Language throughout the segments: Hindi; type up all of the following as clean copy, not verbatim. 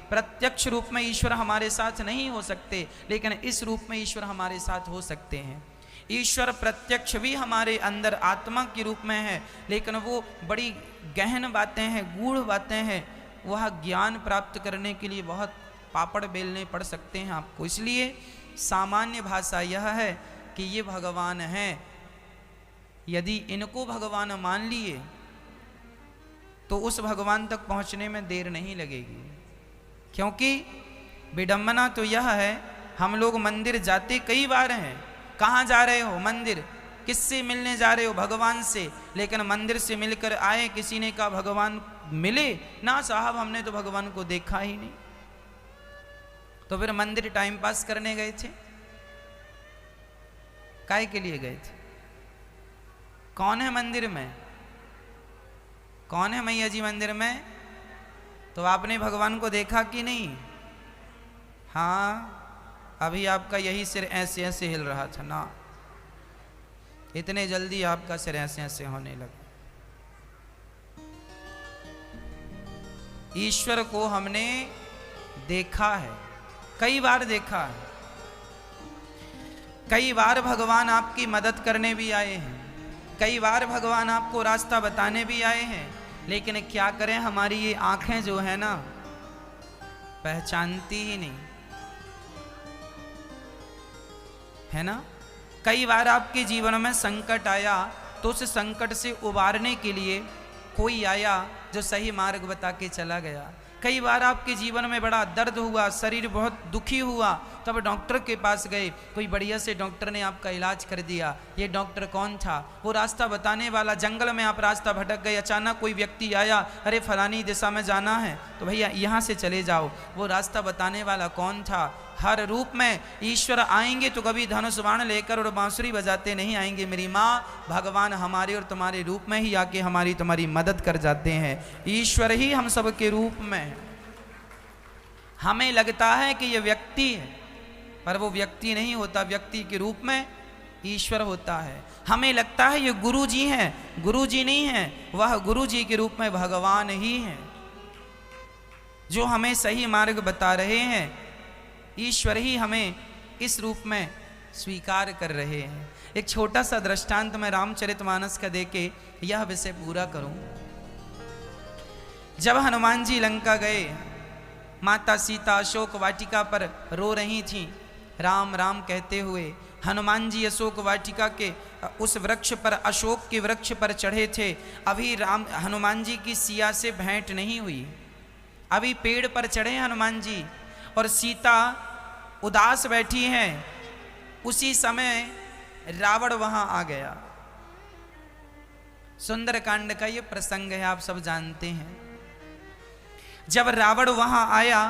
प्रत्यक्ष रूप में ईश्वर हमारे साथ नहीं हो सकते, लेकिन इस रूप में ईश्वर हमारे साथ हो सकते हैं। ईश्वर प्रत्यक्ष भी हमारे अंदर आत्मा के रूप में है, लेकिन वो बड़ी गहन बातें हैं, गूढ़ बातें हैं, वह ज्ञान प्राप्त करने के लिए बहुत पापड़ बेलने पड़ सकते हैं आपको। इसलिए सामान्य भाषा यह है कि ये भगवान हैं। यदि इनको भगवान मान लिए तो उस भगवान तक पहुंचने में देर नहीं लगेगी, क्योंकि विडंबना तो यह है, हम लोग मंदिर जाते कई बार हैं। कहाँ जा रहे हो? मंदिर। किससे मिलने जा रहे हो? भगवान से। लेकिन मंदिर से मिलकर आए, किसी ने कहा भगवान मिले ना साहब, हमने तो भगवान को देखा ही नहीं। तो फिर मंदिर टाइम पास करने गए थे? काहे के लिए गए थे? कौन है मंदिर में? कौन है मैया जी मंदिर में? तो आपने भगवान को देखा कि नहीं? हाँ, अभी आपका यही सिर ऐसे ऐसे हिल रहा था ना, इतने जल्दी आपका सिर ऐसे ऐसे होने लगा। ईश्वर को हमने देखा है, कई बार देखा है। कई बार भगवान आपकी मदद करने भी आए हैं, कई बार भगवान आपको रास्ता बताने भी आए हैं, लेकिन क्या करें, हमारी ये आंखें जो है ना, पहचानती ही नहीं है ना। कई बार आपके जीवन में संकट आया तो उस संकट से उबारने के लिए कोई आया जो सही मार्ग बता के चला गया। कई बार आपके जीवन में बड़ा दर्द हुआ, शरीर बहुत दुखी हुआ, तब डॉक्टर के पास गए, कोई बढ़िया से डॉक्टर ने आपका इलाज कर दिया। ये डॉक्टर कौन था? वो रास्ता बताने वाला। जंगल में आप रास्ता भटक गए, अचानक कोई व्यक्ति आया, अरे फलानी दिशा में जाना है तो भैया यहाँ से चले जाओ। वो रास्ता बताने वाला कौन था? हर रूप में ईश्वर आएंगे तो कभी धनुष बाण लेकर और बांसुरी बजाते नहीं आएंगे मेरी माँ। भगवान हमारे और तुम्हारे रूप में ही आके हमारी तुम्हारी मदद कर जाते हैं। ईश्वर ही हम सब के रूप में है। हमें लगता है कि ये व्यक्ति है, पर वो व्यक्ति नहीं होता, व्यक्ति के रूप में ईश्वर होता है। हमें लगता है ये गुरु जी हैं, गुरु जी नहीं है, वह गुरु जी के रूप में भगवान ही है, जो हमें सही मार्ग बता रहे हैं। ईश्वर ही हमें इस रूप में स्वीकार कर रहे हैं। एक छोटा सा दृष्टांत मैं रामचरितमानस का देके यह विषय पूरा करूं। जब हनुमान जी लंका गए, माता सीता अशोक वाटिका पर रो रही थीं, राम राम कहते हुए। हनुमान जी अशोक वाटिका के उस वृक्ष पर, अशोक के वृक्ष पर चढ़े थे। अभी हनुमान जी की सिया से भेंट नहीं हुई, अभी पेड़ पर चढ़े हनुमान जी, और सीता उदास बैठी हैं। उसी समय रावण वहां आ गया। सुंदरकांड का ये प्रसंग है, आप सब जानते हैं। जब रावण वहां आया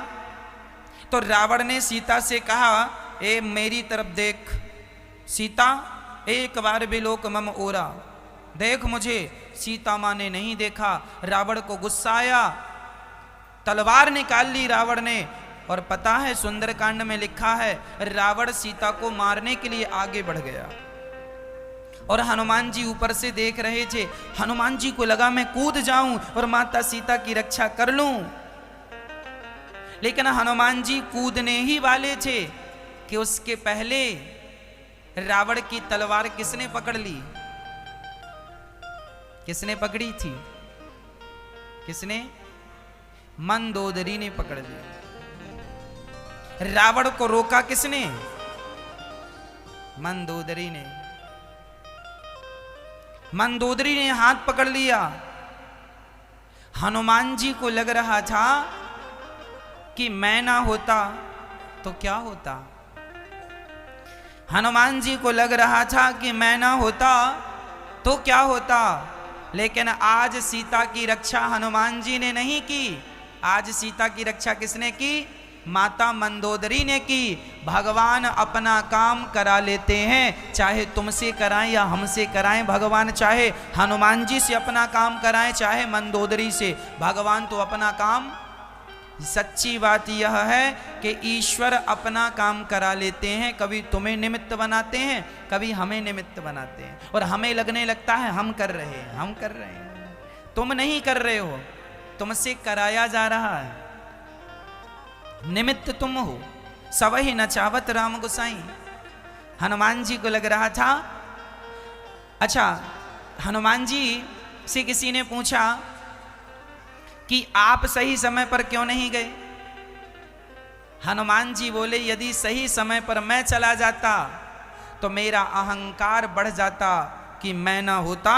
तो रावण ने सीता से कहा, ए मेरी तरफ देख सीता, एक बार बिलोक मम ओरा, देख मुझे। सीता माँ ने नहीं देखा। रावण को गुस्सा आया, तलवार निकाल ली रावण ने। और पता है सुंदरकांड में लिखा है, रावण सीता को मारने के लिए आगे बढ़ गया और हनुमान जी ऊपर से देख रहे थे। हनुमान जी को लगा मैं कूद जाऊं और माता सीता की रक्षा कर लूं, लेकिन हनुमान जी कूदने ही वाले थे कि उसके पहले रावण की तलवार किसने पकड़ ली? किसने पकड़ी थी? किसने? मंदोदरी ने पकड़ ली। रावण को रोका किसने? मंदोदरी ने। मंदोदरी ने हाथ पकड़ लिया। हनुमान जी को लग रहा था कि मैं ना होता तो क्या होता। हनुमान जी को लग रहा था कि मैं ना होता तो क्या होता। लेकिन आज सीता की रक्षा हनुमान जी ने नहीं की, आज सीता की रक्षा किसने की? माता मंदोदरी ने की। भगवान अपना काम करा लेते हैं, चाहे तुमसे कराएं या हमसे कराएं। भगवान चाहे हनुमान जी से अपना काम कराएं, चाहे मंदोदरी से, भगवान तो अपना काम। सच्ची बात यह है कि ईश्वर अपना काम करा लेते हैं। कभी तुम्हें निमित्त बनाते हैं, कभी हमें निमित्त बनाते हैं, और हमें लगने लगता है हम कर रहे हैं, हम कर रहे हैं। तुम नहीं कर रहे हो, तुमसे कराया जा रहा है। निमित्त तुम हो, सवही न चावत राम गोसाई। हनुमान जी को लग रहा था, अच्छा हनुमान जी से किसी ने पूछा कि आप सही समय पर क्यों नहीं गए। हनुमान जी बोले, यदि सही समय पर मैं चला जाता तो मेरा अहंकार बढ़ जाता कि मैं ना होता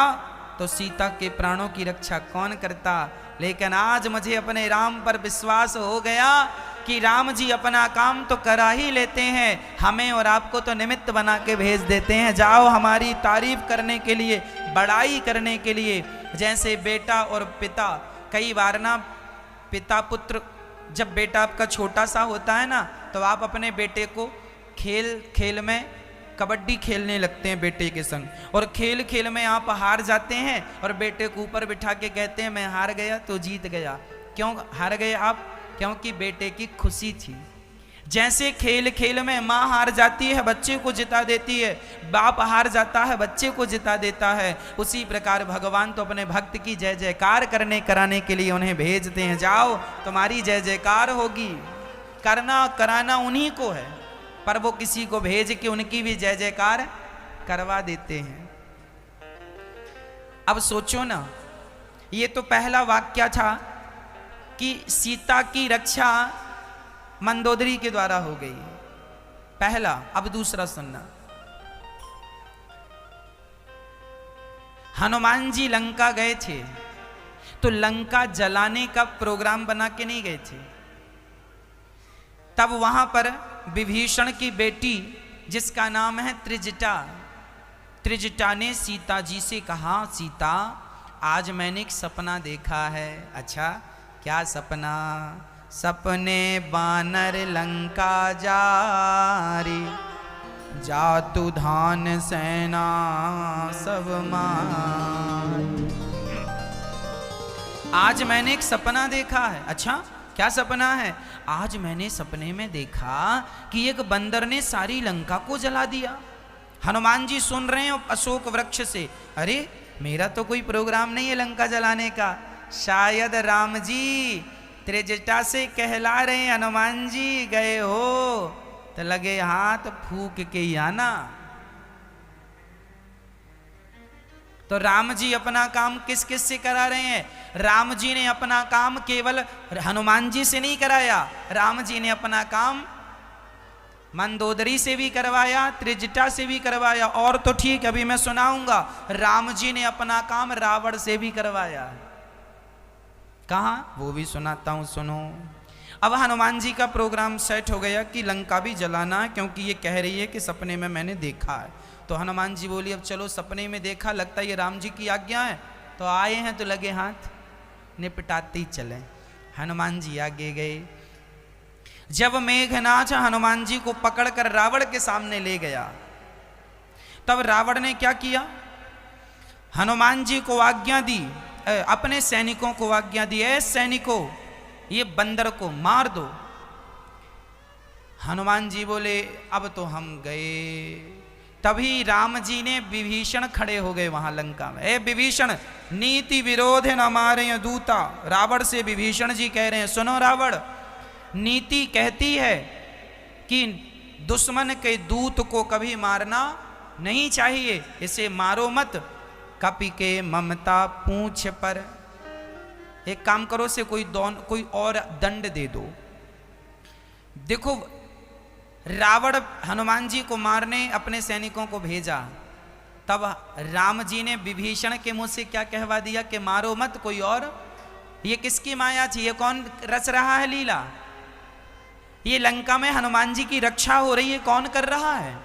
तो सीता के प्राणों की रक्षा कौन करता। लेकिन आज मुझे अपने राम पर विश्वास हो गया कि राम जी अपना काम तो करा ही लेते हैं, हमें और आपको तो निमित्त बना के भेज देते हैं, जाओ हमारी तारीफ करने के लिए, बड़ाई करने के लिए। जैसे बेटा और पिता, कई बार ना पिता पुत्र, जब बेटा आपका छोटा सा होता है ना तो आप अपने बेटे को खेल खेल में कबड्डी खेलने लगते हैं बेटे के संग, और खेल खेल में आप हार जाते हैं और बेटे को ऊपर बिठा के कहते हैं मैं हार गया तो जीत गया। क्यों हार गए आप? क्योंकि बेटे की खुशी थी। जैसे खेल खेल में माँ हार जाती है बच्चे को जिता देती है, बाप हार जाता है बच्चे को जिता देता है, उसी प्रकार भगवान तो अपने भक्त की जय जयकार करने कराने के लिए उन्हें भेजते हैं, जाओ तुम्हारी जय जयकार होगी। करना कराना उन्हीं को है, पर वो किसी को भेज के उनकी भी जय जयकार करवा देते हैं। अब सोचो ना, ये तो पहला वाक्य था कि सीता की रक्षा मंदोदरी के द्वारा हो गई, पहला। अब दूसरा सुनना, हनुमान जी लंका गए थे तो लंका जलाने का प्रोग्राम बना के नहीं गए थे। तब वहां पर विभीषण की बेटी जिसका नाम है त्रिजटा, त्रिजटा ने सीता जी से कहा, सीता आज मैंने एक सपना देखा है। अच्छा क्या सपना? सपने बानर लंका जारी, जातु धान सेना सब मार। आज मैंने एक सपना देखा है। अच्छा क्या सपना है? आज मैंने सपने में देखा कि एक बंदर ने सारी लंका को जला दिया। हनुमान जी सुन रहे हैं अशोक वृक्ष से, अरे मेरा तो कोई प्रोग्राम नहीं है लंका जलाने का, शायद राम जी त्रिजटा से कहला रहे हैं हनुमान जी गए हो तो लगे हाथ फूक के ही आना। तो राम जी अपना काम किस किस से करा रहे हैं? राम जी ने अपना काम केवल हनुमान जी से नहीं कराया, राम जी ने अपना काम मंदोदरी से भी करवाया, त्रिजटा से भी करवाया, और तो ठीक अभी मैं सुनाऊंगा, राम जी ने अपना काम रावण से भी करवाया। कहाँ? वो भी सुनाता हूं, सुनो। अब हनुमान जी का प्रोग्राम सेट हो गया कि लंका भी जलाना है, क्योंकि ये कह रही है कि सपने में मैंने देखा है। तो हनुमान जी बोली, अब चलो सपने में देखा, लगता है ये राम जी की आज्ञा है, तो आए हैं तो लगे हाथ निपटाते ही चले। हनुमान जी आगे गए। जब मेघनाथ हनुमान जी को पकड़कर रावण के सामने ले गया, तब रावण ने क्या किया? हनुमान जी को आज्ञा दी, अपने सैनिकों को आज्ञा दी, ऐ सैनिकों ये बंदर को मार दो। हनुमान जी बोले अब तो हम गए। तभी राम जी ने विभीषण खड़े हो गए वहां लंका में। ए विभीषण, नीति विरोध न मारे दूता। रावण से विभीषण जी कह रहे हैं, सुनो रावण, नीति कहती है कि दुश्मन के दूत को कभी मारना नहीं चाहिए, इसे मारो मत। कपि के ममता पूंछ पर, एक काम करो से कोई और दंड दे दो। देखो रावण हनुमान जी को मारने अपने सैनिकों को भेजा, तब राम जी ने विभीषण के मुंह से क्या कहवा दिया कि मारो मत कोई और। ये किसकी माया थी? ये कौन रच रहा है लीला? ये लंका में हनुमान जी की रक्षा हो रही है, कौन कर रहा है?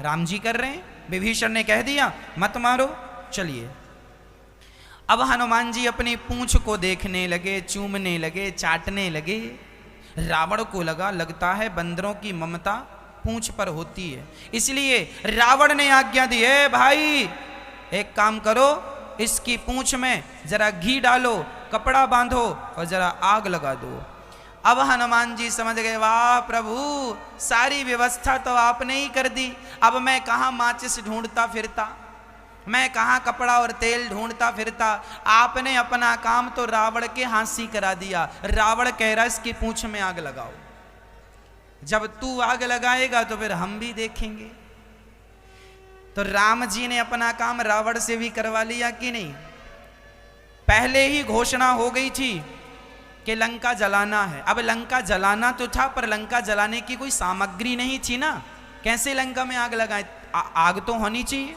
राम जी कर रहे हैं। विभीषण ने कह दिया मत मारो, चलिए। अब हनुमान जी अपनी पूंछ को देखने लगे, चूमने लगे, चाटने लगे। रावण को लगता है बंदरों की ममता पूंछ पर होती है, इसलिए रावण ने आज्ञा दी, है भाई एक काम करो, इसकी पूंछ में जरा घी डालो, कपड़ा बांधो और जरा आग लगा दो। अब हनुमान जी समझ गए, वाह प्रभु, सारी व्यवस्था तो आपने ही कर दी, अब मैं कहाँ माचिस ढूंढता फिरता, मैं कहाँ कपड़ा और तेल ढूंढता फिरता। आपने अपना काम तो रावण के हाथ से करा दिया। रावण कह रहा इसकी पूंछ में आग लगाओ। जब तू आग लगाएगा तो फिर हम भी देखेंगे। तो राम जी ने अपना काम रावण से भी करवा लिया कि नहीं? पहले ही घोषणा हो गई थी कि लंका जलाना है। अब लंका जलाना तो था, पर लंका जलाने की कोई सामग्री नहीं थी ना। कैसे लंका में आग लगाए? आग तो होनी चाहिए।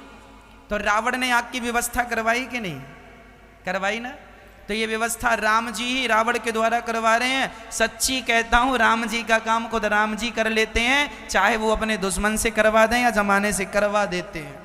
तो रावण ने आग की व्यवस्था करवाई कि नहीं? करवाई ना। तो ये व्यवस्था राम जी ही रावण के द्वारा करवा रहे हैं। सच्ची कहता हूं, राम जी का काम खुद राम जी कर लेते हैं, चाहे वो अपने दुश्मन से करवा दें या जमाने से करवा देते हैं।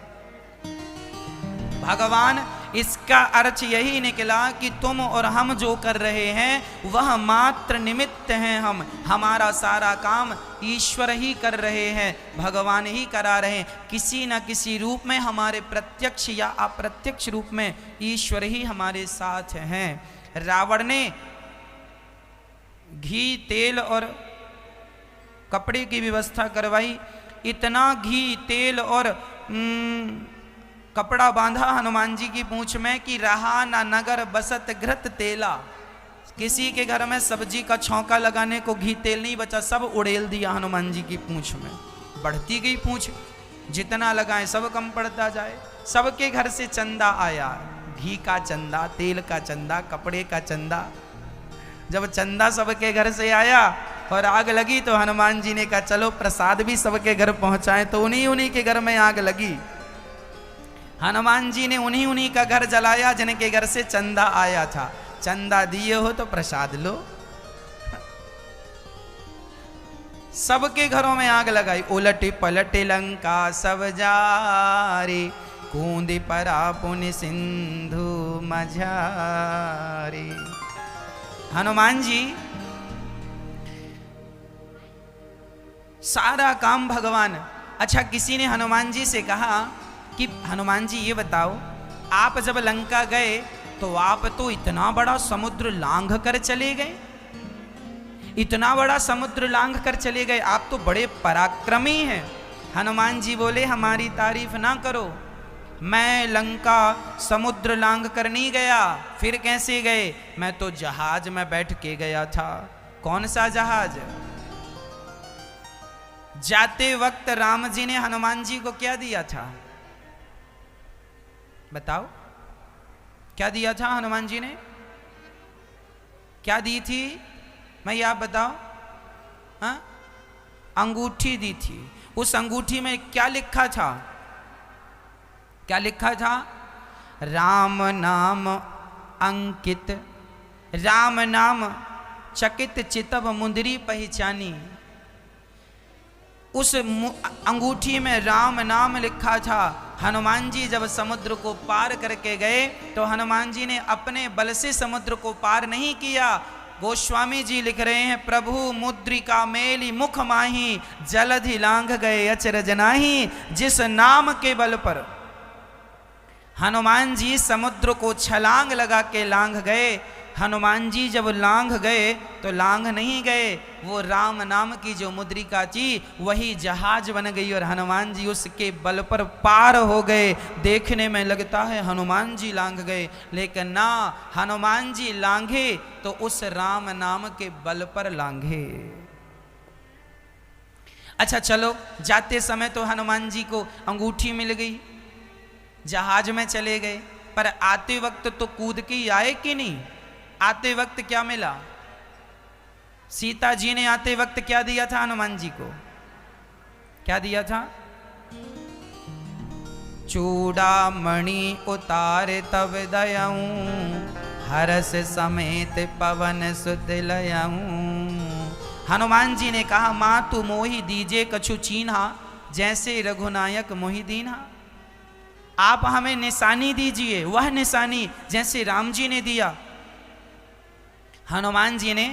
भगवान, इसका अर्थ यही निकला कि तुम और हम जो कर रहे हैं वह मात्र निमित्त हैं। हमारा सारा काम ईश्वर ही कर रहे हैं, भगवान ही करा रहे हैं। किसी न किसी रूप में, हमारे प्रत्यक्ष या अप्रत्यक्ष रूप में ईश्वर ही हमारे साथ हैं। रावण ने घी, तेल और कपड़े की व्यवस्था करवाई। इतना घी, तेल और कपड़ा बांधा हनुमान जी की पूंछ में कि रहा ना नगर बसत घृत तेला। किसी के घर में सब्जी का छौंका लगाने को घी तेल नहीं बचा, सब उड़ेल दिया हनुमान जी की पूंछ में। बढ़ती गई पूंछ, जितना लगाए सब कम पड़ता जाए। सबके घर से चंदा आया, घी का चंदा, तेल का चंदा, कपड़े का चंदा। जब चंदा सबके घर से आया और आग लगी तो हनुमान जी ने कहा चलो प्रसाद भी सबके घर पहुंचाएं। तो उन्हीं के घर में आग लगी। हनुमान जी ने उन्हीं का घर जलाया जिनके घर से चंदा आया था। चंदा दिए हो तो प्रसाद लो। सबके घरों में आग लगाई। उलट पलट लंका सब जारे, कूद परा पुन सिंधु मझारे। हनुमान जी सारा काम भगवान। अच्छा, किसी ने हनुमान जी से कहा कि हनुमान जी ये बताओ, आप जब लंका गए तो आप तो इतना बड़ा समुद्र लांघ कर चले गए, इतना बड़ा समुद्र लांघ कर चले गए, आप तो बड़े पराक्रमी हैं। हनुमान जी बोले हमारी तारीफ ना करो, मैं लंका समुद्र लांघ कर नहीं गया। फिर कैसे गए? मैं तो जहाज में बैठ के गया था। कौन सा जहाज? जाते वक्त राम जी ने हनुमान जी को क्या दिया था? बताओ, क्या दिया था हनुमान जी ने? क्या दी थी? मैं आप बताओ। हाँ, अंगूठी दी थी। उस अंगूठी में क्या लिखा था? क्या लिखा था? राम नाम अंकित, राम नाम चकित चितव मुंदरी पहचानी। उस अंगूठी में राम नाम लिखा था। हनुमान जी जब समुद्र को पार करके गए तो हनुमान जी ने अपने बल से समुद्र को पार नहीं किया। गोस्वामी जी लिख रहे हैं, प्रभु मुद्रिका मेली मुख माही, जलधि लांघ गए अचरज नाही। जिस नाम के बल पर हनुमान जी समुद्र को छलांग लगा के लांघ गए, हनुमान जी जब लांघ गए तो लांघ नहीं गए, वो राम नाम की जो मुद्रिका थी वही जहाज बन गई और हनुमान जी उसके बल पर पार हो गए। देखने में लगता है हनुमान जी लांघ गए, लेकिन ना, हनुमान जी लांघे तो उस राम नाम के बल पर लांघे। अच्छा चलो, जाते समय तो हनुमान जी को अंगूठी मिल गई, जहाज में चले गए, पर आते वक्त तो कूद के आए कि नहीं? आते वक्त क्या मिला? सीता जी ने आते वक्त क्या दिया था हनुमान जी को? क्या दिया था? चूड़ामणि उतारे तब दयाऊं, हरस समेत पवन सुत लयाऊं। हनुमान जी ने कहा, मां तू मोहि दीजे कछु चीन्हा, जैसे रघुनायक मोहि दीन्हा। आप हमें निशानी दीजिए, वह निशानी जैसे राम जी ने दिया। हनुमान जी ने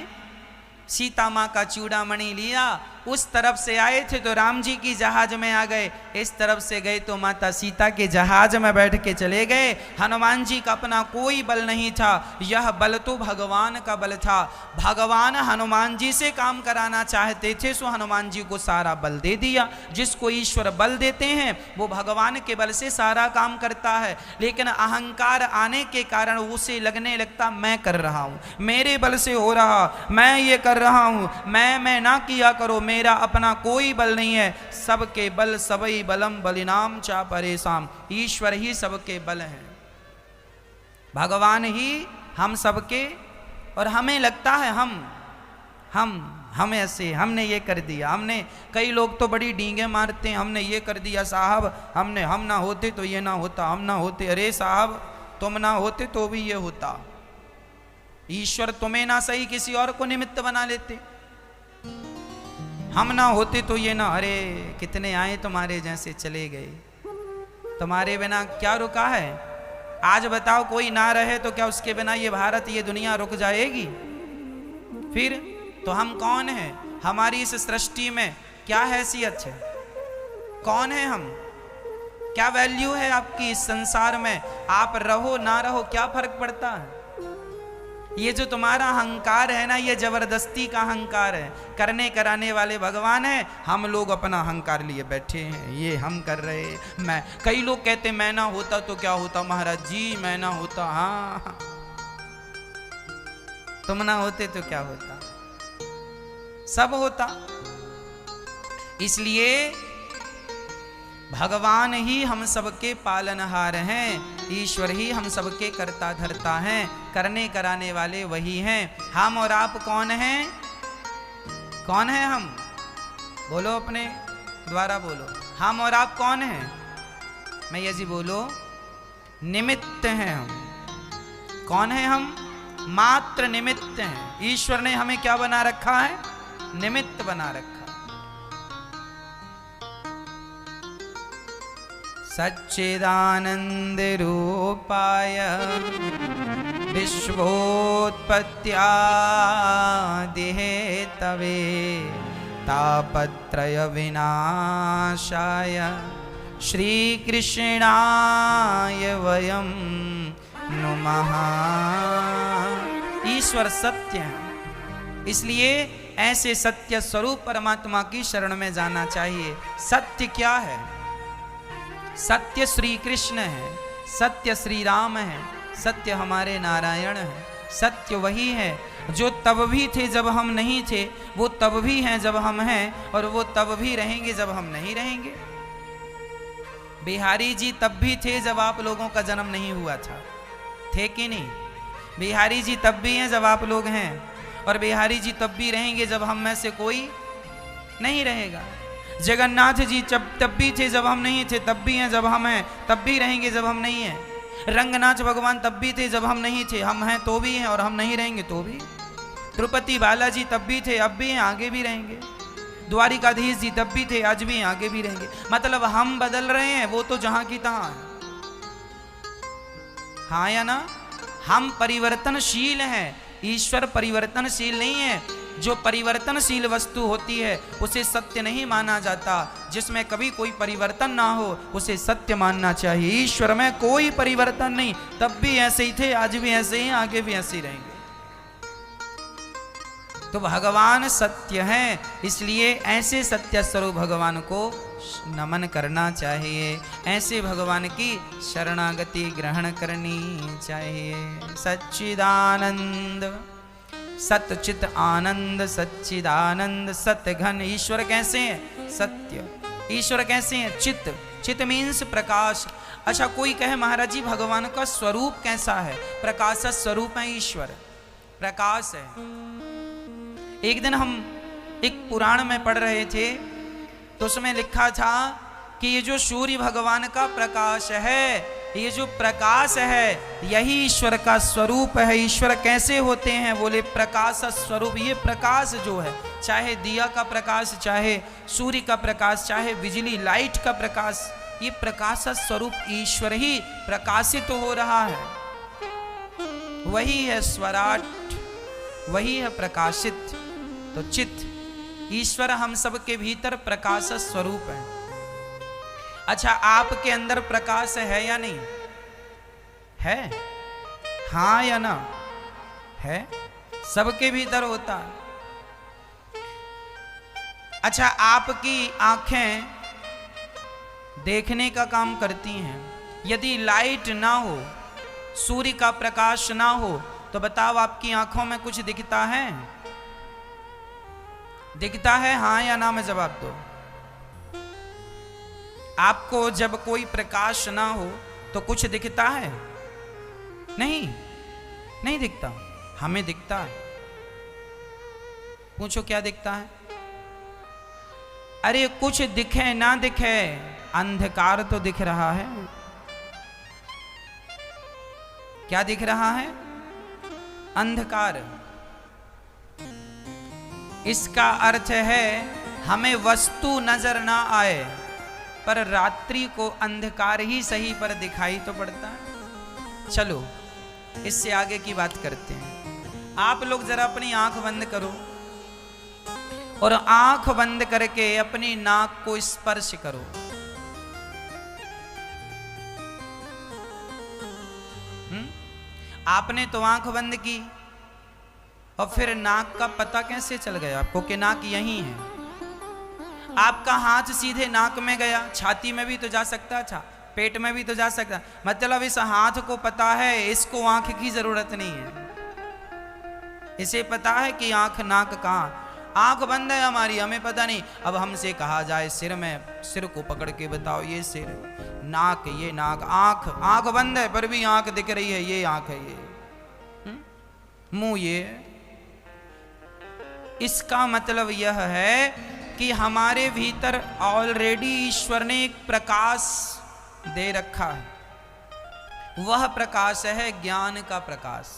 सीता माँ का चूड़ामणि लिया, उस तरफ से आए थे तो राम जी की जहाज में आ गए, इस तरफ से गए तो माता सीता के जहाज में बैठ के चले गए। हनुमान जी का अपना कोई बल नहीं था, यह बल तो भगवान का बल था। भगवान हनुमान जी से काम कराना चाहते थे, सो हनुमान जी को सारा बल दे दिया। जिसको ईश्वर बल देते हैं वो भगवान के बल से सारा काम करता है, लेकिन अहंकार आने के कारण उसे लगने लगता मैं कर रहा हूँ, मेरे बल से हो रहा, मैं ये कर रहा हूँ, मैं ना किया करो, मेरा अपना कोई बल नहीं है, सबके बल सबई बलम बलिनाम चा परेशान। ईश्वर ही सबके बल हैं, भगवान ही हम सबके। और हमें लगता है हम ऐसे, हमने ये कर दिया, हमने, कई लोग तो बड़ी डींगे मारते हैं, हमने ये कर दिया साहब, हम ना होते तो ये ना होता, हम ना होते, अरे साहब तुम ना होते तो भी ये होता। ईश्वर तुम्हें ना सही किसी और को निमित्त बना लेते, हम ना होते तो ये ना, अरे कितने आए तुम्हारे जैसे चले गए, तुम्हारे बिना क्या रुका है। आज बताओ कोई ना रहे तो क्या उसके बिना ये भारत ये दुनिया रुक जाएगी। फिर तो हम कौन हैं, हमारी इस सृष्टि में क्या हैसियत है, कौन है हम, क्या वैल्यू है आपकी इस संसार में। आप रहो ना रहो क्या फर्क पड़ता है। ये जो तुम्हारा अहंकार है ना, ये जबरदस्ती का अहंकार है, करने कराने वाले भगवान है, हम लोग अपना अहंकार लिए बैठे हैं, ये हम कर रहे। मैं, कई लोग कहते मैं ना होता तो क्या होता महाराज जी, मैं ना होता, हाँ तुम ना होते तो क्या होता, सब होता। इसलिए भगवान ही हम सबके पालनहार हैं, ईश्वर ही हम सबके करता धरता हैं, करने कराने वाले वही हैं। हम और आप कौन हैं, कौन है हम, बोलो अपने द्वारा बोलो, हम और आप कौन हैं। मैया जी बोलो, निमित्त हैं हम। कौन है हम, मात्र निमित्त हैं। ईश्वर ने हमें क्या बना रखा है, निमित्त बना रखा। सच्चिदानंद रूपाय विश्वोत्पत्त्यादि हेतवे तापत्रय विनाशाय श्री कृष्णाय वयं नुमः। ईश्वर सत्य है, इसलिए ऐसे सत्य स्वरूप परमात्मा की शरण में जाना चाहिए। सत्य क्या है, सत्य श्री कृष्ण है, सत्य श्री राम है, सत्य हमारे नारायण है। सत्य वही है जो तब भी थे जब हम नहीं थे, वो तब भी हैं जब हम हैं, और वो तब भी रहेंगे जब हम नहीं रहेंगे। बिहारी जी तब भी थे जब आप लोगों का जन्म नहीं हुआ था, थे कि नहीं। बिहारी जी तब भी हैं जब आप लोग हैं, और बिहारी जी तब भी रहेंगे जब हम में से कोई नहीं रहेगा। जगन्नाथ जी तब भी थे जब हम नहीं थे, तब भी हैं जब हम हैं, तब भी रहेंगे जब हम नहीं हैं। रंगनाथ भगवान तब भी थे जब हम नहीं थे, हम हैं तो भी हैं, और हम नहीं रहेंगे तो भी। तिरुपति बालाजी तब भी थे, अब भी हैं, आगे भी रहेंगे। द्वारिकाधीश जी तब भी थे, आज भी हैं, आगे भी रहेंगे। मतलब हम बदल रहे हैं, वो तो जहां की तहां है। हाँ या ना, हम परिवर्तनशील हैं, ईश्वर परिवर्तनशील नहीं है। जो परिवर्तनशील वस्तु होती है उसे सत्य नहीं माना जाता, जिसमें कभी कोई परिवर्तन ना हो उसे सत्य मानना चाहिए। ईश्वर में कोई परिवर्तन नहीं, तब भी ऐसे ही थे, आज भी ऐसे ही, आगे भी ऐसे ही रहेंगे। तो भगवान सत्य हैं, इसलिए ऐसे सत्य स्वरूप भगवान को नमन करना चाहिए, ऐसे भगवान की शरणागति ग्रहण करनी चाहिए। सच्चिदानंद सतचित आनंद सच्चिदानंद सतघन। ईश्वर कैसे हैं, सत्य। ईश्वर कैसे हैं, चित। चित मीन्स प्रकाश। अच्छा, कोई कहे महाराज जी भगवान का स्वरूप कैसा है, प्रकाश स्वरूप है ईश्वर, प्रकाश है। एक दिन हम एक पुराण में पढ़ रहे थे, तो उसमें लिखा था कि ये जो सूर्य भगवान का प्रकाश है, ये जो प्रकाश है, यही ईश्वर का स्वरूप है। ईश्वर कैसे होते हैं, बोले प्रकाश स्वरूप। ये प्रकाश जो है, चाहे दिया का प्रकाश, चाहे सूर्य का प्रकाश, चाहे बिजली लाइट का प्रकाश, ये प्रकाश स्वरूप ईश्वर ही प्रकाशित हो रहा है। वही है स्वराट, वही है प्रकाशित। तो चित ईश्वर हम सब के भीतर प्रकाश स्वरूप है। अच्छा, आपके अंदर प्रकाश है या नहीं है, हाँ या ना है, सबके भीतर होता है। अच्छा, आपकी आंखें देखने का काम करती हैं, यदि लाइट ना हो, सूर्य का प्रकाश ना हो, तो बताओ आपकी आंखों में कुछ दिखता है, दिखता है हाँ या ना में जवाब दो। आपको जब कोई प्रकाश ना हो तो कुछ दिखता है? नहीं, नहीं दिखता। हमें दिखता है। पूछो क्या दिखता है? अरे कुछ दिखे ना दिखे, अंधकार तो दिख रहा है। क्या दिख रहा है? अंधकार। इसका अर्थ है हमें वस्तु नजर ना आए, पर रात्रि को अंधकार ही सही पर दिखाई तो पड़ता है। चलो इससे आगे की बात करते हैं। आप लोग जरा अपनी आंख बंद करो और आंख बंद करके अपनी नाक को स्पर्श करो। आपने तो आंख बंद की और फिर नाक का पता कैसे चल गया आपको कि नाक यहीं है? आपका हाथ सीधे नाक में गया, छाती में भी तो जा सकता था, पेट में भी तो जा सकता। मतलब इस हाथ को पता है, इसको आंख की जरूरत नहीं है। इसे पता है कि आंख नाक कहाँ। आंख बंद है हमारी, हमें पता नहीं। अब हमसे कहा जाए सिर में, सिर को पकड़ के बताओ ये सिर, नाक ये नाक, आंख आंख बंद है पर भी आंख दिख रही है, ये आंख है, ये मुंह ये। इसका मतलब यह है कि हमारे भीतर ऑलरेडी ईश्वर ने एक प्रकाश दे रखा है। वह प्रकाश है ज्ञान का प्रकाश।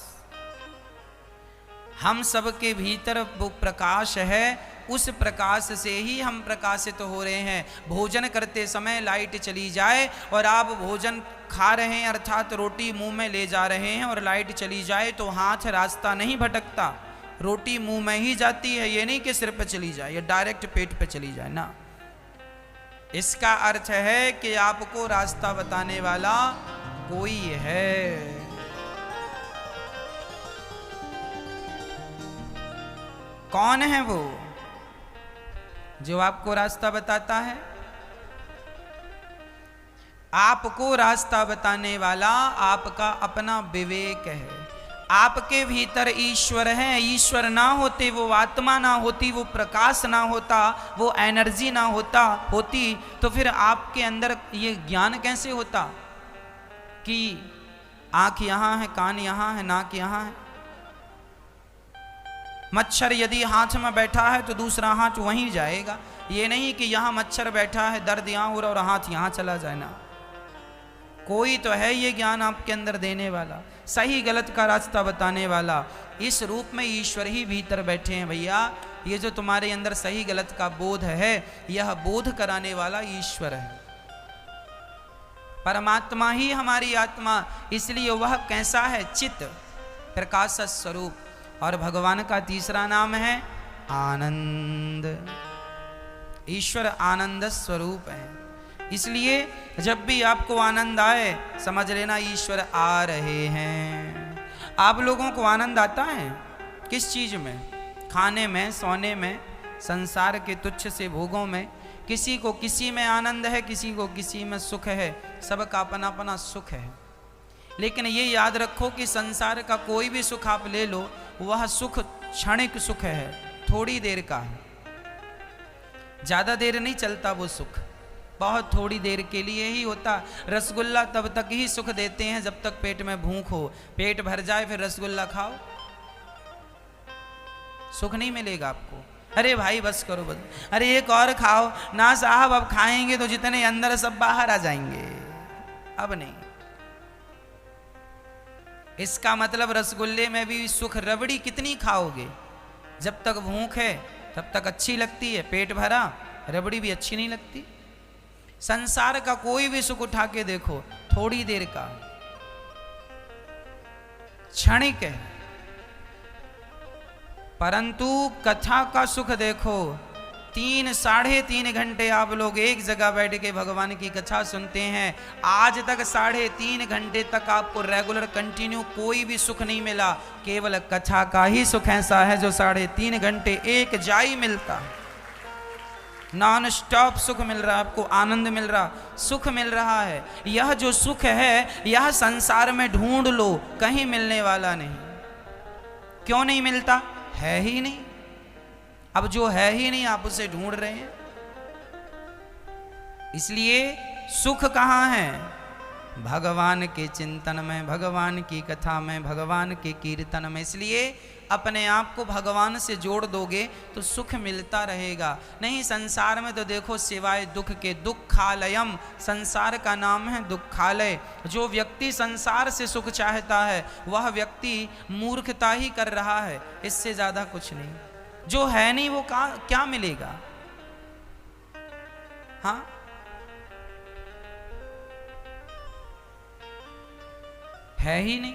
हम सबके भीतर वो प्रकाश है, उस प्रकाश से ही हम प्रकाशित हो रहे हैं। भोजन करते समय लाइट चली जाए और आप भोजन खा रहे हैं, अर्थात रोटी मुंह में ले जा रहे हैं और लाइट चली जाए तो हाथ रास्ता नहीं भटकता, रोटी मुंह में ही जाती है। ये नहीं कि सिर पे चली जाए या डायरेक्ट पेट पे चली जाए ना। इसका अर्थ है कि आपको रास्ता बताने वाला कोई है। कौन है वो जो आपको रास्ता बताता है? आपको रास्ता बताने वाला आपका अपना विवेक है। आपके भीतर ईश्वर है। ईश्वर ना होते, वो आत्मा ना होती, वो प्रकाश ना होता, वो एनर्जी ना होती तो फिर आपके अंदर ये ज्ञान कैसे होता कि आंख यहाँ है, कान यहाँ है, नाक यहाँ है। मच्छर यदि हाथ में बैठा है तो दूसरा हाथ वहीं जाएगा। ये नहीं कि यहाँ मच्छर बैठा है, दर्द यहाँ हो रहा और हाथ यहाँ चला जाए ना। कोई तो है ये ज्ञान आपके अंदर देने वाला, सही गलत का रास्ता बताने वाला। इस रूप में ईश्वर ही भीतर बैठे हैं भैया। ये जो तुम्हारे अंदर सही गलत का बोध है, यह बोध कराने वाला ईश्वर है। परमात्मा ही हमारी आत्मा, इसलिए वह कैसा है? चित्त, प्रकाश स्वरूप। और भगवान का तीसरा नाम है आनंद। ईश्वर आनंद स्वरूप है। इसलिए जब भी आपको आनंद आए समझ लेना ईश्वर आ रहे हैं। आप लोगों को आनंद आता है किस चीज में? खाने में, सोने में, संसार के तुच्छ से भोगों में। किसी को किसी में आनंद है, किसी को किसी में सुख है। सबका अपना अपना सुख है। लेकिन ये याद रखो कि संसार का कोई भी सुख आप ले लो, वह सुख क्षणिक सुख है, थोड़ी देर का है। ज्यादा देर नहीं चलता वो सुख, बहुत थोड़ी देर के लिए ही होता। रसगुल्ला तब तक ही सुख देते हैं जब तक पेट में भूख हो। पेट भर जाए फिर रसगुल्ला खाओ, सुख नहीं मिलेगा आपको। अरे भाई बस करो बस, अरे एक और खाओ ना साहब, अब खाएंगे तो जितने अंदर सब बाहर आ जाएंगे, अब नहीं। इसका मतलब रसगुल्ले में भी सुख। रबड़ी कितनी खाओगे? जब तक भूख है तब तक अच्छी लगती है, पेट भरा रबड़ी भी अच्छी नहीं लगती। संसार का कोई भी सुख उठा के देखो, थोड़ी देर का, क्षणिक है। परंतु कथा का सुख देखो, 3-3.5 घंटे आप लोग एक जगह बैठ के भगवान की कथा सुनते हैं। आज तक 3.5 घंटे तक आपको रेगुलर कंटिन्यू कोई भी सुख नहीं मिला। केवल कथा का ही सुख ऐसा है जो 3.5 घंटे एक जाई मिलता। नॉन स्टॉप सुख मिल रहा है आपको, आनंद मिल रहा, सुख मिल रहा है। यह जो सुख है यह संसार में ढूंढ लो, कहीं मिलने वाला नहीं। क्यों नहीं मिलता? है ही नहीं। अब जो है ही नहीं आप उसे ढूंढ रहे हैं। इसलिए सुख कहाँ है? भगवान के चिंतन में, भगवान की कथा में, भगवान के कीर्तन में। इसलिए अपने आप को भगवान से जोड़ दोगे तो सुख मिलता रहेगा। नहीं संसार में तो देखो सिवाय दुख के, दुखालयम, संसार का नाम है दुखालय। जो व्यक्ति संसार से सुख चाहता है वह व्यक्ति मूर्खता ही कर रहा है, इससे ज्यादा कुछ नहीं। जो है नहीं वो क्या मिलेगा? हाँ, है ही नहीं।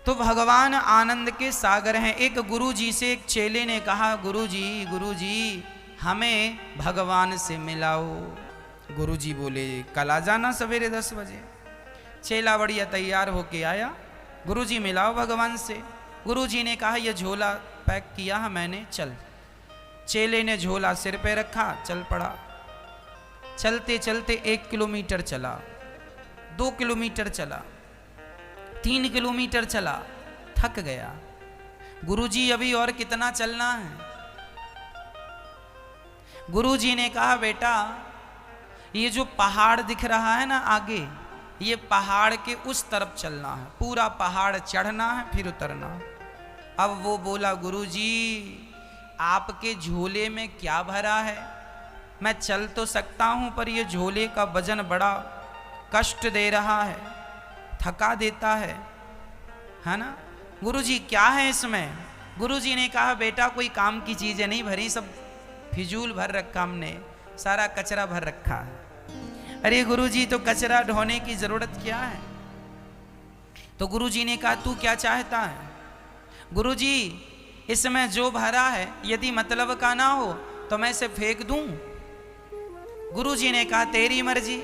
तो भगवान आनंद के सागर हैं। एक गुरुजी से एक चेले ने कहा, गुरुजी हमें भगवान से मिलाओ। गुरुजी बोले कल आ जाना सवेरे 10 बजे। चेला बढ़िया तैयार होके आया, गुरुजी मिलाओ भगवान से। गुरुजी ने कहा ये झोला पैक किया है मैंने, चल। चेले ने झोला सिर पे रखा, चल पड़ा। चलते चलते 1 किलोमीटर चला, 2 किलोमीटर चला, 3 किलोमीटर चला, थक गया। गुरुजी अभी और कितना चलना है? गुरुजी ने कहा बेटा ये जो पहाड़ दिख रहा है ना आगे, ये पहाड़ के उस तरफ चलना है, पूरा पहाड़ चढ़ना है फिर उतरना। अब वो बोला गुरुजी आपके झोले में क्या भरा है? मैं चल तो सकता हूं पर ये झोले का वजन बड़ा कष्ट दे रहा है, थका देता है ना। गुरुजी क्या है इसमें? गुरुजी ने कहा बेटा कोई काम की चीजें नहीं भरी, सब फिजूल भर रखा हमने, सारा कचरा भर रखा है। अरे गुरुजी तो कचरा ढोने की जरूरत क्या है? तो गुरुजी ने कहा तू क्या चाहता है? गुरुजी इसमें जो भरा है यदि मतलब का ना हो तो मैं इसे फेंक दूं। गुरुजी ने कहा तेरी मर्जी,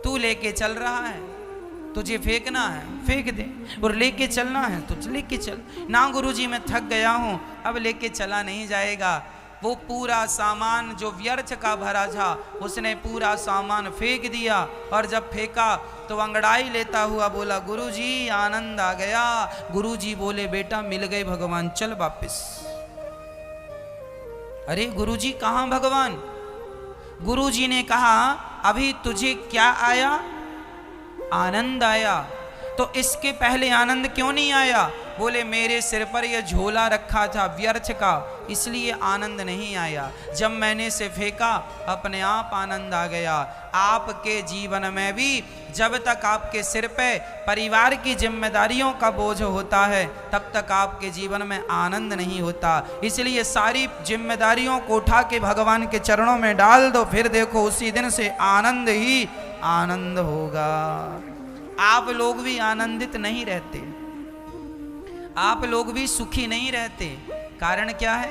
तू लेके चल रहा है, तुझे फेंकना है फेंक दे, और लेके चलना है तो लेके चल। ना गुरुजी मैं थक गया हूं, अब लेके चला नहीं जाएगा। वो पूरा सामान जो व्यर्थ का भरा था उसने पूरा सामान फेंक दिया, और जब फेंका तो अंगड़ाई लेता हुआ बोला गुरुजी आनंद आ गया। गुरुजी बोले बेटा मिल गए भगवान, चल वापिस। अरे गुरुजी कहाँ भगवान? गुरुजी ने कहा अभी तुझे क्या आया? आनंद आया। तो इसके पहले आनंद क्यों नहीं आया? बोले मेरे सिर पर यह झोला रखा था व्यर्थ का, इसलिए आनंद नहीं आया। जब मैंने इसे फेंका अपने आप आनंद आ गया। आपके जीवन में भी जब तक आपके सिर पे परिवार की जिम्मेदारियों का बोझ होता है तब तक आपके जीवन में आनंद नहीं होता। इसलिए सारी जिम्मेदारियों को उठा के भगवान के चरणों में डाल दो, फिर देखो उसी दिन से आनंद ही आनंद होगा। आप लोग भी आनंदित नहीं रहते, आप लोग भी सुखी नहीं रहते। कारण क्या है?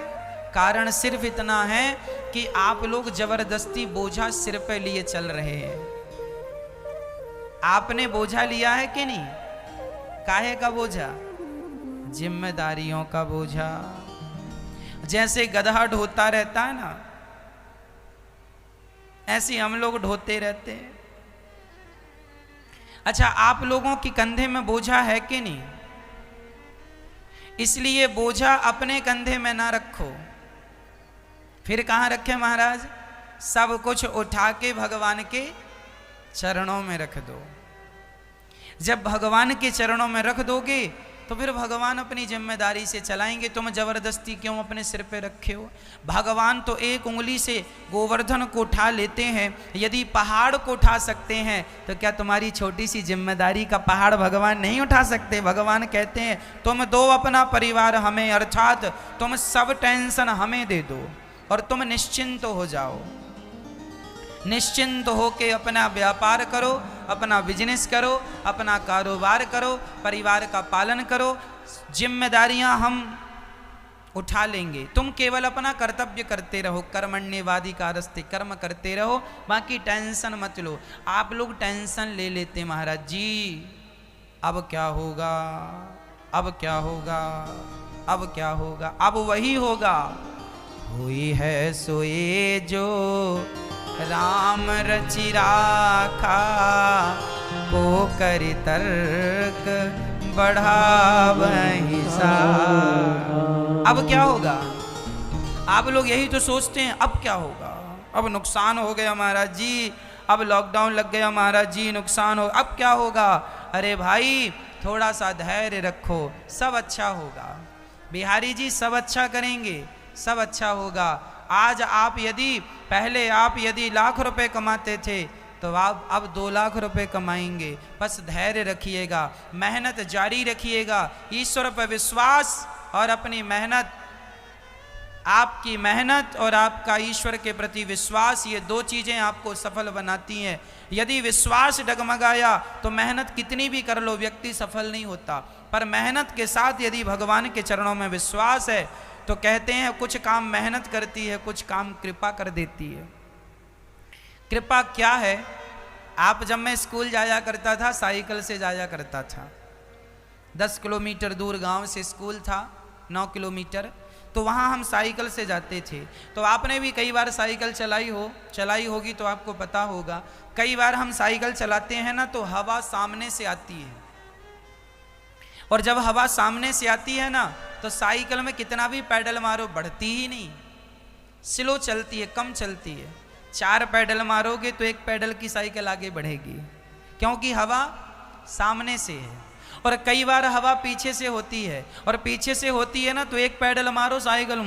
कारण सिर्फ इतना है कि आप लोग जबरदस्ती बोझा सिर पे लिए चल रहे हैं। आपने बोझा लिया है कि नहीं? काहे का बोझा? जिम्मेदारियों का बोझा। जैसे गधा ढोता रहता है ना, ऐसे हम लोग ढोते रहते हैं। अच्छा आप लोगों की कंधे में बोझा है कि नहीं? इसलिए बोझा अपने कंधे में ना रखो। फिर कहाँ रखे महाराज? सब कुछ उठा के भगवान के चरणों में रख दो। जब भगवान के चरणों में रख दोगे तो फिर भगवान अपनी जिम्मेदारी से चलाएंगे। तुम जबरदस्ती क्यों अपने सिर पे रखे हो? भगवान तो एक उंगली से गोवर्धन को उठा लेते हैं। यदि पहाड़ को उठा सकते हैं तो क्या तुम्हारी छोटी सी जिम्मेदारी का पहाड़ भगवान नहीं उठा सकते? भगवान कहते हैं तुम दो अपना परिवार हमें, अर्थात तुम सब टेंशन हमें दे दो और तुम निश्चिंत हो जाओ। निश्चिंत होके अपना व्यापार करो, अपना बिजनेस करो, अपना कारोबार करो, परिवार का पालन करो। जिम्मेदारियां हम उठा लेंगे, तुम केवल अपना कर्तव्य करते रहो। कर्मण्येवादी कारस्ते, कर्म करते रहो, बाकी टेंशन मत लो। आप लोग टेंशन ले लेते महाराज जी, अब क्या होगा, अब क्या होगा, अब क्या होगा। अब वही होगा, हुई है सोए जो राम रचि राखा, को करि तर्क बढ़ावहि सागर। अब क्या होगा? आप लोग यही तो सोचते हैं अब क्या होगा, अब नुकसान हो गया महाराज जी, अब लॉकडाउन लग गया महाराज जी, नुकसान हो, अब क्या होगा? अरे भाई थोड़ा सा धैर्य रखो, सब अच्छा होगा। बिहारी जी सब अच्छा करेंगे, सब अच्छा होगा। आज आप यदि पहले आप यदि लाख रुपए कमाते थे तो आप अब 2 लाख रुपए कमाएंगे। बस धैर्य रखिएगा, मेहनत जारी रखिएगा, ईश्वर पर विश्वास और अपनी मेहनत, आपकी मेहनत और आपका ईश्वर के प्रति विश्वास, ये 2 चीज़ें आपको सफल बनाती हैं। यदि विश्वास डगमगाया तो मेहनत कितनी भी कर लो व्यक्ति सफल नहीं होता, पर मेहनत के साथ यदि भगवान के चरणों में विश्वास है तो कहते हैं कुछ काम मेहनत करती है, कुछ काम कृपा कर देती है। कृपा क्या है? आप जब मैं स्कूल जाया करता था साइकिल से जाया करता था, 10 किलोमीटर दूर गांव से स्कूल था, 9 किलोमीटर, तो वहाँ हम साइकिल से जाते थे। तो आपने भी कई बार साइकिल चलाई होगी तो आपको पता होगा, कई बार हम साइकिल चलाते हैं ना तो हवा सामने से आती है, और जब हवा सामने से आती है ना तो साइकिल में कितना भी पैडल मारो बढ़ती ही नहीं, स्लो चलती है, कम चलती है। 4 पैडल मारोगे तो 1 पैडल की साइकिल आगे बढ़ेगी, क्योंकि हवा सामने से है। और कई बार हवा पीछे से होती है, और पीछे से होती है ना तो 1 पैडल मारो साइकिल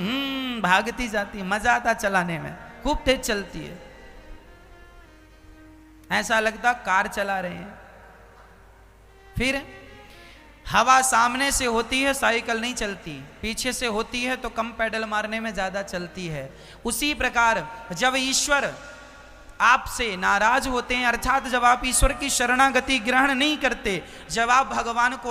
भागती जाती है, मजा आता चलाने में, खूब तेज चलती है, ऐसा लगता कार चला रहे हैं। फिर हवा सामने से होती है साइकिल नहीं चलती, पीछे से होती है तो कम पैडल मारने में ज्यादा चलती है। उसी प्रकार जब ईश्वर आपसे नाराज होते हैं, अर्थात जब आप ईश्वर की शरणागति ग्रहण नहीं करते, जब आप भगवान को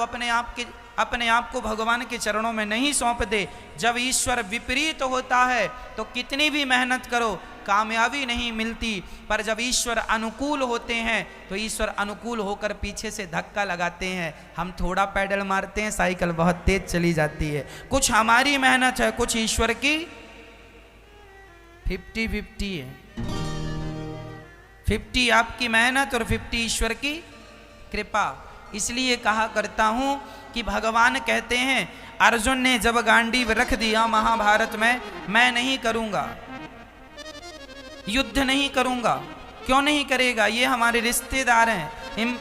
अपने आप को भगवान के चरणों में नहीं सौंप दे, जब ईश्वर विपरीत होता है तो कितनी भी मेहनत करो कामयाबी नहीं मिलती। पर जब ईश्वर अनुकूल होते हैं तो ईश्वर अनुकूल होकर पीछे से धक्का लगाते हैं, हम थोड़ा पैडल मारते हैं साइकिल बहुत तेज चली जाती है। कुछ हमारी मेहनत है, कुछ ईश्वर की 50-50 है, 50 आपकी मेहनत और 50 ईश्वर की कृपा। इसलिए कहा करता हूं कि भगवान कहते हैं अर्जुन ने जब गांडीव रख दिया महाभारत में, मैं नहीं करूंगा, युद्ध नहीं करूंगा। क्यों नहीं करेगा? ये हमारे रिश्तेदार हैं,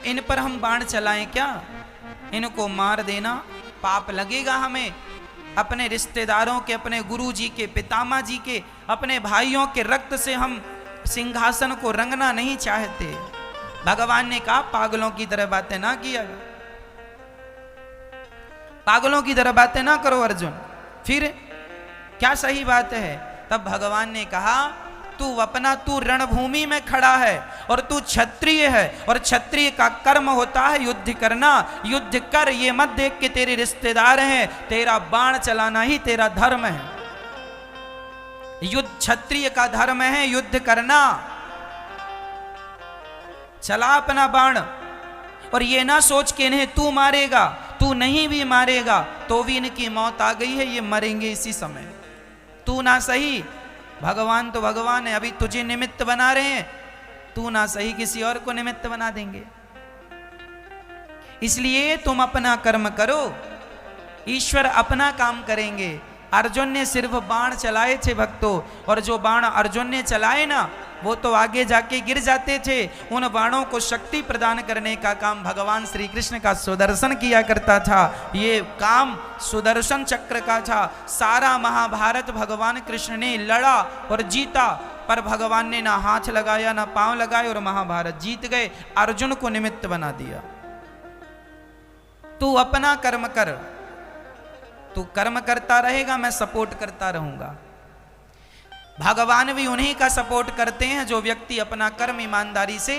इन पर हम बाण चलाएं क्या? इनको मार देना पाप लगेगा हमें। अपने रिश्तेदारों के, अपने गुरु जी के, पितामह जी के, अपने भाइयों के रक्त से हम सिंहासन को रंगना नहीं चाहते। भगवान ने कहा पागलों की तरह बातें ना किया, पागलों की तरह बातें ना करो अर्जुन। फिर क्या सही बात है? तब भगवान ने कहा तू रणभूमि में खड़ा है और तू क्षत्रिय है, और क्षत्रिय का कर्म होता है युद्ध करना। युद्ध कर, ये मत देख के तेरे रिश्तेदार हैं, तेरा बाण चलाना ही तेरा धर्म है। युद्ध क्षत्रिय का धर्म है, युद्ध करना। चला अपना बाण, और ये ना सोच के इन्हें तू मारेगा, तू नहीं भी मारेगा तो भी इनकी मौत आ गई है, ये मरेंगे इसी समय। तू ना सही, भगवान तो भगवान है, अभी तुझे निमित्त बना रहे हैं, तू ना सही किसी और को निमित्त बना देंगे। इसलिए तुम अपना कर्म करो, ईश्वर अपना काम करेंगे। अर्जुन ने सिर्फ बाण चलाए थे भक्तों, और जो बाण अर्जुन ने चलाए ना वो तो आगे जाके गिर जाते थे। उन बाणों को शक्ति प्रदान करने का काम भगवान श्री कृष्ण का सुदर्शन किया करता था। ये काम सुदर्शन चक्र का था। सारा महाभारत भगवान कृष्ण ने लड़ा और जीता, पर भगवान ने ना हाथ लगाया ना पांव लगाए और महाभारत जीत गए, अर्जुन को निमित्त बना दिया। तू अपना कर्म कर, तू कर्म करता रहेगा, मैं सपोर्ट करता रहूंगा। भगवान भी उन्हीं का सपोर्ट करते हैं जो व्यक्ति अपना कर्म ईमानदारी से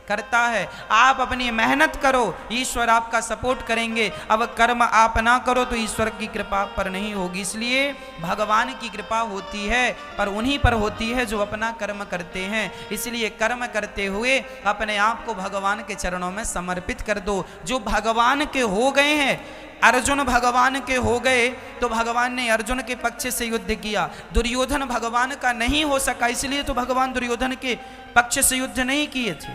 करता है। आप अपनी मेहनत करो, ईश्वर आपका सपोर्ट करेंगे। अब कर्म आप ना करो तो ईश्वर की कृपा पर नहीं होगी। इसलिए भगवान की कृपा होती है पर उन्हीं पर होती है जो अपना कर्म करते हैं। इसलिए कर्म करते हुए अपने आप को भगवान के चरणों में समर्पित कर दो। जो भगवान के हो गए हैं, अर्जुन भगवान के हो गए तो भगवान ने अर्जुन के पक्ष से युद्ध किया। दुर्योधन भगवान का नहीं हो सका, इसलिए तो भगवान दुर्योधन के पक्ष से युद्ध नहीं किए थे।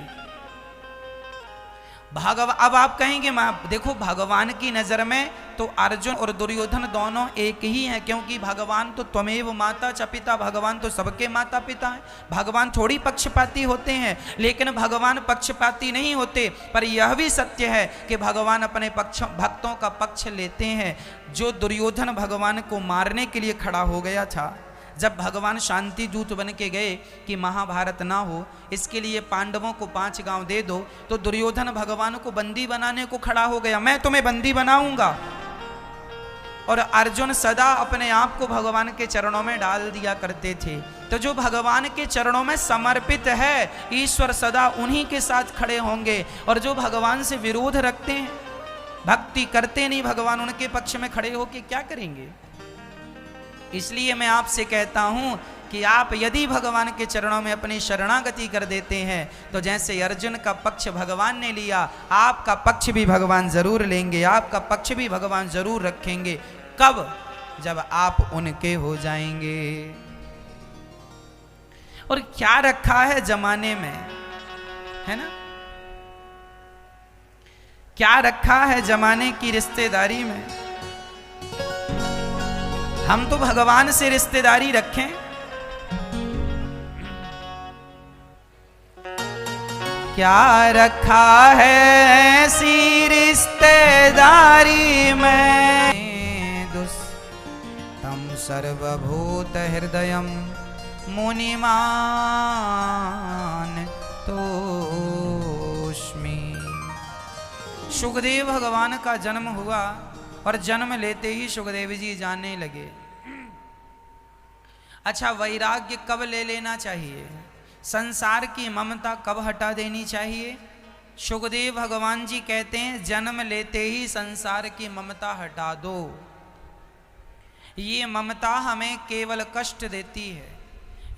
अब आप कहेंगे देखो भगवान की नजर में तो अर्जुन और दुर्योधन दोनों एक ही हैं, क्योंकि भगवान तो त्वमेव माता च पिता, भगवान तो सबके माता पिता हैं। भगवान थोड़ी पक्षपाती होते हैं, लेकिन भगवान पक्षपाती नहीं होते। पर यह भी सत्य है कि भगवान अपने भक्तों का पक्ष लेते हैं। जो दुर्योधन भगवान को मारने के लिए खड़ा हो गया था, जब भगवान शांति दूत बन के गए कि महाभारत ना हो, इसके लिए पांडवों को 5 गांव दे दो, तो दुर्योधन भगवान को बंदी बनाने को खड़ा हो गया, मैं तुम्हें बंदी बनाऊंगा। और अर्जुन सदा अपने आप को भगवान के चरणों में डाल दिया करते थे। तो जो भगवान के चरणों में समर्पित है, ईश्वर सदा उन्हीं के साथ खड़े होंगे। और जो भगवान से विरोध रखते हैं, भक्ति करते नहीं, भगवान उनके पक्ष में खड़े होके क्या करेंगे। इसलिए मैं आपसे कहता हूं कि आप यदि भगवान के चरणों में अपनी शरणागति कर देते हैं, तो जैसे अर्जुन का पक्ष भगवान ने लिया, आपका पक्ष भी भगवान जरूर लेंगे, आपका पक्ष भी भगवान जरूर रखेंगे। कब? जब आप उनके हो जाएंगे। और क्या रखा है जमाने में, है ना, क्या रखा है जमाने की रिश्तेदारी में। हम तो भगवान से रिश्तेदारी रखें। क्या रखा है ऐसी रिश्तेदारी में, दुष्टम सर्वभूत हृदयम मुनिमान तोष्मि। सुखदेव भगवान का जन्म हुआ और जन्म लेते ही सुखदेव जी जाने लगे। अच्छा, वैराग्य कब ले लेना चाहिए, संसार की ममता कब हटा देनी चाहिए। सुखदेव भगवान जी कहते हैं जन्म लेते ही संसार की ममता हटा दो। ये ममता हमें केवल कष्ट देती है,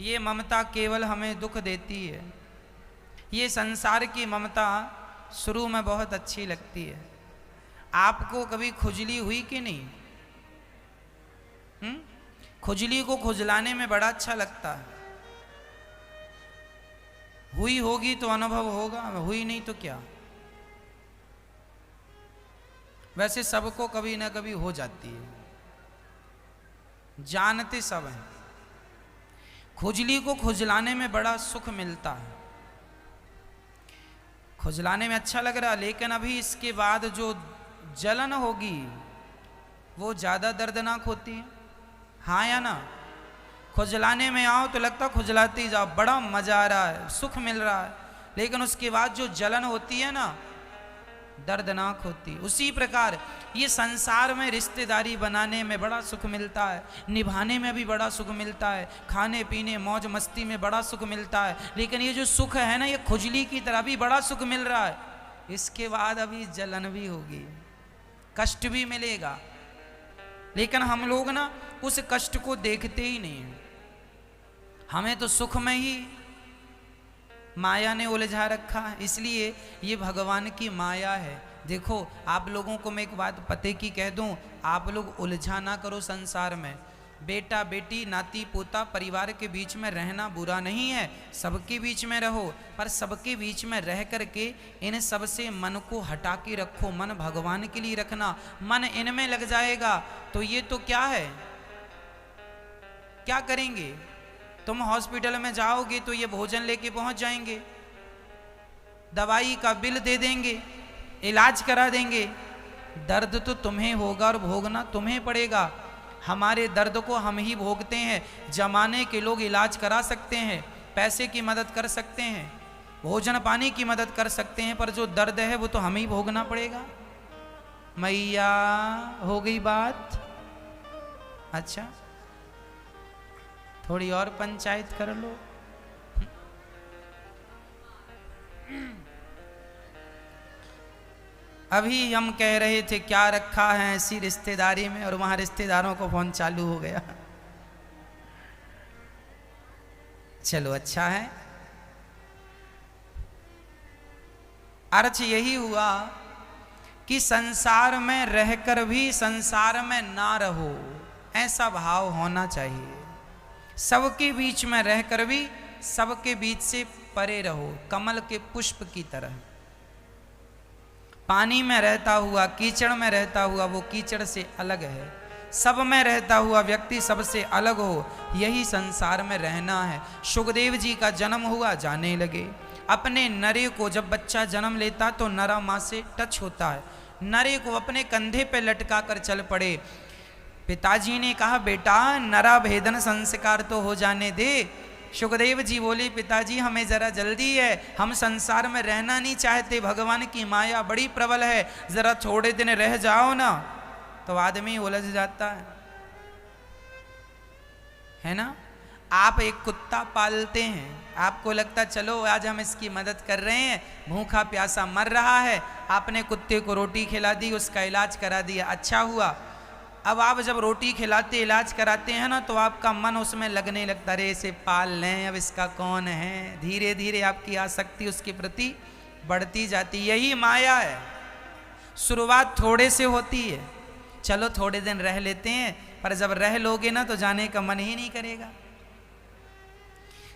ये ममता केवल हमें दुख देती है। ये संसार की ममता शुरू में बहुत अच्छी लगती है। आपको कभी खुजली हुई कि नहीं? खुजली को खुजलाने में बड़ा अच्छा लगता है। हुई होगी तो अनुभव होगा, हुई नहीं तो क्या। वैसे सबको कभी ना कभी हो जाती है, जानते सब हैं। खुजली को खुजलाने में बड़ा सुख मिलता है, खुजलाने में अच्छा लग रहा, लेकिन अभी इसके बाद जो जलन होगी वो ज्यादा दर्दनाक होती है। हाँ या ना? खुजलाने में आओ तो लगता खुजलाते ही जाओ, बड़ा मजा आ रहा है, सुख मिल रहा है, लेकिन उसके बाद जो जलन होती है ना, दर्दनाक होती। उसी प्रकार ये संसार में रिश्तेदारी बनाने में बड़ा सुख मिलता है, निभाने में भी बड़ा सुख मिलता है, खाने पीने मौज मस्ती में बड़ा सुख मिलता है, लेकिन ये जो सुख है ना, ये खुजली की तरह भी बड़ा सुख मिल रहा है। इसके बाद अभी जलन भी होगी, कष्ट भी मिलेगा, लेकिन हम लोग ना उस कष्ट को देखते ही नहीं हैं। हमें तो सुख में ही माया ने उलझा रखा है, इसलिए ये भगवान की माया है। देखो, आप लोगों को मैं एक बात पते की कह दूं, आप लोग उलझा ना करो संसार में। बेटा बेटी नाती पोता परिवार के बीच में रहना बुरा नहीं है, सबके बीच में रहो, पर सबके बीच में रह करके इन सब से मन को हटा के रखो। मन भगवान के लिए रखना, मन इनमें लग जाएगा तो ये तो क्या है, क्या करेंगे। तुम हॉस्पिटल में जाओगे तो ये भोजन लेके पहुंच जाएंगे, दवाई का बिल दे देंगे, इलाज करा देंगे। दर्द तो तुम्हें होगा और भोगना तुम्हें पड़ेगा। हमारे दर्द को हम ही भोगते हैं। जमाने के लोग इलाज करा सकते हैं, पैसे की मदद कर सकते हैं, भोजन पानी की मदद कर सकते हैं, पर जो दर्द है वो तो हमें ही भोगना पड़ेगा। मैया, हो गई बात? अच्छा, थोड़ी और पंचायत कर लो। अभी हम कह रहे थे क्या रखा है ऐसी रिश्तेदारी में, और वहां रिश्तेदारों को फोन चालू हो गया। चलो अच्छा है। अर्थ यही हुआ कि संसार में रहकर भी संसार में ना रहो, ऐसा भाव होना चाहिए। सबके बीच में रहकर भी सबके बीच से परे रहो, कमल के पुष्प की तरह। पानी में रहता हुआ, कीचड़ में रहता हुआ वो कीचड़ से अलग है। सब में रहता हुआ व्यक्ति सबसे अलग हो, यही संसार में रहना है। सुखदेव जी का जन्म हुआ, जाने लगे। अपने नरे को, जब बच्चा जन्म लेता तो नरा माँ से टच होता है, नरे को अपने कंधे पे लटका कर चल पड़े। पिताजी ने कहा बेटा नरा भेदन संस्कार तो हो जाने दे। सुखदेव जी बोले पिताजी हमें जरा जल्दी है, हम संसार में रहना नहीं चाहते, भगवान की माया बड़ी प्रबल है, जरा थोड़े दिन रह जाओ ना। तो आदमी उलझ जाता है ना। आप एक कुत्ता पालते हैं, आपको लगता चलो आज हम इसकी मदद कर रहे हैं, भूखा प्यासा मर रहा है, आपने कुत्ते को रोटी खिला दी, उसका इलाज करा दिया, अच्छा हुआ। अब आप जब रोटी खिलाते इलाज कराते हैं ना तो आपका मन उसमें लगने लगता है, इसे पाल लें, अब इसका कौन है। धीरे धीरे आपकी आसक्ति उसके प्रति बढ़ती जाती। यही माया है, शुरुआत थोड़े से होती है, चलो थोड़े दिन रह लेते हैं, पर जब रह लोगे ना तो जाने का मन ही नहीं करेगा।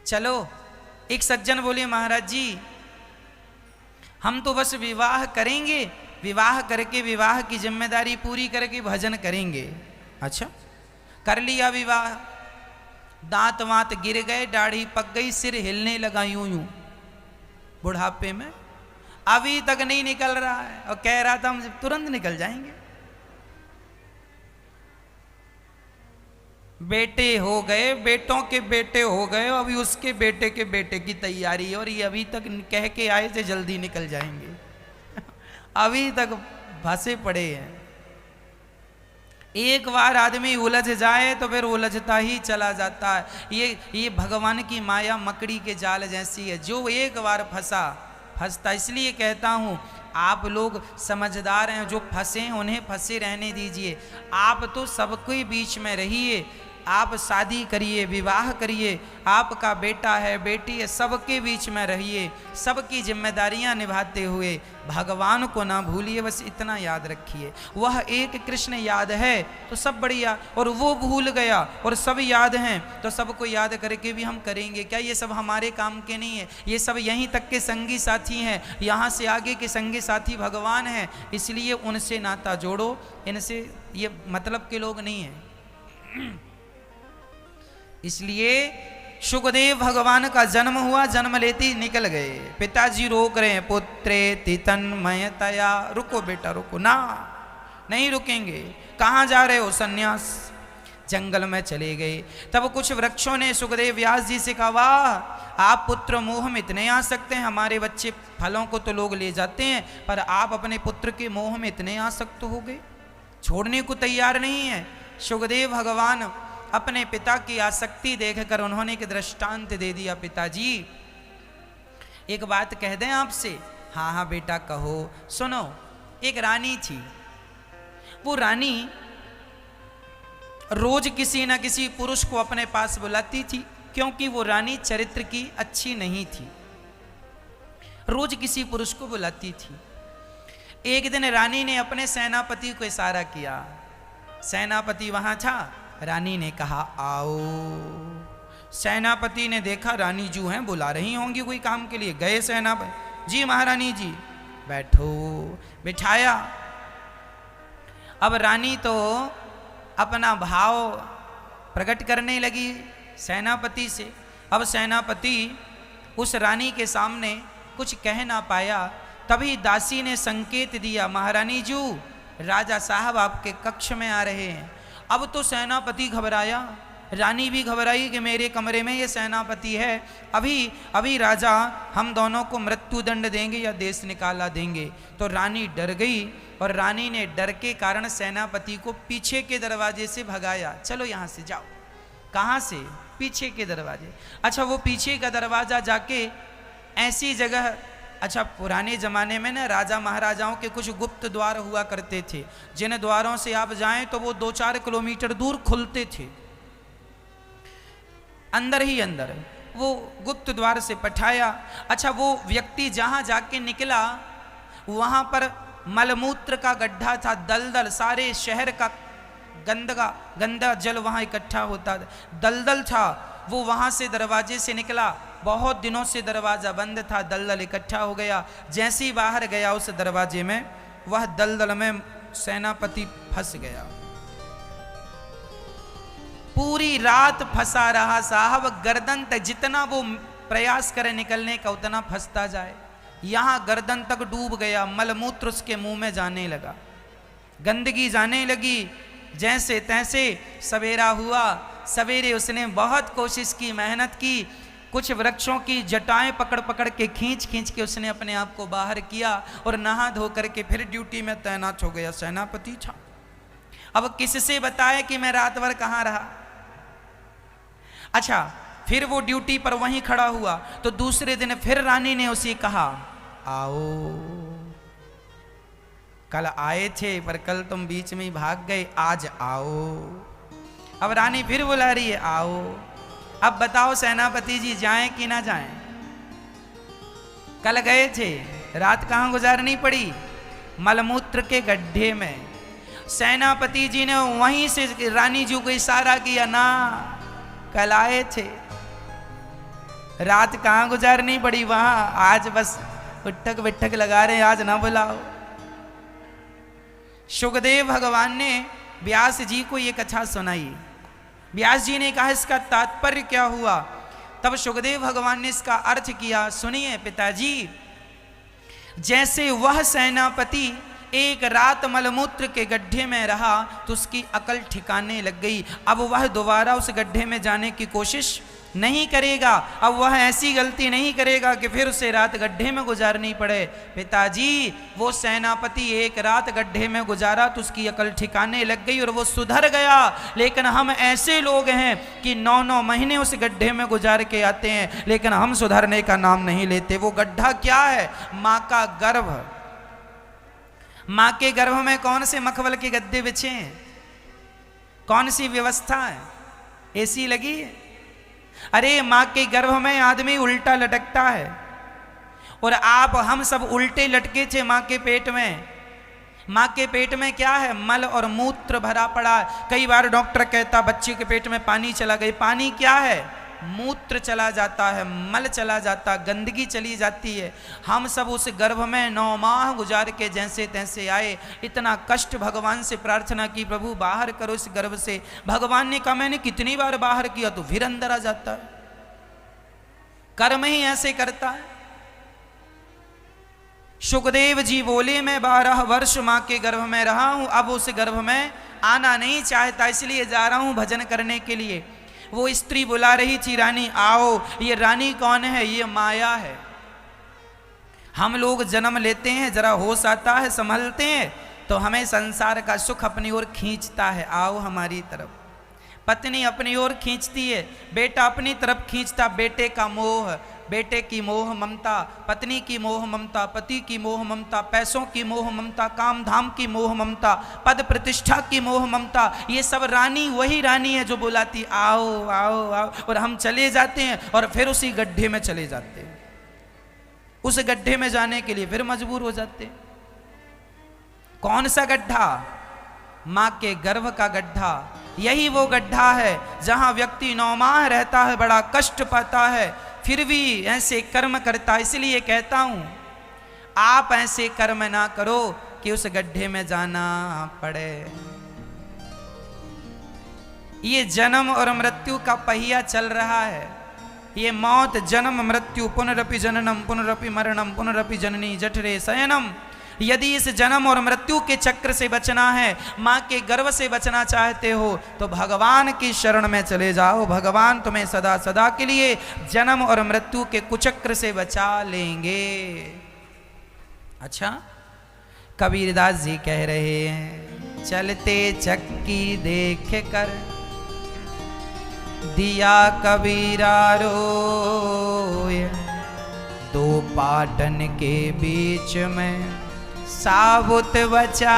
चलो एक सज्जन बोले महाराज जी हम तो बस विवाह करेंगे, विवाह करके विवाह की जिम्मेदारी पूरी करके भजन करेंगे। अच्छा कर लिया विवाह, दांत वांत गिर गए, दाढ़ी पक गई, सिर हिलने लगा यूं यूं बुढ़ापे में, अभी तक नहीं निकल रहा है और कह रहा था हम तुरंत निकल जाएंगे। बेटे हो गए, बेटों के बेटे हो गए, अभी उसके बेटे के बेटे की तैयारी, और ये अभी तक कह के आए थे जल्दी निकल जाएंगे अभी तक फंसे पड़े हैं। एक बार आदमी उलझ जाए तो फिर उलझता ही चला जाता है। ये भगवान की माया मकड़ी के जाल जैसी है, जो एक बार फंसता। इसलिए कहता हूँ आप लोग समझदार हैं, जो फंसे हैं उन्हें फंसे रहने दीजिए। आप तो सबके बीच में रहिए, आप शादी करिए, विवाह करिए, आपका बेटा है बेटी है, सबके बीच में रहिए, सबकी जिम्मेदारियां निभाते हुए भगवान को ना भूलिए। बस इतना याद रखिए, वह एक कृष्ण याद है तो सब बढ़िया, और वो भूल गया और सब याद हैं तो सबको याद करके भी हम करेंगे क्या? ये सब हमारे काम के नहीं है, ये सब यहीं तक के संगी साथी हैं, यहाँ से आगे के संगी साथी भगवान हैं। इसलिए उनसे नाता जोड़ो, इनसे ये मतलब के लोग नहीं हैं। इसलिए सुखदेव भगवान का जन्म हुआ, जन्म लेते ही निकल गए। पिताजी रोक रहे हैं, पुत्रे तितन्मयतया, रुको बेटा रुको, ना नहीं रुकेंगे, कहाँ जा रहे हो? सन्यास। जंगल में चले गए। तब कुछ वृक्षों ने सुखदेव व्यास जी से कहा वाह आप पुत्र मोह में इतने आ सकते हैं, हमारे बच्चे फलों को तो लोग ले जाते हैं पर आप अपने पुत्र के मोह में इतने आसक्त हो गए, छोड़ने को तैयार नहीं है। सुखदेव भगवान अपने पिता की आसक्ति देखकर उन्होंने एक दृष्टांत दे दिया, पिताजी एक बात कह दें आपसे? हाँ हाँ बेटा कहो। सुनो, एक रानी थी, वो रानी रोज किसी न किसी पुरुष को अपने पास बुलाती थी, क्योंकि वो रानी चरित्र की अच्छी नहीं थी, रोज किसी पुरुष को बुलाती थी। एक दिन रानी ने अपने सेनापति को इशारा किया, सेनापति वहां था, रानी ने कहा आओ। सेनापति ने देखा रानी जू हैं, बुला रही होंगी कोई काम के लिए, गए सेनापति, जी महारानी जी बैठो, बिठाया। अब रानी तो अपना भाव प्रकट करने लगी सेनापति से। अब सेनापति उस रानी के सामने कुछ कह ना पाया, तभी दासी ने संकेत दिया, महारानी जू राजा साहब आपके कक्ष में आ रहे हैं। अब तो सेनापति घबराया, रानी भी घबराई कि मेरे कमरे में ये सेनापति है, अभी राजा हम दोनों को मृत्यु दंड देंगे या देश निकाला देंगे। तो रानी डर गई और रानी ने डर के कारण सेनापति को पीछे के दरवाजे से भगाया, चलो यहाँ से जाओ। कहाँ से? पीछे के दरवाजे। अच्छा वो पीछे का दरवाजा जाके ऐसी जगह, अच्छा पुराने ज़माने में ना राजा महाराजाओं के कुछ गुप्त द्वार हुआ करते थे, जिन द्वारों से आप जाएं तो वो 2-4 किलोमीटर दूर खुलते थे, अंदर ही अंदर वो गुप्त द्वार से पठाया। अच्छा वो व्यक्ति जहाँ जाके निकला वहाँ पर मलमूत्र का गड्ढा था, दलदल, सारे शहर का गंदा जल वहाँ इकट्ठा होता था, दलदल था। वो वहाँ से दरवाजे से निकला, बहुत दिनों से दरवाज़ा बंद था, दलदल इकट्ठा हो गया। जैसे ही बाहर गया उस दरवाजे में, वह दलदल में सेनापति फंस गया। पूरी रात फंसा रहा साहब, गर्दन तक, जितना वो प्रयास करे निकलने का उतना फंसता जाए। यहां गर्दन तक डूब गया, मलमूत्र उसके मुंह में जाने लगा, गंदगी जाने लगी। जैसे तैसे सवेरा हुआ। सवेरे उसने बहुत कोशिश की, मेहनत की, कुछ वृक्षों की जटाएं पकड़ पकड़ के खींच खींच के उसने अपने आप को बाहर किया और नहा धो करके फिर ड्यूटी में तैनात हो गया। सेनापति था। अब किससे बताए कि मैं रात भर कहाँ रहा। अच्छा, फिर वो ड्यूटी पर वहीं खड़ा हुआ तो दूसरे दिन फिर रानी ने उसे कहा, आओ, कल आए थे पर कल तुम बीच में ही भाग गए, आज आओ। अब रानी फिर बुला रही है, आओ। अब बताओ सेनापति जी जाएं कि ना जाएं? कल गए थे, रात कहां गुजारनी पड़ी? मलमूत्र के गड्ढे में। सेनापति जी ने वहीं से रानी जी को इशारा किया, ना, कल आए थे, रात कहां गुजारनी पड़ी वहां, आज बस उठक बिठक लगा रहे, आज ना बुलाओ। सुखदेव भगवान ने व्यास जी को ये कथा सुनाई। व्यास जी ने कहा इसका तात्पर्य क्या हुआ? तब सुखदेव भगवान ने इसका अर्थ किया, सुनिए पिताजी। जैसे वह सेनापति एक रात मलमूत्र के गड्ढे में रहा तो उसकी अकल ठिकाने लग गई। अब वह दोबारा उस गड्ढे में जाने की कोशिश नहीं करेगा। अब वह ऐसी गलती नहीं करेगा कि फिर उसे रात गड्ढे में गुजारनी पड़े। पिताजी, वो सेनापति एक रात गड्ढे में गुजारा तो उसकी अकल ठिकाने लग गई और वो सुधर गया। लेकिन हम ऐसे लोग हैं कि 9-9 महीने उस गड्ढे में गुजार के आते हैं, लेकिन हम सुधरने का नाम नहीं लेते। वो गड्ढा क्या है? माँ का गर्भ। माँ के गर्भ में कौन से मखमल के गद्दे बिछे हैं? कौन सी व्यवस्था है? एसी लगी है? अरे माँ के गर्भ में आदमी उल्टा लटकता है और हम सब उल्टे लटके थे माँ के पेट में। माँ के पेट में क्या है? मल और मूत्र भरा पड़ा। कई बार डॉक्टर कहता बच्चे के पेट में पानी चला गया। पानी क्या है? मूत्र चला जाता है, मल चला जाता, गंदगी चली जाती है। हम सब उस गर्भ में 9 माह गुजार के जैसे तैसे आए। इतना कष्ट भगवान से प्रार्थना की, प्रभु बाहर करो इस गर्भ से। भगवान ने कहा मैंने कितनी बार बाहर किया, तो फिर अंदर आ जाता है। कर्म ही ऐसे करता है। सुखदेव जी बोले मैं 12 वर्ष माँ के गर्भ में रहा हूं, अब उस गर्भ में आना नहीं चाहता, इसलिए जा रहा हूं भजन करने के लिए। वो स्त्री बुला रही थी, रानी आओ। ये रानी कौन है? ये माया है। हम लोग जन्म लेते हैं, जरा होश आता है, संभलते हैं तो हमें संसार का सुख अपनी ओर खींचता है, आओ हमारी तरफ। पत्नी अपनी ओर खींचती है, बेटा अपनी तरफ खींचता। बेटे का मोह, बेटे की मोह ममता, पत्नी की मोह ममता, पति की मोह ममता, पैसों की मोह ममता, काम धाम की मोह ममता, पद प्रतिष्ठा की मोह ममता। ये सब रानी वही रानी है जो बुलाती आओ आओ आओ, और हम चले जाते हैं और फिर उसी गड्ढे में चले जाते हैं। उस गड्ढे में जाने के लिए फिर मजबूर हो जाते हैं। कौन सा गड्ढा? माँ के गर्भ का गड्ढा। यही वो गड्ढा है जहां व्यक्ति 9 माह रहता है, बड़ा कष्ट पाता है, फिर भी ऐसे कर्म करता। इसलिए कहता हूं आप ऐसे कर्म ना करो कि उस गड्ढे में जाना पड़े। ये जन्म और मृत्यु का पहिया चल रहा है। ये मौत, जन्म, मृत्यु, पुनरपि जननम पुनरपि मरणम पुनरपि जननी जठरे शयनम। यदि इस जन्म और मृत्यु के चक्र से बचना है, माँ के गर्भ से बचना चाहते हो, तो भगवान की शरण में चले जाओ। भगवान तुम्हें सदा सदा के लिए जन्म और मृत्यु के कुचक्र से बचा लेंगे। अच्छा, कबीरदास जी कह रहे हैं, चलते चक्की देख कर दिया कबीरा रोय, 2 पाटन के बीच में साबुत बचा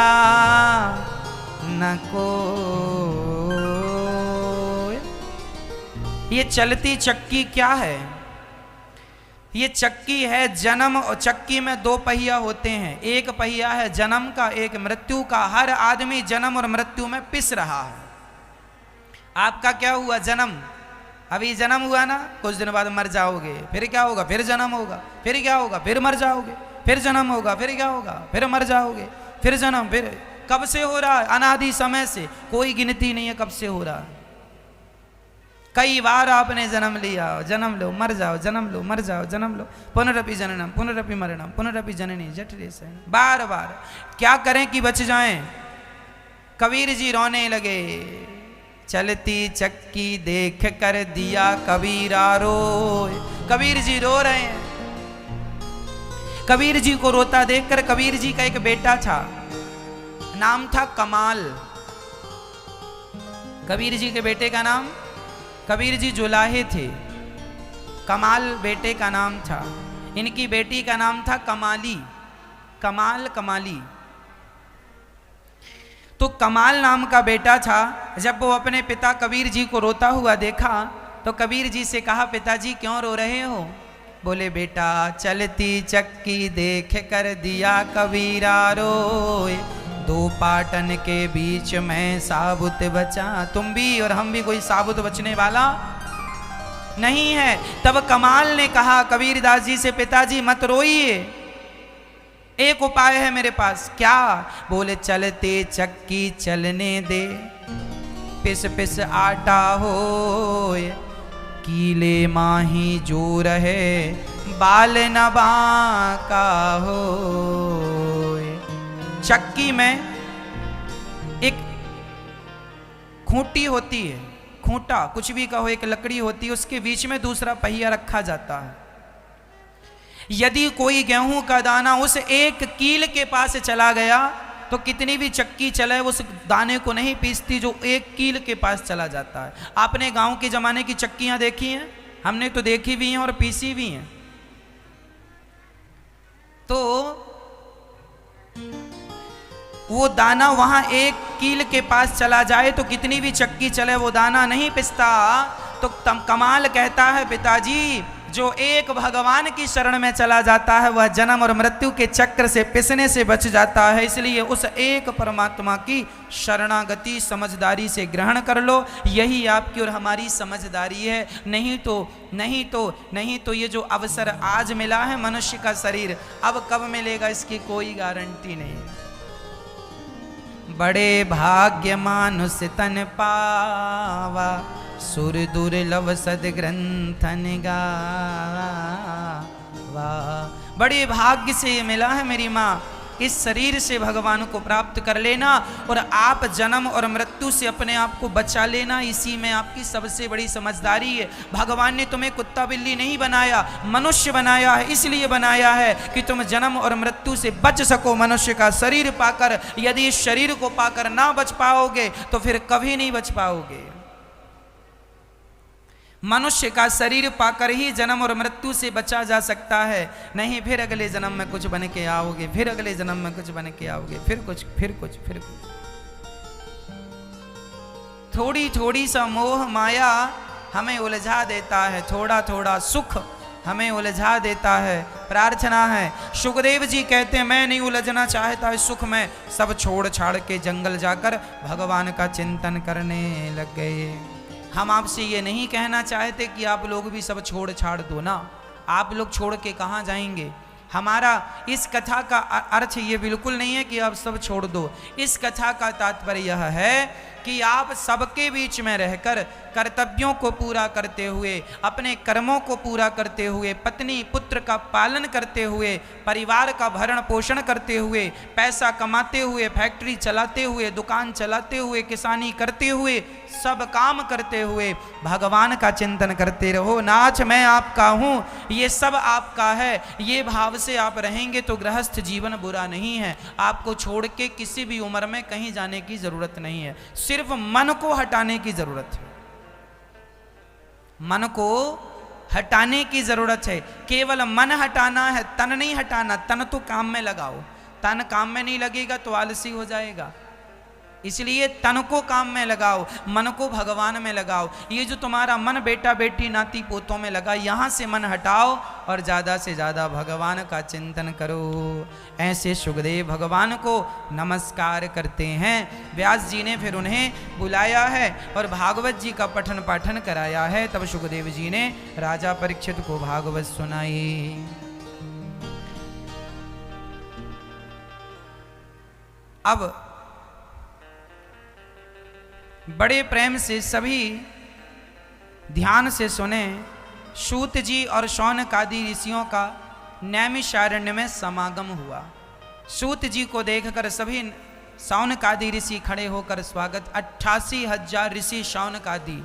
न को। ये चलती चक्की क्या है? ये चक्की है जन्म, और चक्की में 2 पहिया होते हैं। एक पहिया है जन्म का, एक मृत्यु का। हर आदमी जन्म और मृत्यु में पिस रहा है। आपका क्या हुआ? जन्म। अभी जन्म हुआ ना, कुछ दिन बाद मर जाओगे, फिर क्या होगा, फिर जन्म होगा, फिर क्या होगा, फिर मर जाओगे, फिर जन्म होगा, फिर क्या होगा, फिर मर जाओगे, फिर जन्म, फिर कब से हो रहा है? अनादि समय से, कोई गिनती नहीं है कब से हो रहा है। कई बार आपने जन्म लिया, जन्म लो मर जाओ, जन्म लो मर जाओ, जन्म लो, पुनरपि जननम पुनरपि मरणम पुनरपि जननी जठरे शयनम, बार बार। क्या करें कि बच जाएं? कबीर जी रोने लगे, चलती चक्की देख कर दिया कबीरा रोए। कबीर जी रो रहे हैं। कबीर जी को रोता देखकर कबीर जी का एक बेटा था, नाम था कमाल। कबीर जी के बेटे का नाम, कबीर जी जुलाहे थे, कमाल बेटे का नाम था। इनकी बेटी का नाम था कमाली, कमाल कमाली। तो कमाल नाम का बेटा था। जब वो अपने पिता कबीर जी को रोता हुआ देखा तो कबीर जी से कहा, पिताजी क्यों रो रहे हो? बोले, बेटा चलती चक्की देख कर दिया कबीरा रोए, दो पाटन के बीच में साबुत बचा। तुम भी और हम भी कोई साबुत बचने वाला नहीं है। तब कमाल ने कहा कबीरदास जी से, पिताजी मत रोइए, एक उपाय है मेरे पास। क्या? बोले, चलते चक्की चलने दे, पिस पिस आटा होए, कीले माही जो रहे, बाल न बांका होए। चक्की में एक खूंटी होती है, खूंटा कुछ भी कहो, एक लकड़ी होती है, उसके बीच में दूसरा पहिया रखा जाता है। यदि कोई गेहूं का दाना उस एक कील के पास चला गया तो कितनी भी चक्की चले उस दाने को नहीं पीसती जो एक कील के पास चला जाता है। आपने गांव के जमाने की चक्कियां देखी हैं? हमने तो देखी भी हैं और पीसी भी हैं। तो वो दाना वहां एक कील के पास चला जाए तो कितनी भी चक्की चले वो दाना नहीं पिसता। तो कमाल कहता है, पिताजी जो एक भगवान की शरण में चला जाता है वह जन्म और मृत्यु के चक्र से पिसने से बच जाता है। इसलिए उस एक परमात्मा की शरणागति समझदारी से ग्रहण कर लो, यही आपकी और हमारी समझदारी है। नहीं तो ये जो अवसर आज मिला है मनुष्य का शरीर, अब कब मिलेगा इसकी कोई गारंटी नहीं। बड़े भाग्य मानुष तन पावा, सुर दुर्लभ सद ग्रंथन गावा। बड़े भाग्य से ये मिला है मेरी माँ, इस शरीर से भगवान को प्राप्त कर लेना और आप जन्म और मृत्यु से अपने आप को बचा लेना, इसी में आपकी सबसे बड़ी समझदारी है। भगवान ने तुम्हें कुत्ता बिल्ली नहीं बनाया, मनुष्य बनाया है। इसलिए बनाया है कि तुम जन्म और मृत्यु से बच सको मनुष्य का शरीर पाकर। यदि इस शरीर को पाकर ना बच पाओगे तो फिर कभी नहीं बच पाओगे। मनुष्य का शरीर पाकर ही जन्म और मृत्यु से बचा जा सकता है, नहीं फिर अगले जन्म में कुछ बन के आओगे, फिर अगले जन्म में कुछ बन के आओगे, फिर कुछ फिर कुछ फिर कुछ। थोड़ी थोड़ी सा मोह माया हमें उलझा देता है, थोड़ा थोड़ा सुख हमें उलझा देता है। प्रार्थना है, सुखदेव जी कहते हैं मैं नहीं उलझना चाहता इस सुख में, सब छोड़ छाड़ के जंगल जाकर भगवान का चिंतन करने लग गए। हम आपसे ये नहीं कहना चाहते कि आप लोग भी सब छोड़ छाड़ दो ना, आप लोग छोड़ के कहाँ जाएंगे। हमारा इस कथा का अर्थ ये बिल्कुल नहीं है कि आप सब छोड़ दो। इस कथा का तात्पर्य यह है कि आप सबके बीच में रहकर कर्तव्यों को पूरा करते हुए, अपने कर्मों को पूरा करते हुए, पत्नी पुत्र का पालन करते हुए, परिवार का भरण पोषण करते हुए, पैसा कमाते हुए, फैक्ट्री चलाते हुए, दुकान चलाते हुए, किसानी करते हुए, सब काम करते हुए भगवान का चिंतन करते रहो। नाथ मैं आपका हूँ, ये सब आपका है, ये भाव से आप रहेंगे तो गृहस्थ जीवन बुरा नहीं है। आपको छोड़ के किसी भी उम्र में कहीं जाने की जरूरत नहीं है, सिर्फ मन को हटाने की जरूरत है। मन को हटाने की जरूरत है, केवल मन हटाना है, तन नहीं हटाना। तन तो काम में लगाओ, तन काम में नहीं लगेगा तो आलसी हो जाएगा। इसलिए तन को काम में लगाओ, मन को भगवान में लगाओ। ये जो तुम्हारा मन बेटा बेटी नाती पोतों में लगा, यहाँ से मन हटाओ और ज़्यादा से ज़्यादा भगवान का चिंतन करो। ऐसे सुखदेव भगवान को नमस्कार करते हैं। व्यास जी ने फिर उन्हें बुलाया है और भागवत जी का पठन पाठन कराया है। तब सुखदेव जी ने राजा परीक्षित को भागवत सुनाई। अब बड़े प्रेम से सभी ध्यान से सुने। सूत जी और शौनकादि ऋषियों का नैमिषारण्य में समागम हुआ। सूत जी को देखकर सभी शौनकादि ऋषि खड़े होकर स्वागत। 88,000 ऋषि शौनकादि,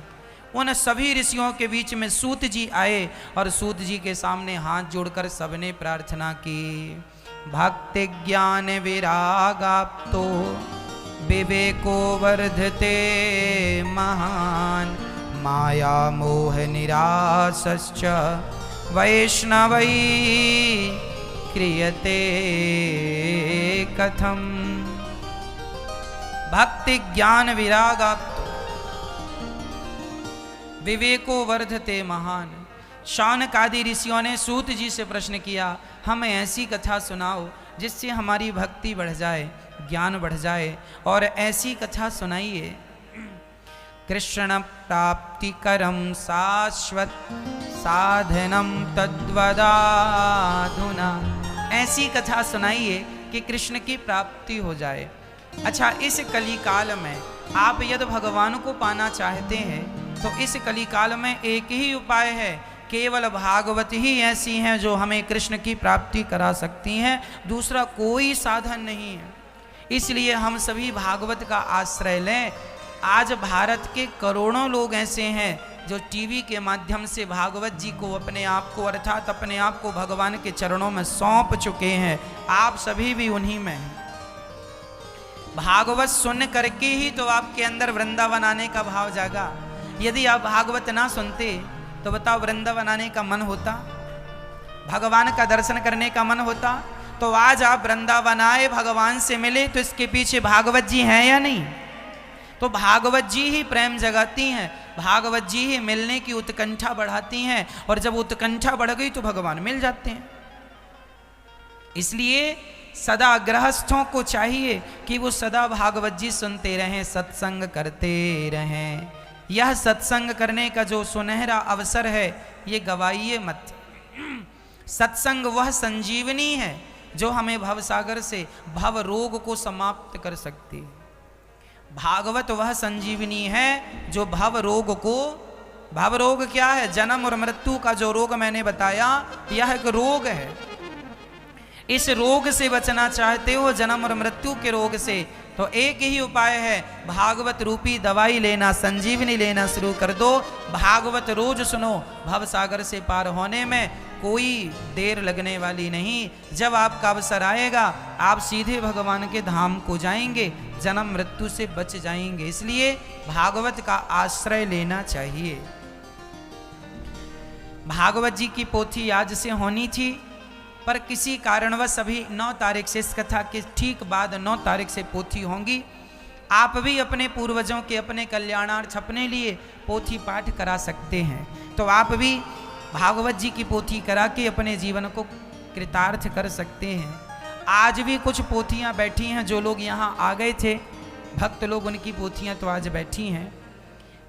उन सभी ऋषियों के बीच में सूत जी आए और सूत जी के सामने हाथ जोड़कर सबने प्रार्थना की। भक्ति ज्ञान विरागाप्तो विवेको वर्धते महान, माया मोह निरासश्च वैष्णवै क्रियते कथम। भक्ति ज्ञान विरागाप्तो विवेको वर्धते महान। शौनकादि ऋषियों ने सूत जी से प्रश्न किया, हमें ऐसी कथा सुनाओ जिससे हमारी भक्ति बढ़ जाए, ज्ञान बढ़ जाए, और ऐसी कथा सुनाइए। कृष्ण प्राप्ति करम शाश्वत साधनम तद्वदाधुना। ऐसी कथा सुनाइए कि कृष्ण की प्राप्ति हो जाए। अच्छा, इस कली काल में आप यदि भगवान को पाना चाहते हैं तो इस कली काल में एक ही उपाय है, केवल भागवत ही ऐसी हैं जो हमें कृष्ण की प्राप्ति करा सकती हैं, दूसरा कोई साधन नहीं है। इसलिए हम सभी भागवत का आश्रय लें। आज भारत के करोड़ों लोग ऐसे हैं जो टीवी के माध्यम से भागवत जी को अपने आप को अर्थात अपने आप को भगवान के चरणों में सौंप चुके हैं। आप सभी भी उन्हीं में हैं। भागवत सुन करके ही तो आपके अंदर वृंदावन आने का भाव जागा। यदि आप भागवत ना सुनते तो बताओ वृंदावन आने का मन होता, भगवान का दर्शन करने का मन होता? तो आज आप वृंदावन आए, भगवान से मिले, तो इसके पीछे भागवत जी हैं या नहीं? तो भागवत जी ही प्रेम जगाती हैं, भागवत जी ही मिलने की उत्कंठा बढ़ाती हैं, और जब उत्कंठा बढ़ गई तो भगवान मिल जाते हैं। इसलिए सदा गृहस्थों को चाहिए कि वो सदा भागवत जी सुनते रहें, सत्संग करते रहें। यह सत्संग करने का जो सुनहरा अवसर है ये गवाइए मत। सत्संग वह संजीवनी है जो हमें भवसागर से भव रोग को समाप्त कर सकती है। भागवत वह संजीवनी है जो भव रोग क्या है? जन्म और मृत्यु का जो रोग मैंने बताया, यह एक रोग है। इस रोग से बचना चाहते हो, जन्म और मृत्यु के रोग से, तो एक ही उपाय है, भागवत रूपी दवाई लेना, संजीवनी लेना शुरू कर दो। भागवत रोज सुनो, भवसागर से पार होने में कोई देर लगने वाली नहीं। जब आपका अवसर आएगा आप सीधे भगवान के धाम को जाएंगे, जन्म मृत्यु से बच जाएंगे। इसलिए भागवत का आश्रय लेना चाहिए। भागवत जी की पोथी आज से होनी थी, पर किसी कारणवश अभी 9 तारीख से, इस कथा के ठीक बाद 9 तारीख से पोथी होंगी। आप भी अपने पूर्वजों के अपने कल्याणार्थ अपने लिए पोथी पाठ करा सकते हैं। तो आप भी भागवत जी की पोथी करा के अपने जीवन को कृतार्थ कर सकते हैं। आज भी कुछ पोथियां बैठी हैं, जो लोग यहाँ आ गए थे भक्त लोग, उनकी पोथियां तो आज बैठी हैं,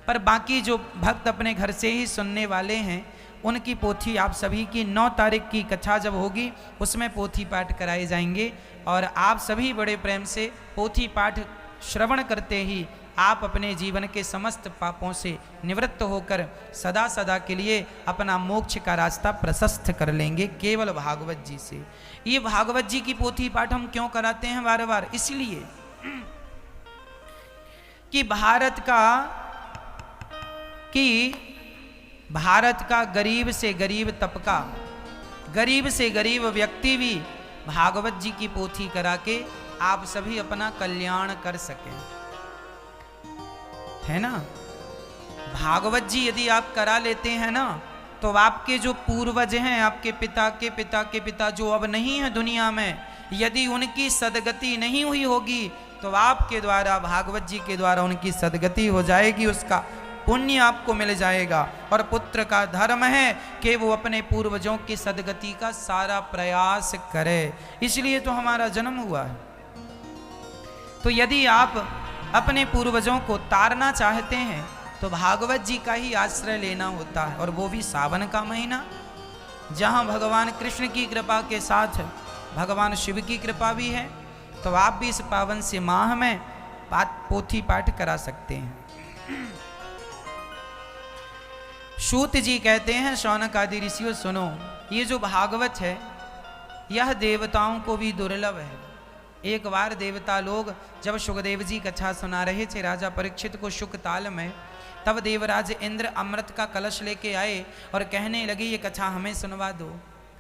पर बाकी जो भक्त अपने घर से ही सुनने वाले हैं उनकी पोथी आप सभी की 9 तारीख की कथा जब होगी उसमें पोथी पाठ कराए जाएंगे। और आप सभी बड़े प्रेम से पोथी पाठ श्रवण करते ही आप अपने जीवन के समस्त पापों से निवृत्त होकर सदा सदा के लिए अपना मोक्ष का रास्ता प्रशस्त कर लेंगे केवल भागवत जी से। ये भागवत जी की पोथी पाठ हम क्यों कराते हैं बार बार? इसलिए कि भारत का गरीब से गरीब तबका, गरीब से गरीब व्यक्ति भी भागवत जी की पोथी करा के आप सभी अपना कल्याण कर सकें, है ना। भागवत जी यदि आप करा लेते हैं ना, तो आपके जो पूर्वज हैं, आपके पिता के पिता के पिता जो अब नहीं है दुनिया में, यदि उनकी सदगति नहीं हुई होगी तो आपके द्वारा, भागवत जी के द्वारा उनकी सदगति हो जाएगी, उसका पुण्य आपको मिल जाएगा। और पुत्र का धर्म है कि वो अपने पूर्वजों की सदगति का सारा प्रयास करे, इसलिए तो हमारा जन्म हुआ है। तो यदि आप अपने पूर्वजों को तारना चाहते हैं तो भागवत जी का ही आश्रय लेना होता है, और वो भी सावन का महीना, जहाँ भगवान कृष्ण की कृपा के साथ भगवान शिव की कृपा भी है। तो आप भी इस पावन से माह में पोथी पाठ करा सकते हैं। सूत जी कहते हैं, शौनक आदि ऋषियों सुनो, ये जो भागवत है यह देवताओं को भी दुर्लभ है। एक बार देवता लोग जब सुखदेव जी कथा सुना रहे थे राजा परीक्षित को शुक ताल में, तब देवराज इंद्र अमृत का कलश लेके आए और कहने लगे ये कथा हमें सुनवा दो।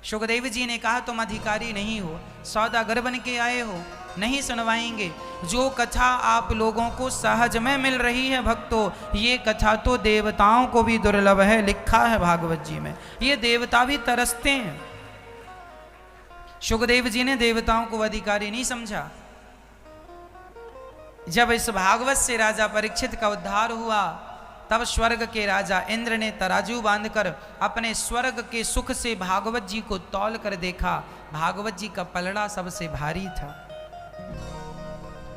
सुखदेव जी ने कहा तुम अधिकारी नहीं हो, सौदागर बन के आए हो, नहीं सुनवाएंगे। जो कथा आप लोगों को सहज में मिल रही है भक्तों, ये कथा तो देवताओं को भी दुर्लभ है, लिखा है भागवत जी में, ये देवता भी तरसते हैं। सुखदेव जी ने देवताओं को अधिकारी नहीं समझा। जब इस भागवत से राजा परीक्षित का उद्धार हुआ, तब स्वर्ग के राजा इंद्र ने तराजू बांधकर अपने स्वर्ग के सुख से भागवत जी को तौल कर देखा। भागवत जी का पलड़ा सबसे भारी था।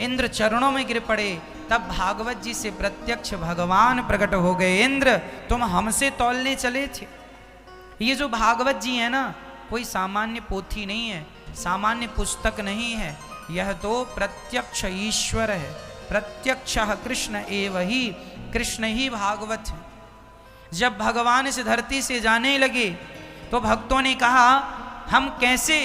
इंद्र चरणों में गिर पड़े, तब भागवत जी से प्रत्यक्ष भगवान प्रकट हो गए। इंद्र तुम हमसे तौलने चले थे। ये जो भागवत जी है ना, कोई सामान्य पोथी नहीं है, सामान्य पुस्तक नहीं है, यह तो प्रत्यक्ष ईश्वर है। प्रत्यक्ष कृष्ण एव ही, कृष्ण ही भागवत है। जब भगवान इस धरती से जाने लगे तो भक्तों ने कहा हम कैसे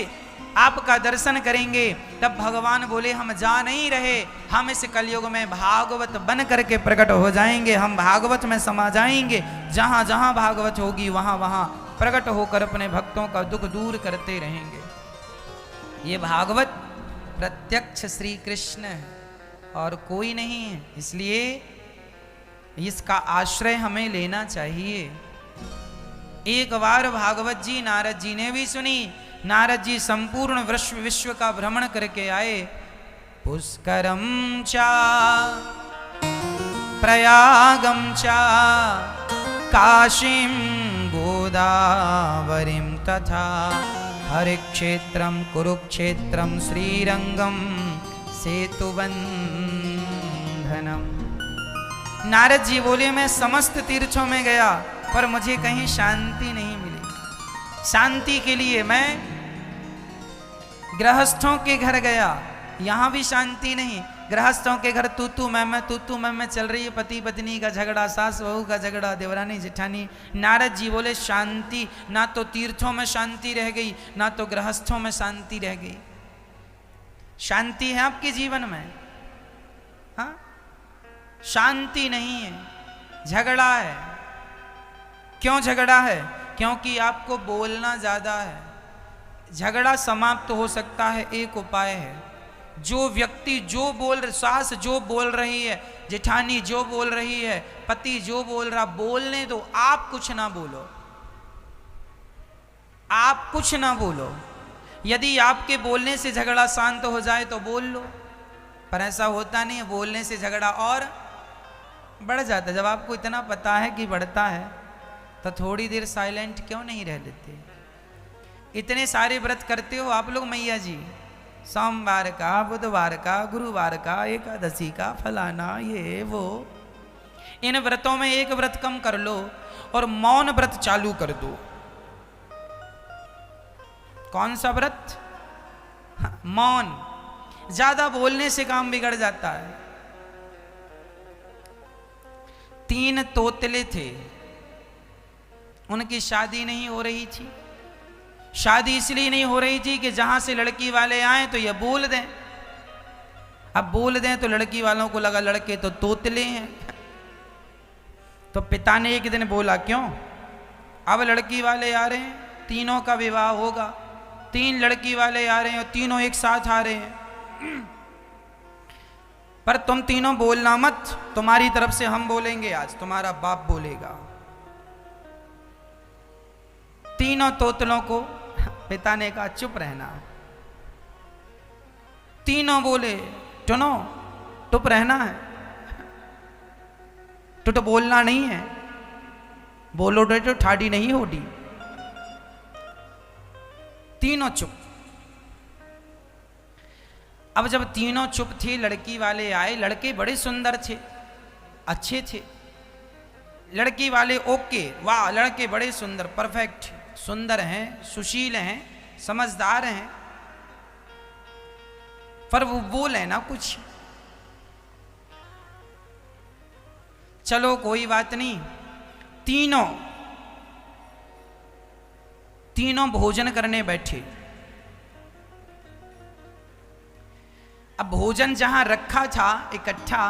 आपका दर्शन करेंगे। तब भगवान बोले हम जा नहीं रहे, हम इस कलयुग में भागवत बन करके प्रकट हो जाएंगे, हम भागवत में समा जाएंगे। जहाँ जहाँ भागवत होगी वहाँ वहाँ प्रकट होकर अपने भक्तों का दुख दूर करते रहेंगे। ये भागवत प्रत्यक्ष श्री कृष्ण है और कोई नहीं है, इसलिए इसका आश्रय हमें लेना चाहिए। एक बार भागवत जी नारद जी ने भी सुनी। नारद जी संपूर्ण विश्व का भ्रमण करके आए। पुष्करम चा प्रयागम चा काशीं गोदावरीं तथा हरिक्षेत्रम कुरुक्षेत्रम श्रीरंगम सेतुबंधनम। नारद जी बोले मैं समस्त तीर्थों में गया पर मुझे कहीं शांति नहीं मिली। शांति के लिए मैं गृहस्थों के घर गया, यहाँ भी शांति नहीं। गृहस्थों के घर तू तू मैं चल रही है, पति पत्नी का झगड़ा, सास बहू का झगड़ा, देवरानी जेठानी। नारद जी बोले शांति, ना तो तीर्थों में शांति रह गई, ना तो गृहस्थों में शांति रह गई। शांति है आपके जीवन में? हाँ, शांति नहीं है, झगड़ा है। क्यों झगड़ा है? क्योंकि आपको बोलना ज्यादा है। झगड़ा समाप्त हो सकता है, एक उपाय है। जो व्यक्ति सास जो बोल रही है, जेठानी जो बोल रही है, पति जो बोल रहा, बोलने दो, आप कुछ ना बोलो, आप कुछ ना बोलो। यदि आपके बोलने से झगड़ा शांत हो जाए तो बोल लो, पर ऐसा होता नहीं है। बोलने से झगड़ा और बढ़ जाता है। जब आपको इतना पता है कि बढ़ता है तो थोड़ी देर साइलेंट क्यों नहीं रह लेते? इतने सारे व्रत करते हो आप लोग मैया जी, सोमवार का, बुधवार का, गुरुवार का, एकादशी का, फलाना ये वो। इन व्रतों में एक व्रत कम कर लो और मौन व्रत चालू कर दो। कौन सा व्रत? मौन। ज्यादा बोलने से काम बिगड़ जाता है। 3 तोतले थे, उनकी शादी नहीं हो रही थी। शादी इसलिए नहीं हो रही थी कि जहां से लड़की वाले आए तो ये बोल दें। अब बोल दें तो लड़की वालों को लगा लड़के तो तोतले हैं। तो पिता ने एक दिन बोला क्यों, अब लड़की वाले आ रहे हैं, तीनों का विवाह होगा, 3 लड़की वाले आ रहे हैं और तीनों एक साथ आ रहे हैं, पर तुम तीनों बोलना मत, तुम्हारी तरफ से हम बोलेंगे, आज तुम्हारा बाप बोलेगा। तीनों तोतलों को पिता ने कहा चुप रहना। तीनों बोले सुनो चुप रहना है, तो बोलना नहीं है। बोलो तो ठाडी नहीं होती। तीनों चुप। अब जब तीनों चुप थे, लड़की वाले आए। लड़के बड़े सुंदर थे, अच्छे थे। लड़की वाले ओके, वाह लड़के बड़े सुंदर, परफेक्ट, सुंदर हैं, सुशील हैं, समझदार हैं। पर वो बोले ना कुछ। चलो कोई बात नहीं। तीनों भोजन करने बैठे। अब भोजन जहां रखा था इकट्ठा,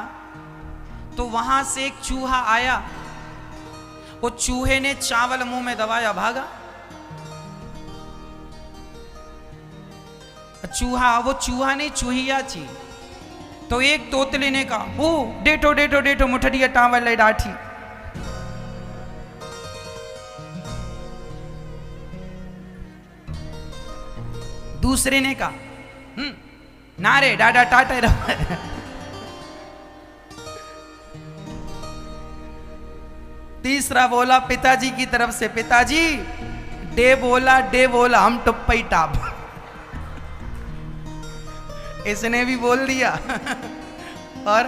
तो वहां से एक चूहा आया। वो चूहे ने चावल मुंह में दबाया, भागा। वो चूहा नहीं, चूहिया थी। तो एक तोतले ने कहा, ओ डेटो डेटो डेटो मुठड़िया टावल ले डाठी। दूसरे ने कहा, नारे डाडा टाटे रहो। तीसरा बोला पिताजी की तरफ से, पिताजी डे बोला हम टुप्पई टाप। इसने भी बोल दिया और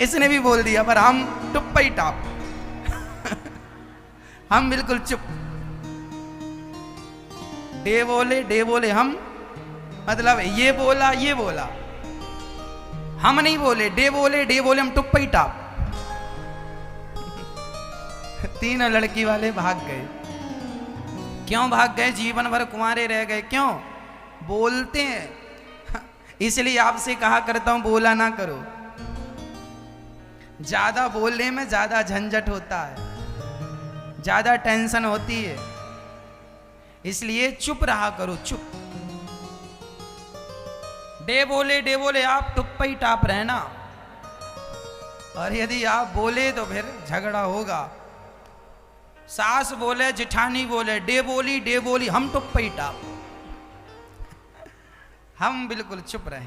इसने भी बोल दिया, पर हम टुप्पई टाप। हम बिल्कुल चुप। डे बोले हम, मतलब ये बोला, हम नहीं बोले। डे बोले हम टुप्पई टाप। तीनों लड़की वाले भाग गए। क्यों भाग गए? जीवन भर कुंवारे रह गए। क्यों? बोलते हैं। इसलिए आपसे कहा करता हूं, बोला ना करो। ज्यादा बोलने में ज्यादा झंझट होता है, ज्यादा टेंशन होती है। इसलिए चुप रहा करो, चुप। डे बोले आप टुप्पई टाप रहना। और यदि आप बोले तो फिर झगड़ा होगा। सास बोले, जिठानी बोले, डे बोली हम टुप्पई टाप। हम बिल्कुल चुप रहे।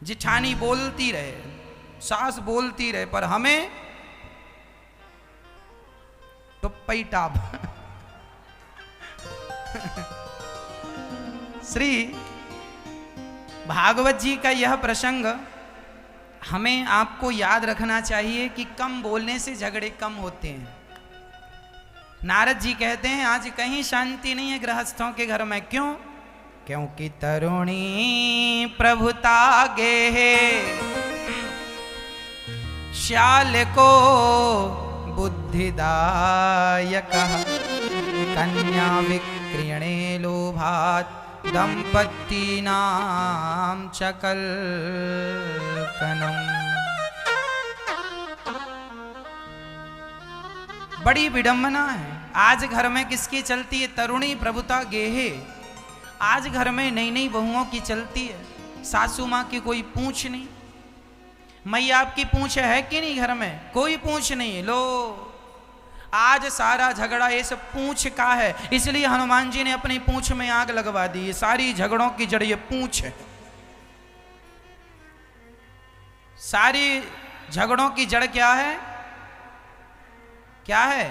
जिठानी बोलती रहे, सास बोलती रहे, पर हमें टुप्पई टाप। श्री भागवत जी का यह प्रसंग हमें आपको याद रखना चाहिए कि कम बोलने से झगड़े कम होते हैं। नारद जी कहते हैं आज कहीं शांति नहीं है गृहस्थों के घर में। क्यों? क्योंकि तरुणी प्रभुता गे है, श्याल को बुद्धिदायक, कन्या विक्रियणे लोभात दंपत्ति नाम चकल कनम। बड़ी विडंबना है। आज घर में किसकी चलती है? तरुणी प्रभुता गेहे। आज घर में नई नई बहुओं की चलती है। सासू माँ की कोई पूछ नहीं। मैया आपकी पूछ है कि नहीं? घर में कोई पूछ नहीं। लो आज सारा झगड़ा ये सब पूछ का है। इसलिए हनुमान जी ने अपनी पूछ में आग लगवा दी। ये सारी झगड़ों की जड़ ये पूछ है। सारी झगड़ों की जड़ क्या है? क्या है?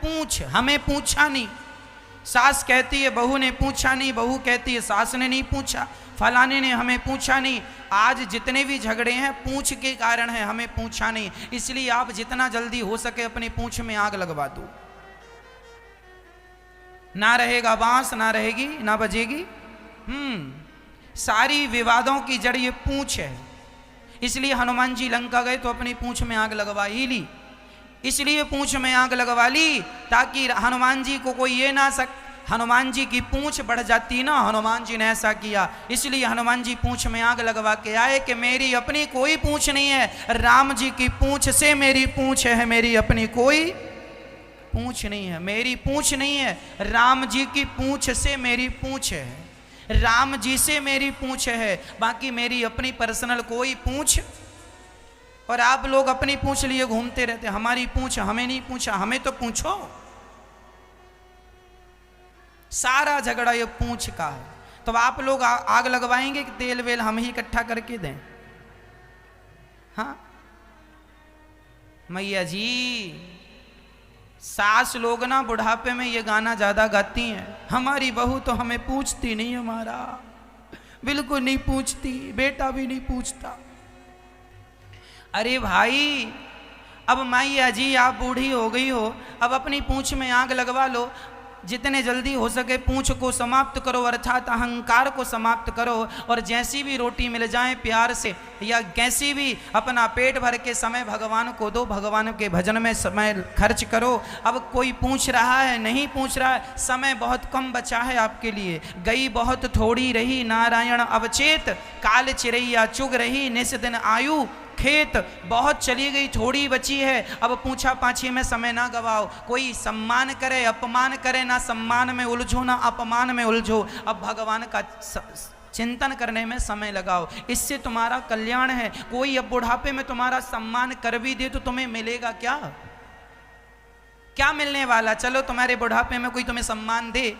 पूछ। हमें पूछा नहीं। सास कहती है बहू ने पूछा नहीं, बहू कहती है सास ने नहीं पूछा, फलाने ने हमें पूछा नहीं। आज जितने भी झगड़े हैं पूछ के कारण है, हमें पूछा नहीं। इसलिए आप जितना जल्दी हो सके अपनी पूछ में आग लगवा दो। ना रहेगा बांस, ना रहेगी, ना बजेगी। सारी विवादों की जड़ ये पूछ है। इसलिए हनुमान जी लंका गए तो अपनी पूछ में आग लगवा ही ली। इसलिए पूछ में आग लगवा ली ताकि हनुमान जी को कोई ये ना हनुमान जी की पूंछ बढ़ जाती ना। हनुमान जी ने ऐसा किया। इसलिए हनुमान जी पूंछ में आग लगवा के आए कि मेरी अपनी कोई पूंछ नहीं है, राम जी की पूंछ से मेरी पूंछ है, मेरी अपनी कोई पूंछ नहीं है। मेरी पूंछ नहीं है, राम जी की पूंछ से मेरी पूंछ है, राम जी से मेरी पूंछ है। बाकी मेरी अपनी पर्सनल कोई पूंछ। और आप लोग अपनी पूंछ लिए घूमते रहते। हमारी पूंछ, हमें नहीं पूछा, हमें तो पूछो। सारा झगड़ा ये पूंछ का है। तो आप लोग आग लगवाएंगे कि तेल वेल हम ही इकट्ठा करके दें? हाँ मैया जी, सास लोग ना बुढ़ापे में ये गाना ज्यादा गाती हैं, हमारी बहू तो हमें पूछती नहीं, हमारा बिल्कुल नहीं पूछती, बेटा भी नहीं पूछता। अरे भाई, अब मैया जी आप बूढ़ी हो गई हो, अब अपनी पूंछ में आग लगवा लो, जितने जल्दी हो सके पूंछ को समाप्त करो, अर्थात अहंकार को समाप्त करो, और जैसी भी रोटी मिल जाए प्यार से या कैसी भी अपना पेट भर के समय भगवान को दो, भगवान के भजन में समय खर्च करो। अब कोई पूछ रहा है, नहीं पूछ रहा है, समय बहुत कम बचा है आपके लिए, गई बहुत थोड़ी रही नारायण अवचेत, काल चिरैया चुग रही निस दिन आयु खेत, बहुत चली गई थोड़ी बची है, अब पूछा पाछी में समय ना गवाओ। कोई सम्मान करे अपमान करे, ना सम्मान में उलझो ना अपमान में उलझो, अब भगवान का चिंतन करने में समय लगाओ, इससे तुम्हारा कल्याण है। कोई अब बुढ़ापे में तुम्हारा सम्मान कर भी दे तो तुम्हें मिलेगा क्या? क्या मिलने वाला? चलो तुम्हारे बुढ़ापे में कोई तुम्हें सम्मान दे,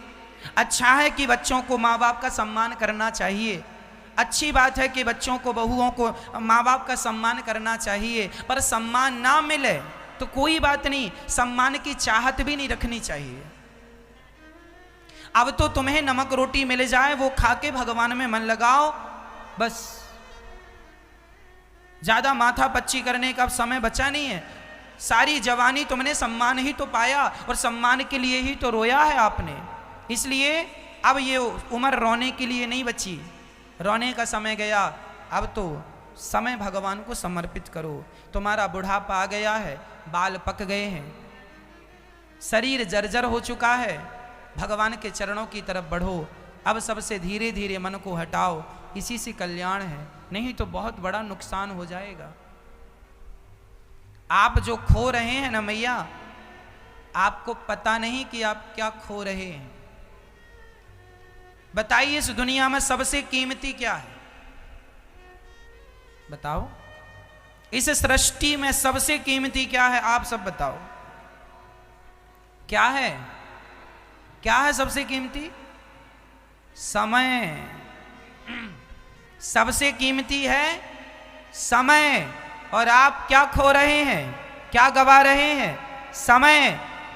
अच्छा है कि बच्चों को माँ बाप का सम्मान करना चाहिए, अच्छी बात है कि बच्चों को बहुओं को माँ बाप का सम्मान करना चाहिए, पर सम्मान ना मिले तो कोई बात नहीं, सम्मान की चाहत भी नहीं रखनी चाहिए। अब तो तुम्हें नमक रोटी मिल जाए वो खा के भगवान में मन लगाओ, बस ज्यादा माथा पच्ची करने का समय बचा नहीं है। सारी जवानी तुमने सम्मान ही तो पाया और सम्मान के लिए ही तो रोया है आपने, इसलिए अब ये उम्र रोने के लिए नहीं बची, रोने का समय गया, अब तो समय भगवान को समर्पित करो। तुम्हारा बुढ़ापा आ गया है, बाल पक गए हैं, शरीर जर्जर हो चुका है, भगवान के चरणों की तरफ बढ़ो। अब सबसे धीरे धीरे मन को हटाओ, इसी से कल्याण है, नहीं तो बहुत बड़ा नुकसान हो जाएगा। आप जो खो रहे हैं ना मैया, आपको पता नहीं कि आप क्या खो रहे हैं। बताइए इस दुनिया में सबसे कीमती क्या है? बताओ, इस सृष्टि में सबसे कीमती क्या है? आप सब बताओ, क्या है? क्या है सबसे कीमती? समय। सबसे कीमती है समय, और आप क्या खो रहे हैं, क्या गवा रहे हैं? समय।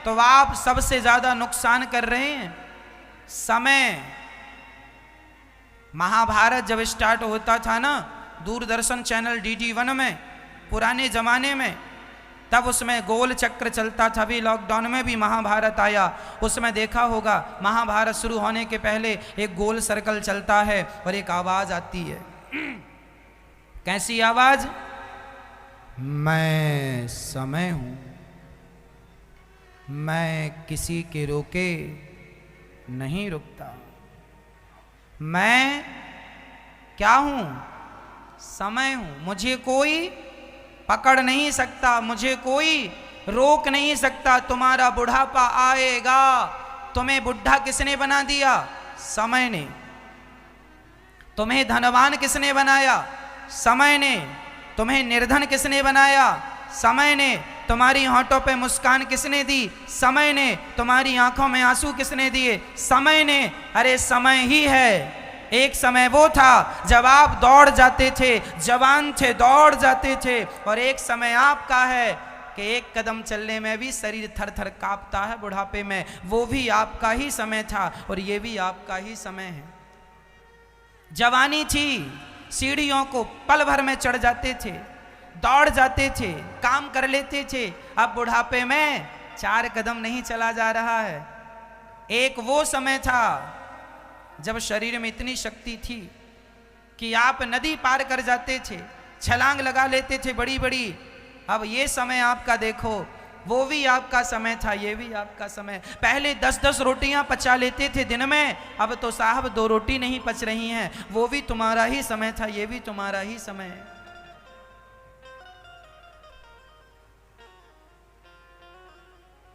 तो आप सबसे ज्यादा नुकसान कर रहे हैं समय। महाभारत जब स्टार्ट होता था ना दूरदर्शन चैनल DD1 में पुराने जमाने में, तब उसमें गोल चक्र चलता था। अभी लॉकडाउन में भी महाभारत आया, उसमें देखा होगा महाभारत शुरू होने के पहले एक गोल सर्कल चलता है और एक आवाज आती है। कैसी आवाज? मैं समय हूं, मैं किसी के रोके नहीं रुकता। मैं क्या हूं? समय हूं, मुझे कोई पकड़ नहीं सकता, मुझे कोई रोक नहीं सकता। तुम्हारा बुढ़ापा आएगा, तुम्हें बुढ़ा किसने बना दिया? समय ने। तुम्हें धनवान किसने बनाया? समय ने। तुम्हें निर्धन किसने बनाया? समय ने। तुम्हारी होंठों पे मुस्कान किसने दी? समय ने। तुम्हारी आंखों में आंसू किसने दिए? समय ने। अरे समय ही है। एक समय वो था जब आप दौड़ जाते थे, जवान थे, दौड़ जाते थे, और एक समय आपका है कि एक कदम चलने में भी शरीर थर थर कांपता है बुढ़ापे में। वो भी आपका ही समय था और ये भी आपका ही समय है। जवानी थी, सीढ़ियों को पल भर में चढ़ जाते थे, दौड़ जाते थे, काम कर लेते थे। अब बुढ़ापे में 4 कदम नहीं चला जा रहा है। एक वो समय था जब शरीर में इतनी शक्ति थी कि आप नदी पार कर जाते थे, छलांग लगा लेते थे बड़ी बड़ी। अब ये समय आपका देखो, वो भी आपका समय था, ये भी आपका समय। पहले 10-10 रोटियां पचा लेते थे दिन में, अब तो साहब 2 रोटी नहीं पच रही हैं। वो भी तुम्हारा ही समय था, ये भी तुम्हारा ही समय है।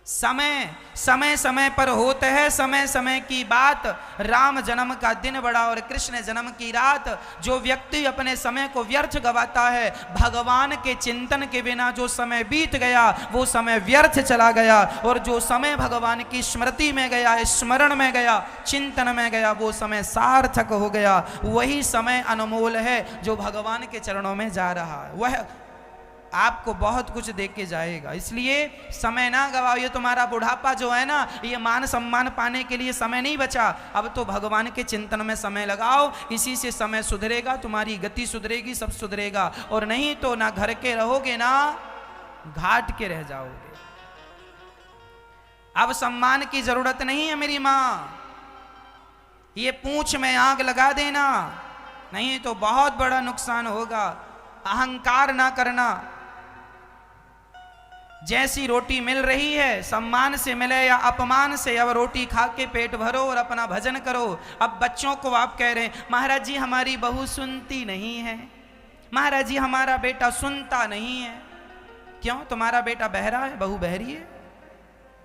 समय समय समय पर होते है समय समय की बात। राम जन्म का दिन बड़ा और कृष्ण जन्म की रात। जो व्यक्ति अपने समय को व्यर्थ गवाता है, भगवान के चिंतन के बिना जो समय बीत गया वो समय व्यर्थ चला गया, और जो समय भगवान की स्मृति में गया, स्मरण में गया, चिंतन में गया, वो समय सार्थक हो गया। वही समय अनमोल है जो भगवान के चरणों में जा रहा है। वह आपको बहुत कुछ दे के जाएगा। इसलिए समय ना गवाओ। ये तुम्हारा बुढ़ापा जो है ना, ये मान सम्मान पाने के लिए समय नहीं बचा। अब तो भगवान के चिंतन में समय लगाओ, इसी से समय सुधरेगा, तुम्हारी गति सुधरेगी, सब सुधरेगा। और नहीं तो ना घर के रहोगे ना घाट के रह जाओगे। अब सम्मान की जरूरत नहीं है मेरी माँ, ये पूंछ में आग लगा देना, नहीं तो बहुत बड़ा नुकसान होगा। अहंकार ना करना। जैसी रोटी मिल रही है, सम्मान से मिले या अपमान से, अब रोटी खा के पेट भरो और अपना भजन करो। अब बच्चों को आप कह रहे हैं महाराज जी हमारी बहू सुनती नहीं है, महाराज जी हमारा बेटा सुनता नहीं है। क्यों? तुम्हारा बेटा बहरा है, बहू बहरी है,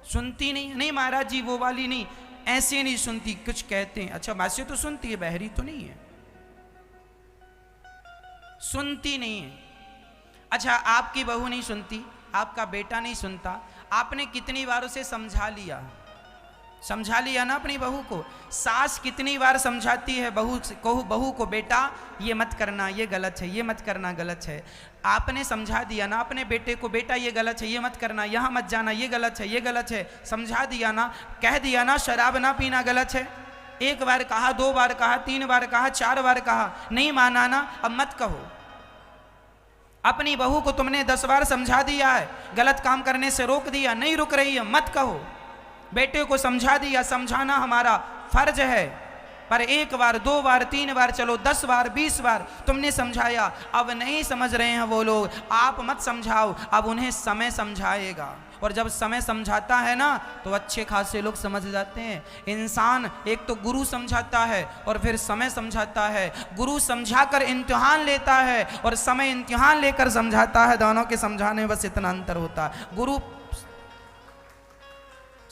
सुनती नहीं? नहीं महाराज जी वो वाली नहीं, ऐसे नहीं सुनती, कुछ कहते हैं। अच्छा वैसे तो सुनती है, बहरी तो नहीं है, सुनती नहीं है। अच्छा आपकी बहू नहीं सुनती, आपका बेटा नहीं सुनता, आपने कितनी बार उसे समझा लिया? समझा लिया ना अपनी बहू को। सास कितनी बार समझाती है बहू को बेटा ये मत करना, ये गलत है, ये मत करना, गलत है। आपने समझा दिया ना अपने बेटे को, बेटा ये गलत है, ये मत करना, यहाँ मत जाना, ये गलत है, ये गलत है। समझा दिया ना, कह दिया ना शराब ना पीना गलत है। एक बार कहा, 2 बार कहा, 3 बार कहा, 4 बार कहा, नहीं माना ना, अब मत कहो। अपनी बहू को तुमने 10 बार समझा दिया है, गलत काम करने से रोक दिया, नहीं रुक रही है, मत कहो। बेटे को समझा दिया, समझाना हमारा फर्ज है, पर 1 बार 2 बार 3 बार, चलो 10 बार 20 बार तुमने समझाया, अब नहीं समझ रहे हैं वो लोग, आप मत समझाओ, अब उन्हें समय समझाएगा। और जब समय समझाता है ना तो अच्छे खासे लोग समझ जाते हैं। इंसान एक तो गुरु समझाता है और फिर समय समझाता है। गुरु समझाकर इम्तिहान लेता है और समय इम्तिहान लेकर समझाता है। दोनों के समझाने में बस इतना अंतर होता है। गुरु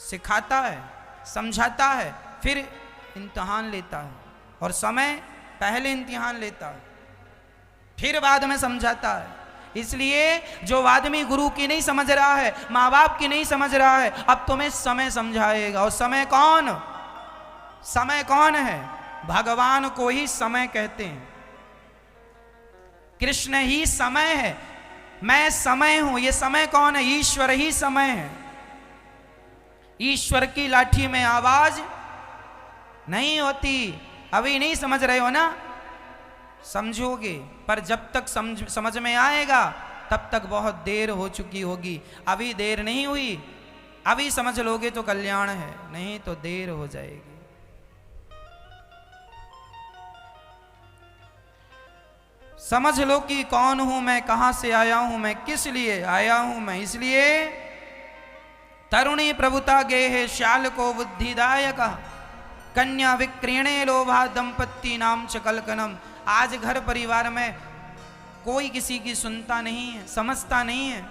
सिखाता है, समझाता है, फिर इम्तिहान लेता है, और समय पहले इम्तिहान लेता है, फिर बाद में समझाता है। इसलिए जो आदमी गुरु की नहीं समझ रहा है, माँ बाप की नहीं समझ रहा है, अब तुम्हें समय समझाएगा। और समय कौन? समय कौन है? भगवान को ही समय कहते हैं। कृष्ण ही समय है, मैं समय हूं। ये समय कौन है? ईश्वर ही समय है। ईश्वर की लाठी में आवाज नहीं होती। अभी नहीं समझ रहे हो ना, समझोगे, पर जब तक समझ में आएगा तब तक बहुत देर हो चुकी होगी। अभी देर नहीं हुई, अभी समझ लोगे तो कल्याण है, नहीं तो देर हो जाएगी। समझ लो कि कौन हूं मैं, कहां से आया हूं मैं, किस लिए आया हूं मैं। इसलिए तरुणी प्रभुता गे है श्याल को बुद्धिदायक, कन्या विक्रीणे लोभा दंपत्ति नाम च कलकनम। आज घर परिवार में कोई किसी की सुनता नहीं है, समझता नहीं है।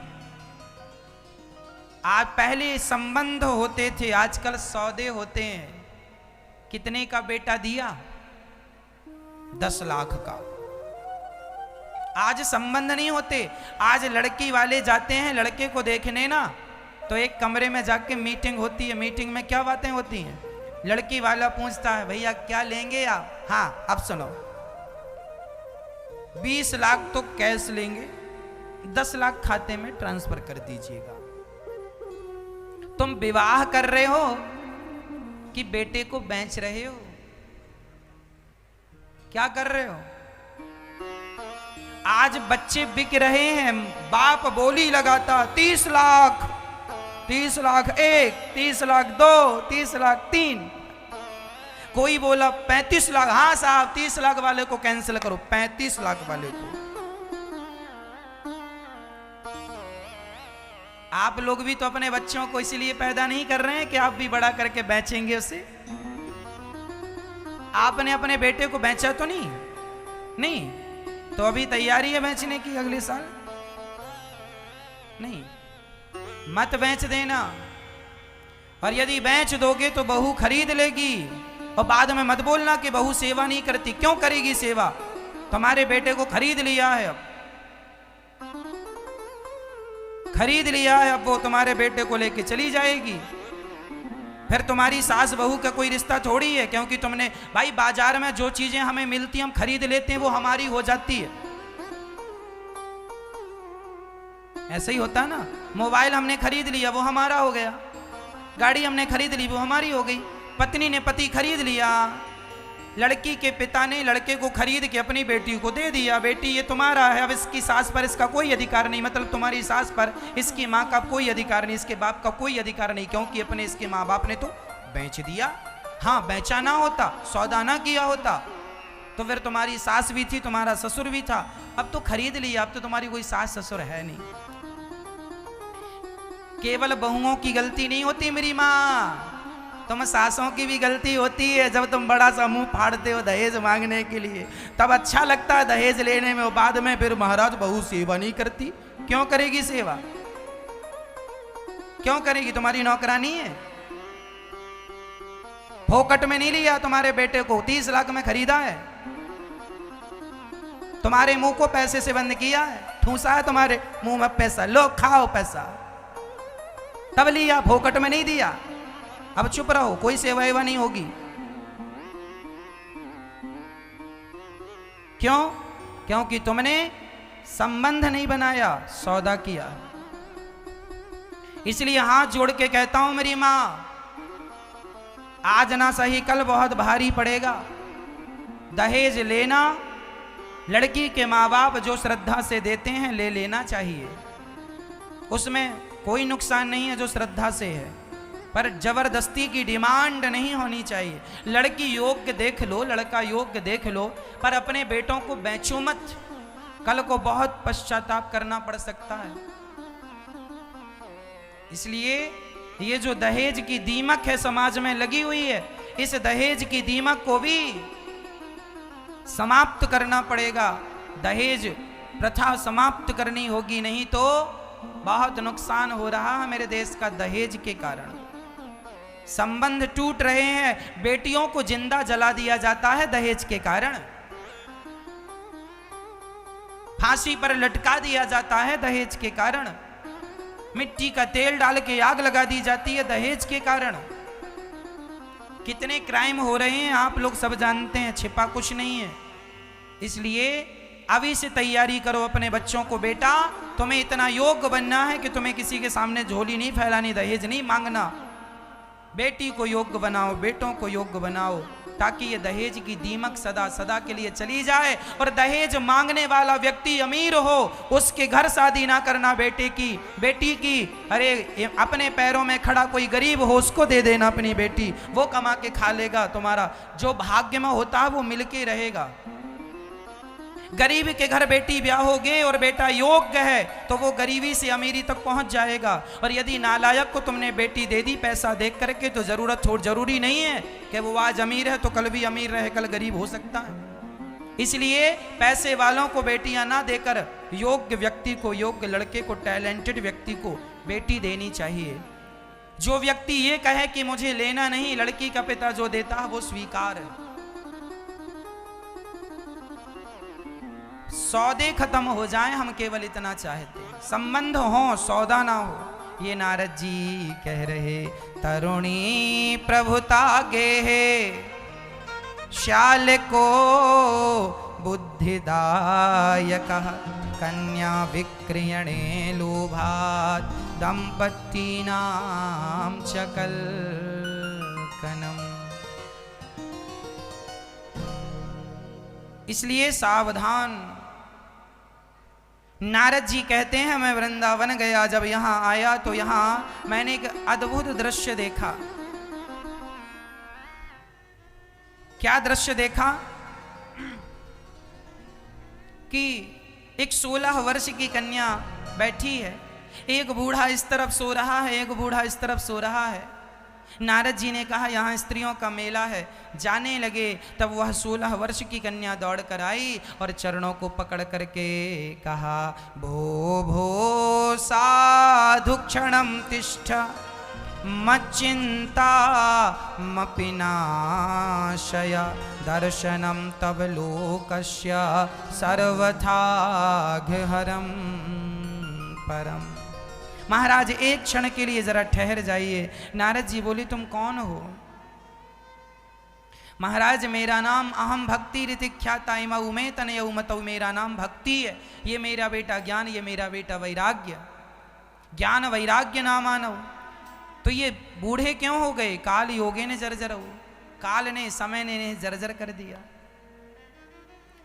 आज पहले संबंध होते थे, आजकल सौदे होते हैं। कितने का बेटा दिया? 10 लाख का। आज संबंध नहीं होते। आज लड़की वाले जाते हैं लड़के को देखने ना, तो एक कमरे में जाके मीटिंग होती है। मीटिंग में क्या बातें होती हैं? लड़की वाला पूछता है भैया क्या लेंगे आप? हाँ अब सुनो, 20 लाख तो कैश लेंगे, 10 लाख खाते में ट्रांसफर कर दीजिएगा। तुम विवाह कर रहे हो कि बेटे को बेच रहे हो? क्या कर रहे हो? आज बच्चे बिक रहे हैं, बाप बोली लगाता 30 लाख, 30 लाख 1, 30 लाख 2, 30 लाख 3। कोई बोला 35 लाख, हाँ साहब 30 लाख वाले को कैंसिल करो, 35 लाख वाले को। आप लोग भी तो अपने बच्चों को इसीलिए पैदा नहीं कर रहे हैं कि आप भी बड़ा करके बेचेंगे उसे। आपने अपने बेटे को बेचा तो नहीं, तो अभी तैयारी है बेचने की अगले साल? नहीं, मत बेच देना। और यदि बेच दोगे तो बहू खरीद लेगी, और बाद में मत बोलना कि बहू सेवा नहीं करती। क्यों करेगी सेवा? तुम्हारे बेटे को खरीद लिया है, अब खरीद लिया है, अब वो तुम्हारे बेटे को लेके चली जाएगी। फिर तुम्हारी सास बहू का कोई रिश्ता थोड़ी है, क्योंकि तुमने भाई बाजार में जो चीजें हमें मिलती हैं हम खरीद लेते हैं, वो हमारी हो जाती है। ऐसे ही होता है ना, मोबाइल हमने खरीद लिया वो हमारा हो गया, गाड़ी हमने खरीद ली वो हमारी हो गई, पत्नी ने पति खरीद लिया, लड़की के पिता ने लड़के को खरीद के अपनी बेटी को दे दिया, बेटी ये तुम्हारा है, अब इसकी सास पर इसका कोई अधिकार नहीं, मतलब तुम्हारी सास पर इसकी माँ का कोई अधिकार नहीं, इसके बाप का कोई अधिकार नहीं, क्योंकि अपने इसके माँ बाप ने तो बेच दिया। हाँ, बेचा ना होता, सौदा ना किया होता तो फिर तुम्हारी सास भी थी, तुम्हारा ससुर भी था, अब तो खरीद लिया, अब तो तुम्हारी कोई सास ससुर है नहीं। केवल बहुओं की गलती नहीं होती मेरी माँ, तुम सासों की भी गलती होती है। जब तुम बड़ा सा मुंह फाड़ते हो दहेज मांगने के लिए, तब अच्छा लगता है दहेज लेने में, और बाद में फिर महाराज बहू सेवा नहीं करती। क्यों करेगी सेवा, क्यों करेगी? तुम्हारी नौकरानी है, फोकट में नहीं लिया तुम्हारे बेटे को, 30 लाख में खरीदा है, तुम्हारे मुंह को पैसे से बंद किया है, ठूसा है तुम्हारे मुंह में पैसा, लो खाओ पैसा, तब लिया, फोकट में नहीं दिया। अब चुप रहो, कोई सेवा एवा नहीं होगी। क्यों? क्योंकि तुमने संबंध नहीं बनाया, सौदा किया। इसलिए हाथ जोड़ के कहता हूं मेरी मां, आज ना सही कल बहुत भारी पड़ेगा। दहेज लेना, लड़की के माँ बाप जो श्रद्धा से देते हैं ले लेना चाहिए, उसमें कोई नुकसान नहीं है जो श्रद्धा से है, पर जबरदस्ती की डिमांड नहीं होनी चाहिए। लड़की योग्य देख लो, लड़का योग्य देख लो, पर अपने बेटों को बेचो मत, कल को बहुत पश्चाताप करना पड़ सकता है। इसलिए ये जो दहेज की दीमक है समाज में लगी हुई है, इस दहेज की दीमक को भी समाप्त करना पड़ेगा। दहेज प्रथा समाप्त करनी होगी, नहीं तो बहुत नुकसान हो रहा है मेरे देश का दहेज के कारण। संबंध टूट रहे हैं, बेटियों को जिंदा जला दिया जाता है दहेज के कारण, फांसी पर लटका दिया जाता है दहेज के कारण, मिट्टी का तेल डाल के आग लगा दी जाती है दहेज के कारण। कितने क्राइम हो रहे हैं आप लोग सब जानते हैं, छिपा कुछ नहीं है। इसलिए अभी से तैयारी करो अपने बच्चों को, बेटा तुम्हें इतना योग्य बनना है कि तुम्हें किसी के सामने झोली नहीं फैलानी, दहेज नहीं मांगना। बेटी को योग्य बनाओ, बेटों को योग्य बनाओ, ताकि ये दहेज की दीमक सदा सदा के लिए चली जाए। और दहेज मांगने वाला व्यक्ति अमीर हो, उसके घर शादी ना करना बेटी की। अरे अपने पैरों में खड़ा कोई गरीब हो, उसको दे देना अपनी बेटी, वो कमा के खा लेगा, तुम्हारा जो भाग्य में होता है वो मिलके रहेगा। गरीब के घर बेटी ब्याह होगे और बेटा योग्य है तो वो गरीबी से अमीरी तक पहुंच जाएगा। और यदि नालायक को तुमने बेटी दे दी पैसा देख करके, तो जरूरी नहीं है कि वो आज अमीर है तो कल भी अमीर रहे, कल गरीब हो सकता है। इसलिए पैसे वालों को बेटियां ना देकर योग्य व्यक्ति को, योग्य लड़के को, टैलेंटेड व्यक्ति को बेटी देनी चाहिए। जो व्यक्ति ये कहे कि मुझे लेना नहीं, लड़की का पिता जो देता है वो स्वीकार है। सौदे खत्म हो जाएं, हम केवल इतना चाहते हैं, संबंध हो, सौदा ना हो। ये नारद जी कह रहे, तरुणी प्रभुता गे है, श्याल को बुद्धिदायक, कन्या विक्रियणे लोभात् दंपतीनां च कलकनम्। इसलिए सावधान। नारद जी कहते हैं, मैं वृंदावन गया, जब यहां आया तो यहां मैंने एक अद्भुत दृश्य देखा। क्या दृश्य देखा? कि एक 16 वर्ष की कन्या बैठी है, एक बूढ़ा इस तरफ सो रहा है, एक बूढ़ा इस तरफ सो रहा है। नारद जी ने कहा यहाँ स्त्रियों का मेला है। जाने लगे तब वह 16 वर्ष की कन्या दौड़ कर आई और चरणों को पकड़ करके कहा, भो भो साधु क्षणम तिष्ठ मच्चिंता मपि नाशय, दर्शनम तब लोकस्य सर्वथा घहरम परम। महाराज एक क्षण के लिए जरा ठहर जाइए। नारद जी बोली, तुम कौन हो? महाराज मेरा नाम अहम भक्ति ऋतिख्याता इमऊ में तनयऊ मतऊ, मेरा नाम भक्ति है, ये मेरा बेटा ज्ञान, ये मेरा बेटा वैराग्य। ज्ञान वैराग्य ना मानव। तो ये बूढ़े क्यों हो गए? काल योगे ने जर्जर हो, काल ने समय ने इन्हें जर्जर कर दिया।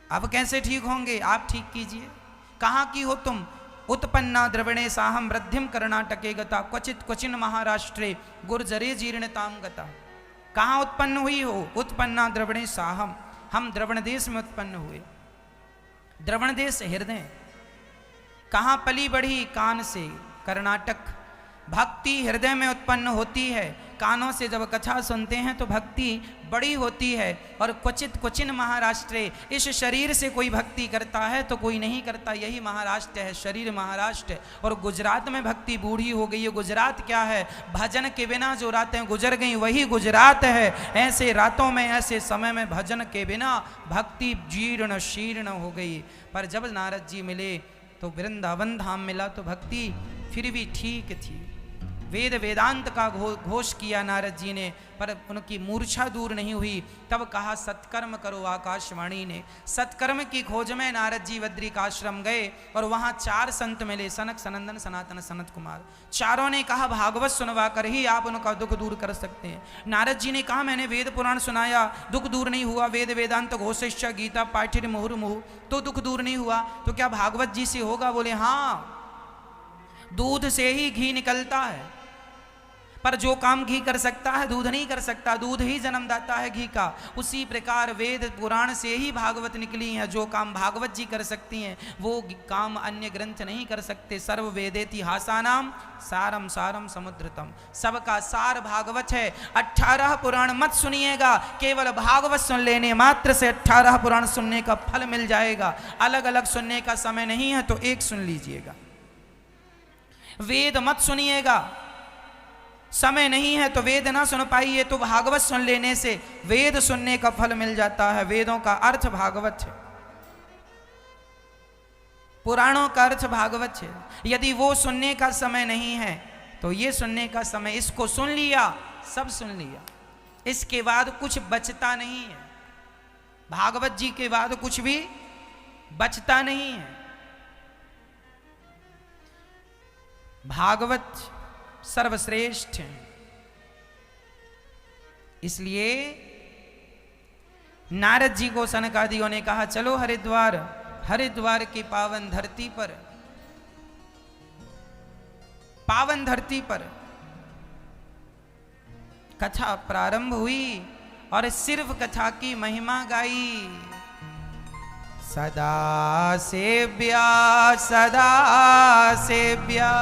अब कैसे ठीक होंगे? आप ठीक कीजिए। कहाँ की हो तुम? उत्पन्ना द्रविणे साहम वृद्धिम कर्णाटके गता क्वचित क्वचिन महाराष्ट्रे गुर्जरे जीर्णताम गता। कहाँ उत्पन्न हुई हो? उत्पन्ना द्रविणे साहम, हम द्रवण देश में उत्पन्न हुए। द्रवण देश हृदय। कहाँ पली बढ़ी? कान से, कर्नाटक। भक्ति हृदय में उत्पन्न होती है। कानों से जब कथा सुनते हैं तो भक्ति बड़ी होती है। और क्वचित क्वचिन महाराष्ट्रे, इस शरीर से कोई भक्ति करता है तो कोई नहीं करता, यही महाराष्ट्र है, शरीर महाराष्ट्र। और गुजरात में भक्ति बूढ़ी हो गई है। गुजरात क्या है? भजन के बिना जो रातें गुजर गई वही गुजरात है। ऐसे रातों में, ऐसे समय में भजन के बिना भक्ति जीर्ण शीर्ण हो गई। पर जब नारद जी मिले तो वृंदावन धाम मिला तो भक्ति फिर भी ठीक थी। वेद वेदांत का घोष किया नारद जी ने, पर उनकी मूर्छा दूर नहीं हुई। तब कहा सत्कर्म करो आकाशवाणी ने। सत्कर्म की खोज में नारद जी बद्रिकाश्रम गए और वहाँ 4 संत मिले, सनक सनंदन सनातन सनत कुमार। चारों ने कहा भागवत सुनवा कर ही आप उनका दुख दूर कर सकते हैं। नारद जी ने कहा मैंने वेद पुराण सुनाया, दुख दूर नहीं हुआ। वेद वेदांत घोषिष्य गीता पाठिर मुहुर्मुहु, तो दुख दूर नहीं हुआ। तो क्या भागवत जी से होगा? बोले हाँ, दूध से ही घी निकलता है, पर जो काम घी कर सकता है दूध नहीं कर सकता। दूध ही जन्मदाता है घी का। उसी प्रकार वेद पुराण से ही भागवत निकली है। जो काम भागवत जी कर सकती हैं वो काम अन्य ग्रंथ नहीं कर सकते। सर्व वेदेतिहासानाम सारम सारम समुद्रतम, सबका सार भागवत है। 18 पुराण मत सुनिएगा, केवल भागवत सुन लेने मात्र से 18 पुराण सुनने का फल मिल जाएगा। अलग अलग सुनने का समय नहीं है तो एक सुन लीजिएगा। वेद मत सुनिएगा, समय नहीं है तो वेद ना सुन पाइए, तो भागवत सुन लेने से वेद सुनने का फल मिल जाता है। वेदों का अर्थ भागवत है, पुराणों का अर्थ भागवत है। यदि वो सुनने का समय नहीं है तो ये सुनने का समय, इसको सुन लिया सब सुन लिया, इसके बाद कुछ बचता नहीं है। भागवत जी के बाद कुछ भी बचता नहीं है। भागवत सर्वश्रेष्ठ है। इसलिए नारद जी को सनकादियों ने कहा चलो हरिद्वार, हरिद्वार की पावन धरती पर, पावन धरती पर कथा प्रारंभ हुई और सिर्फ कथा की महिमा गाई। सदा सेव्या सदा सेव्या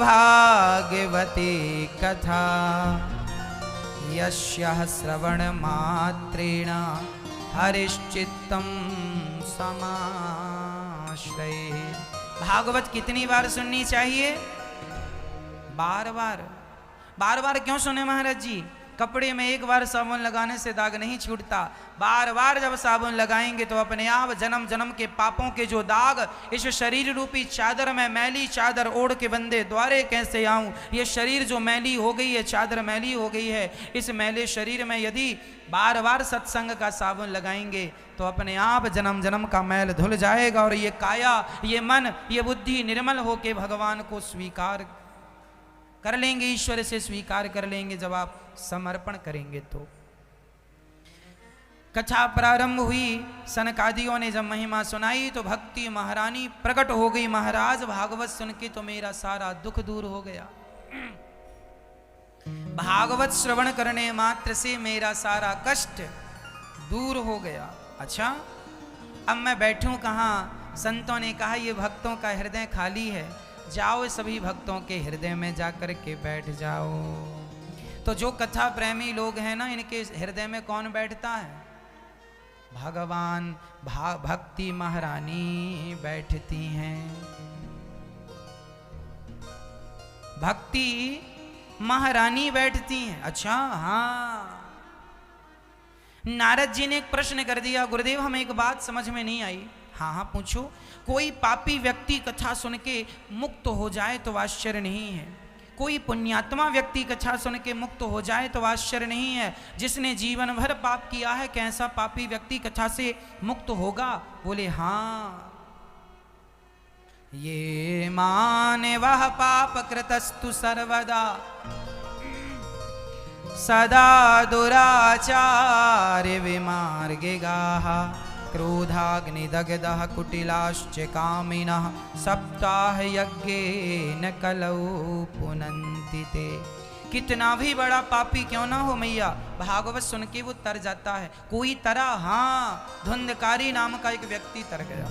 श्रीमद्भागवती कथा, यस्याः श्रवण मात्रेण हरिश्चित्तं समाश्रये। भागवत कितनी बार सुननी चाहिए? बार बार। बार बार क्यों सुने महाराज जी? कपड़े में एक बार साबुन लगाने से दाग नहीं छूटता। बार बार जब साबुन लगाएंगे तो अपने आप जन्म जन्म के पापों के जो दाग इस शरीर रूपी चादर में, मैली चादर ओढ़ के बंदे द्वारे कैसे आऊं? ये शरीर जो मैली हो गई है, चादर मैली हो गई है, इस मैले शरीर में यदि बार बार सत्संग का साबुन लगाएंगे तो अपने आप जन्म जन्म का मैल धुल जाएगा और ये काया, ये मन, ये बुद्धि निर्मल होके भगवान को स्वीकार कर लेंगे, ईश्वर से स्वीकार कर लेंगे जब आप समर्पण करेंगे। तो कथा प्रारंभ हुई, सनकादियों ने जब महिमा सुनाई तो भक्ति महारानी प्रकट हो गई। महाराज भागवत सुन के तो मेरा सारा दुख दूर हो गया। भागवत श्रवण करने मात्र से मेरा सारा कष्ट दूर हो गया। अच्छा, अब मैं बैठूं कहाँ? संतों ने कहा ये भक्तों का हृदय खाली है, जाओ सभी भक्तों के हृदय में जाकर के बैठ जाओ। तो जो कथा प्रेमी लोग हैं ना, इनके हृदय में कौन बैठता है? भगवान भक्ति महारानी बैठती हैं। भक्ति महारानी बैठती हैं। अच्छा, हाँ। नारद जी ने एक प्रश्न कर दिया, गुरुदेव हमें एक बात समझ में नहीं आई। हाँ हाँ पूछो। कोई पापी व्यक्ति कथा सुन के मुक्त हो जाए तो आश्चर्य नहीं है, कोई पुण्यात्मा व्यक्ति कथा सुन के मुक्त हो जाए तो आश्चर्य नहीं है। जिसने जीवन भर पाप किया है, कैसा पापी व्यक्ति कथा से मुक्त होगा? बोले हाँ। ये माने वह पाप कृतस्तु सर्वदा सदा दुराचार्य विमार्गे गाः क्रोधाग्निदग्धः कुटिलाश्च कामिनः सप्ताह यज्ञेन कलौ पुनन्ति ते। कितना भी बड़ा पापी क्यों ना हो मैया, भागवत सुन के वो तर जाता है। कोई तरा, हाँ, धुंधकारी नाम का एक व्यक्ति तर गया।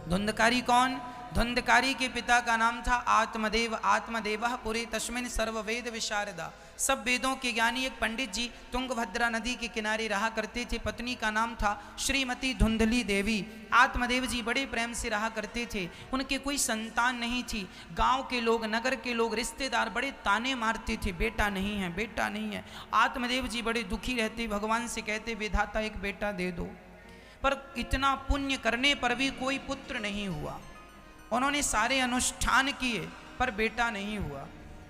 धुंधकारी कौन? धुंधकारी के पिता का नाम था आत्मदेव। आत्मदेवः पुरे तस्मिन् सर्ववेद विशारदा। सब वेदों के ज्ञानी एक पंडित जी तुंगभद्रा नदी के किनारे रहा करते थे। पत्नी का नाम था श्रीमती धुंधली देवी। आत्मदेव जी बड़े प्रेम से रहा करते थे। उनके कोई संतान नहीं थी। गांव के लोग, नगर के लोग, रिश्तेदार बड़े ताने मारते थे, बेटा नहीं है, बेटा नहीं है। आत्मदेव जी बड़े दुखी रहते, भगवान से कहते विधाता एक बेटा दे दो। पर इतना पुण्य करने पर भी कोई पुत्र नहीं हुआ। उन्होंने सारे अनुष्ठान किए पर बेटा नहीं हुआ।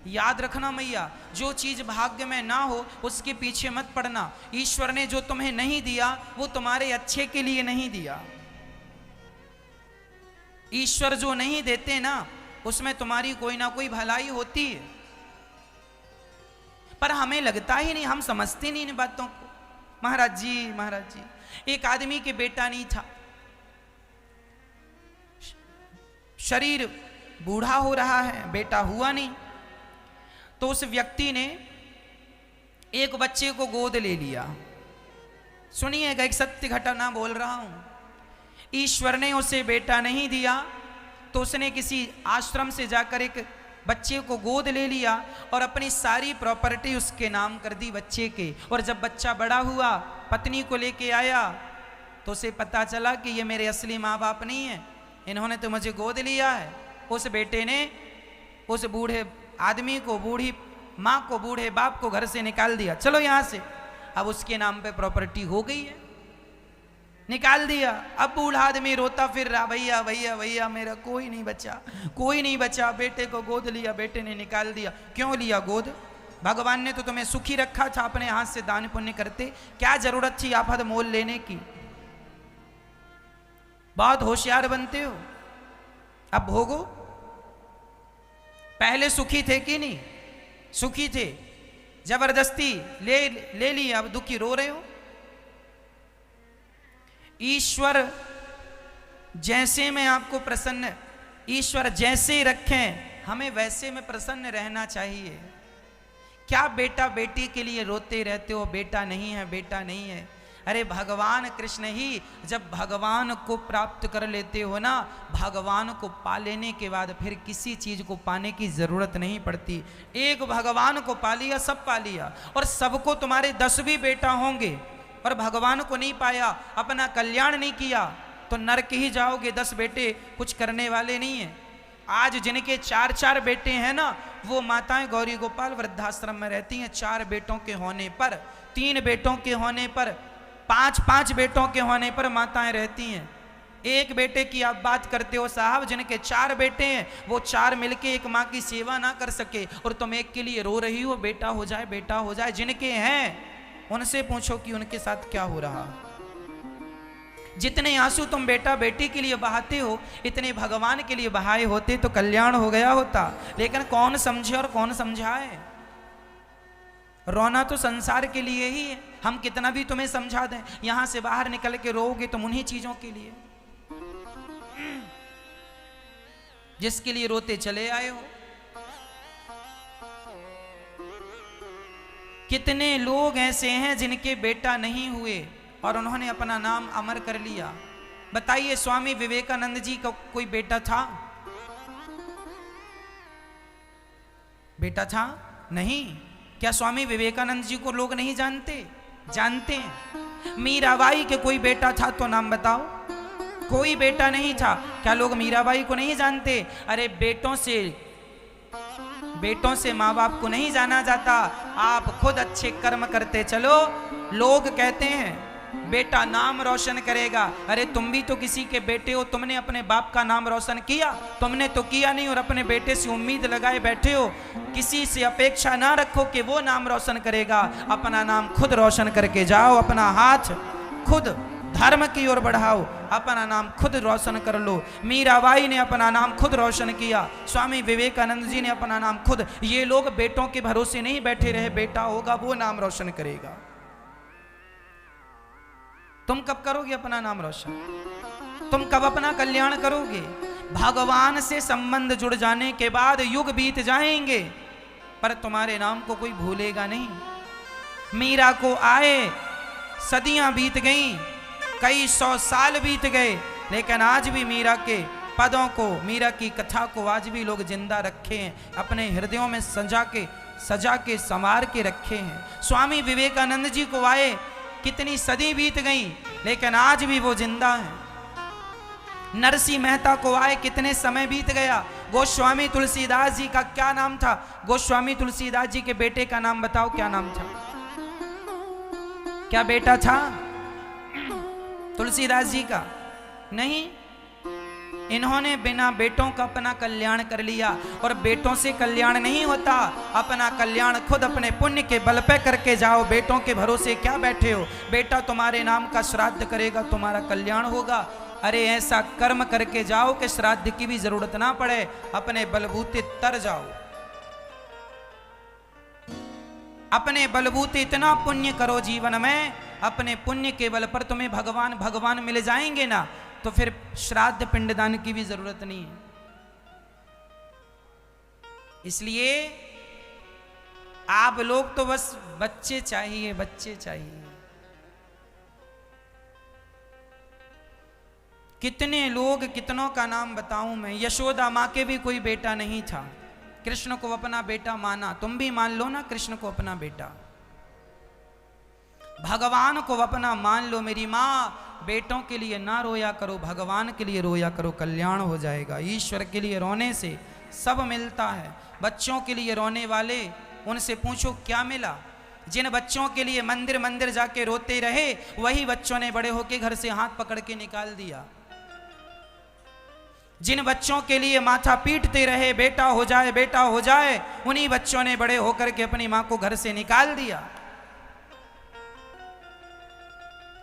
याद रखना मैया, जो चीज भाग्य में ना हो उसके पीछे मत पड़ना। ईश्वर ने जो तुम्हें नहीं दिया वो तुम्हारे अच्छे के लिए नहीं दिया। ईश्वर जो नहीं देते ना उसमें तुम्हारी कोई ना कोई भलाई होती है, पर हमें लगता ही नहीं, हम समझते नहीं इन बातों को। महाराज जी, एक आदमी के बेटा नहीं था, शरीर बूढ़ा हो रहा है, बेटा हुआ नहीं। तो उस व्यक्ति ने एक बच्चे को गोद ले लिया। सुनिएगा, एक सत्य घटना बोल रहा हूं। ईश्वर ने उसे बेटा नहीं दिया तो उसने किसी आश्रम से जाकर एक बच्चे को गोद ले लिया और अपनी सारी प्रॉपर्टी उसके नाम कर दी बच्चे के। और जब बच्चा बड़ा हुआ, पत्नी को लेके आया तो उसे पता चला कि ये मेरे असली माँ बाप नहीं है, इन्होंने तो मुझे गोद लिया है। उस बेटे ने उस बूढ़े आदमी को, बूढ़ी माँ को, बूढ़े बाप को घर से निकाल दिया, चलो यहाँ से। अब उसके नाम पे प्रॉपर्टी हो गई है, निकाल दिया। अब बूढ़ा आदमी रोता फिर रहा, भैया भैया भैया मेरा कोई नहीं बचा, कोई नहीं बचा। बेटे को गोद लिया, बेटे ने निकाल दिया। क्यों लिया गोद? भगवान ने तो तुम्हें सुखी रखा था, अपने हाथ से दान पुण्य करते, क्या जरूरत थी आफत मोल लेने की? बहुत होशियार बनते हो, अब भोगो। पहले सुखी थे कि नहीं? सुखी थे, जबरदस्ती ले लिया, अब दुखी रो रहे हो। ईश्वर जैसे में आपको प्रसन्न, ईश्वर जैसे रखें हमें वैसे में प्रसन्न रहना चाहिए। क्या बेटा बेटी के लिए रोते रहते हो, बेटा नहीं है, बेटा नहीं है? अरे भगवान कृष्ण ही जब भगवान को प्राप्त कर लेते हो ना, भगवान को पा लेने के बाद फिर किसी चीज को पाने की जरूरत नहीं पड़ती। एक भगवान को पा लिया, सब पा लिया। और सबको तुम्हारे 10 भी बेटा होंगे और भगवान को नहीं पाया, अपना कल्याण नहीं किया, तो नरक ही जाओगे। 10 बेटे कुछ करने वाले नहीं है। आज जिनके 4-4 बेटे हैं ना, वो माताएं गौरी गोपाल वृद्धाश्रम में रहती हैं। 4 बेटों के होने पर, 3 बेटों के होने पर, 5-5 बेटों के होने पर माताएं रहती हैं। एक बेटे की आप बात करते हो साहब, जिनके 4 बेटे हैं वो 4 मिलके एक माँ की सेवा ना कर सके, और तुम एक के लिए रो रही हो, बेटा हो जाए, बेटा हो जाए। जिनके हैं उनसे पूछो कि उनके साथ क्या हो रहा। जितने आंसू तुम बेटा बेटी के लिए बहाते हो, इतने भगवान के लिए बहाए होते तो कल्याण हो गया होता। लेकिन कौन समझे और कौन समझाए? रोना तो संसार के लिए ही है। हम कितना भी तुम्हें समझा दें, यहां से बाहर निकल के रोओगे तुम उन्हीं चीजों के लिए जिसके लिए रोते चले आए हो। कितने लोग ऐसे हैं जिनके बेटा नहीं हुए और उन्होंने अपना नाम अमर कर लिया। बताइए, स्वामी विवेकानंद जी का कोई बेटा था? बेटा था? नहीं। क्या स्वामी विवेकानंद जी को लोग नहीं जानते? जानते हैं। मीराबाई के कोई बेटा था तो नाम बताओ। कोई बेटा नहीं था। क्या लोग मीराबाई को नहीं जानते? अरे बेटों से माँ बाप को नहीं जाना जाता। आप खुद अच्छे कर्म करते चलो। लोग कहते हैं बेटा नाम रोशन करेगा। अरे तुम भी तो किसी के बेटे हो, तुमने अपने बाप का नाम रोशन किया? तुमने तो किया नहीं, और अपने बेटे से उम्मीद लगाए बैठे हो। किसी से अपेक्षा ना रखो कि वो नाम रोशन करेगा। अपना नाम खुद रोशन करके जाओ, अपना हाथ खुद धर्म की ओर बढ़ाओ। अपना नाम खुद रोशन कर लो। मीराबाई ने अपना नाम खुद रोशन किया, स्वामी विवेकानंद जी ने अपना नाम खुद। ये लोग बेटों के भरोसे नहीं बैठे रहे, बेटा होगा वो नाम रोशन करेगा। तुम कब करोगे अपना नाम रोशन? तुम कब अपना कल्याण करोगे? भगवान से संबंध जुड़ जाने के बाद युग बीत जाएंगे, पर तुम्हारे नाम को कोई भूलेगा नहीं। मीरा को आए सदियां बीत गईं, कई 100 साल बीत गए, लेकिन आज भी मीरा के पदों को, मीरा की कथा को आज भी लोग जिंदा रखे हैं, अपने हृदयों में सजा के संवार के रखे हैं। स्वामी विवेकानंद जी को आए कितनी सदी बीत गई, लेकिन आज भी वो जिंदा है। नरसिंह मेहता को आए कितने समय बीत गया। गोस्वामी तुलसीदास जी का क्या नाम था? गोस्वामी तुलसीदास जी के बेटे का नाम बताओ, क्या नाम था? क्या बेटा था तुलसीदास जी का? नहीं, इन्होंने बिना बेटों का अपना कल्याण कर लिया। और बेटों से कल्याण नहीं होता, अपना कल्याण खुद अपने पुण्य के बल पे करके जाओ। बेटों के भरोसे क्या बैठे हो? बेटा तुम्हारे नाम का श्राद्ध करेगा, तुम्हारा कल्याण होगा। अरे ऐसा कर्म करके जाओ कि श्राद्ध की भी जरूरत ना पड़े, अपने बलबूते तर जाओ। अपने बलबूते इतना पुण्य करो जीवन में, अपने पुण्य के बल पर तुम्हें भगवान मिल जाएंगे ना, तो फिर श्राद्ध पिंडदान की भी जरूरत नहीं है। इसलिए आप लोग तो बस बच्चे चाहिए, बच्चे चाहिए। कितने लोग, कितनों का नाम बताऊं मैं। यशोदा माँ के भी कोई बेटा नहीं था, कृष्ण को अपना बेटा माना। तुम भी मान लो ना कृष्ण को अपना बेटा, भगवान को अपना मान लो। मेरी माँ, बेटों के लिए ना रोया करो, भगवान के लिए रोया करो, कल्याण हो जाएगा। ईश्वर के लिए रोने से सब मिलता है। बच्चों के लिए रोने वाले, उनसे पूछो क्या मिला। जिन बच्चों के लिए मंदिर मंदिर जाके रोते रहे, वही बच्चों ने बड़े होके घर से हाथ पकड़ के निकाल दिया। जिन बच्चों के लिए माथा पीटते रहे, बेटा हो जाए बेटा हो जाए, उन्हीं बच्चों ने बड़े होकर के अपनी मां को घर से निकाल दिया।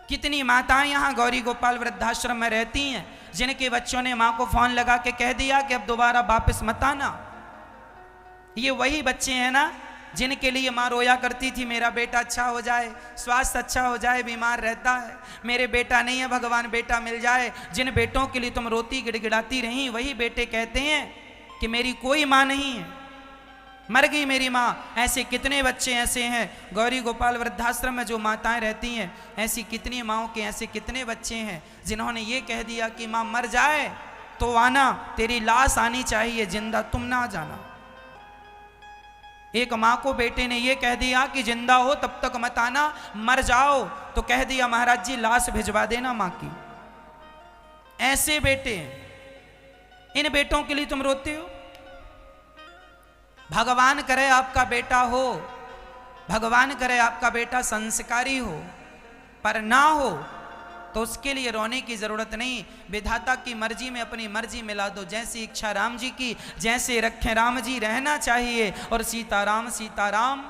कितनी माताएं यहाँ गौरी गोपाल वृद्धाश्रम में रहती हैं, जिनके बच्चों ने मां को फोन लगा के कह दिया कि अब दोबारा वापस मत आना। ये वही बच्चे हैं ना जिनके लिए माँ रोया करती थी, मेरा बेटा अच्छा हो जाए, स्वास्थ्य अच्छा हो जाए, बीमार रहता है, मेरे बेटा नहीं है, भगवान बेटा मिल जाए। जिन बेटों के लिए तुम रोती गिड़गिड़ाती रही, वही बेटे कहते हैं कि मेरी कोई माँ नहीं है, मर गई मेरी माँ। ऐसे कितने बच्चे ऐसे हैं गौरी गोपाल वृद्धाश्रम में जो माताएं रहती हैं, ऐसी कितनी माँओं के ऐसे कितने बच्चे हैं जिन्होंने ये कह दिया कि माँ मर जाए तो आना, तेरी लाश आनी चाहिए, जिंदा तुम ना जाना। एक माँ को बेटे ने ये कह दिया कि जिंदा हो तब तक मत आना, मर जाओ तो कह दिया महाराज जी लाश भिजवा देना माँ की। ऐसे बेटे हैं, इन बेटों के लिए तुम रोते हो। भगवान करे आपका बेटा हो, भगवान करे आपका बेटा संस्कारी हो, पर ना हो तो उसके लिए रोने की जरूरत नहीं। विधाता की मर्जी में अपनी मर्जी मिला दो। जैसी इच्छा राम जी की, जैसे रखे राम जी रहना चाहिए, और सीताराम सीताराम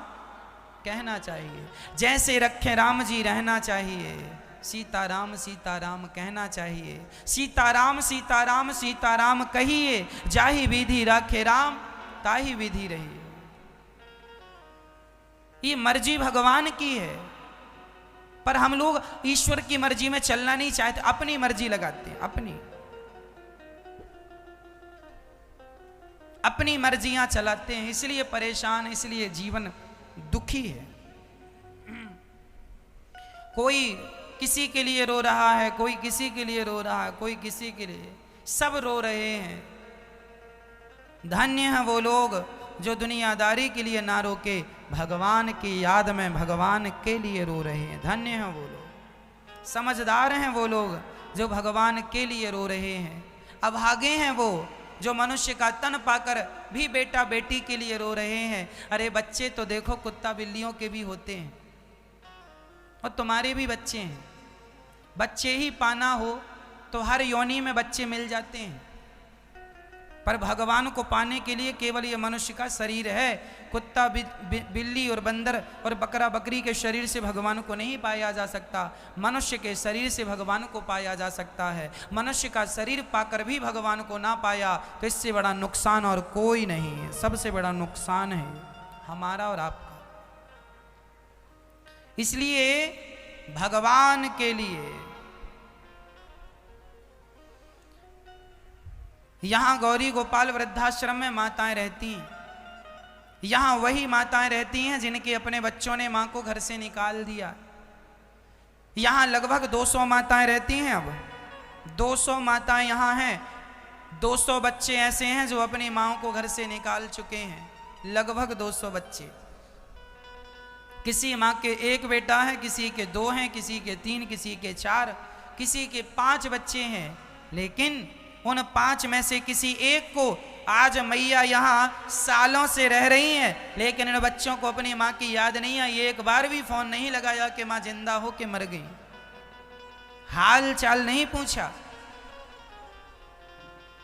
कहना चाहिए। जैसे रखे राम जी रहना चाहिए, सीताराम सीताराम कहना चाहिए। सीताराम सीताराम सीताराम कहिए, जाहि विधि राखे राम ताहि विधि रहिए। ये मर्जी भगवान की है, पर हम लोग ईश्वर की मर्जी में चलना नहीं चाहते, अपनी मर्जी लगाते हैं, अपनी मर्जियां चलाते हैं, इसलिए परेशान, इसलिए जीवन दुखी है। कोई किसी के लिए रो रहा है, कोई किसी के लिए रो रहा है, कोई किसी के लिए, सब रो रहे हैं। धन्य हैं वो लोग जो दुनियादारी के लिए ना रोके, भगवान की याद में भगवान के लिए रो रहे हैं। धन्य हैं वो लोग, समझदार हैं वो लोग जो भगवान के लिए रो रहे हैं। अभागे हैं वो जो मनुष्य का तन पाकर भी बेटा बेटी के लिए रो रहे हैं। अरे बच्चे तो देखो कुत्ता बिल्लियों के भी होते हैं, और तुम्हारे भी बच्चे हैं। बच्चे ही पाना हो तो हर योनि में बच्चे मिल जाते हैं। पर भगवान को पाने के लिए केवल ये मनुष्य का शरीर है। कुत्ता, बिल्ली और बंदर और बकरा बकरी के शरीर से भगवान को नहीं पाया जा सकता। मनुष्य के शरीर से भगवान को पाया जा सकता है। मनुष्य का शरीर पाकर भी भगवान को ना पाया तो इससे बड़ा नुकसान और कोई नहीं है। सबसे बड़ा नुकसान है हमारा और आपका। इसलिए भगवान के लिए यहां गौरी गोपाल वृद्धाश्रम में माताएं रहती हैं। यहां वही माताएं रहती हैं जिनके अपने बच्चों ने मां को घर से निकाल दिया। यहां लगभग 200 माताएं रहती हैं। अब 200 माताएं यहां हैं। 200 बच्चे ऐसे हैं जो अपनी मां को घर से निकाल चुके हैं। लगभग 200 बच्चे। किसी मां के 1 बेटा है, किसी के 2 हैं, किसी के 3, किसी के 4, किसी के 5 बच्चे हैं। लेकिन उन 5 में से किसी एक को आज मैया यहाँ सालों से रह रही हैं, लेकिन इन बच्चों को अपनी माँ की याद नहीं आई। एक बार भी फोन नहीं लगाया कि माँ जिंदा हो कि मर गई, हाल चाल नहीं पूछा।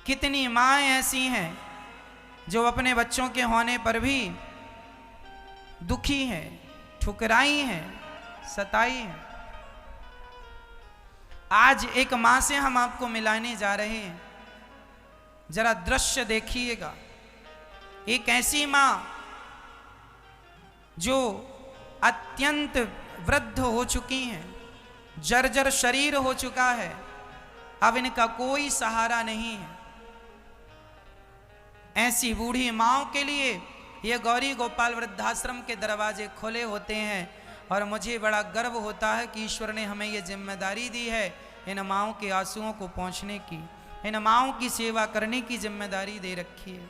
कितनी माएँ ऐसी हैं जो अपने बच्चों के होने पर भी दुखी हैं, ठुकराई हैं, सताई हैं। आज एक माँ से हम आपको मिलाने जा रहे हैं। जरा दृश्य देखिएगा। एक ऐसी माँ जो अत्यंत वृद्ध हो चुकी हैं, जर्जर शरीर हो चुका है, अब इनका कोई सहारा नहीं है। ऐसी बूढ़ी माँओं के लिए ये गौरी गोपाल वृद्धाश्रम के दरवाजे खुले होते हैं। और मुझे बड़ा गर्व होता है कि ईश्वर ने हमें ये जिम्मेदारी दी है इन माँओं के आंसुओं को पहुँचने की, इन माँओं की सेवा करने की जिम्मेदारी दे रखी है।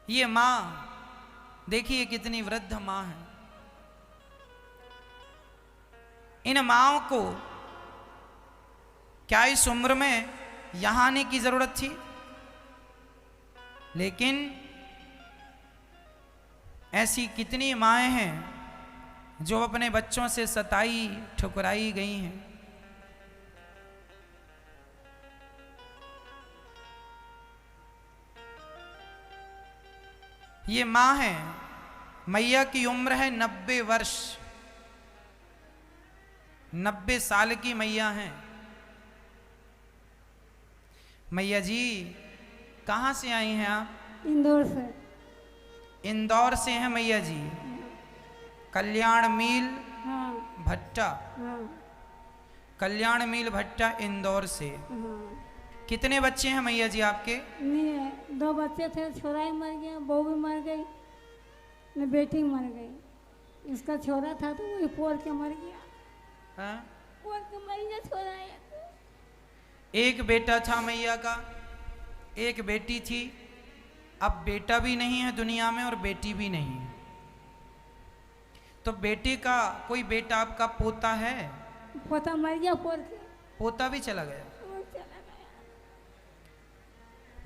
ये माँ देखिए कितनी वृद्ध माँ है। इन माँओं को क्या इस उम्र में यहाँ आने की जरूरत थी? लेकिन ऐसी कितनी माएँ हैं जो अपने बच्चों से सताई ठुकराई गई हैं। ये माँ है, मैया की उम्र है 90 वर्ष, 90 साल की मैया हैं। मैया जी कहाँ से आई हैं आप? इंदौर से। इंदौर से हैं मैया जी। कल्याण मील हाँ। भट्टा। हाँ। कल्याण मील भट्टा इंदौर से। हाँ। कितने बच्चे हैं मैया जी आपके? नहीं, 2 बच्चे थे, छोरा ही मर गया, बहू भी मर गई, न बेटी मर गई। इसका छोरा था तो वही पोर के मर गया। हाँ? पोर के मर गया छोरा है। एक बेटा था मैया का, एक बेटी थी। अब बेटा भी नहीं है दुनिया में और बेटी भी नहीं है। तो बेटे का कोई बेटा आपका पोता है? पोता मर गया, पोर के। पोता भी चला गया।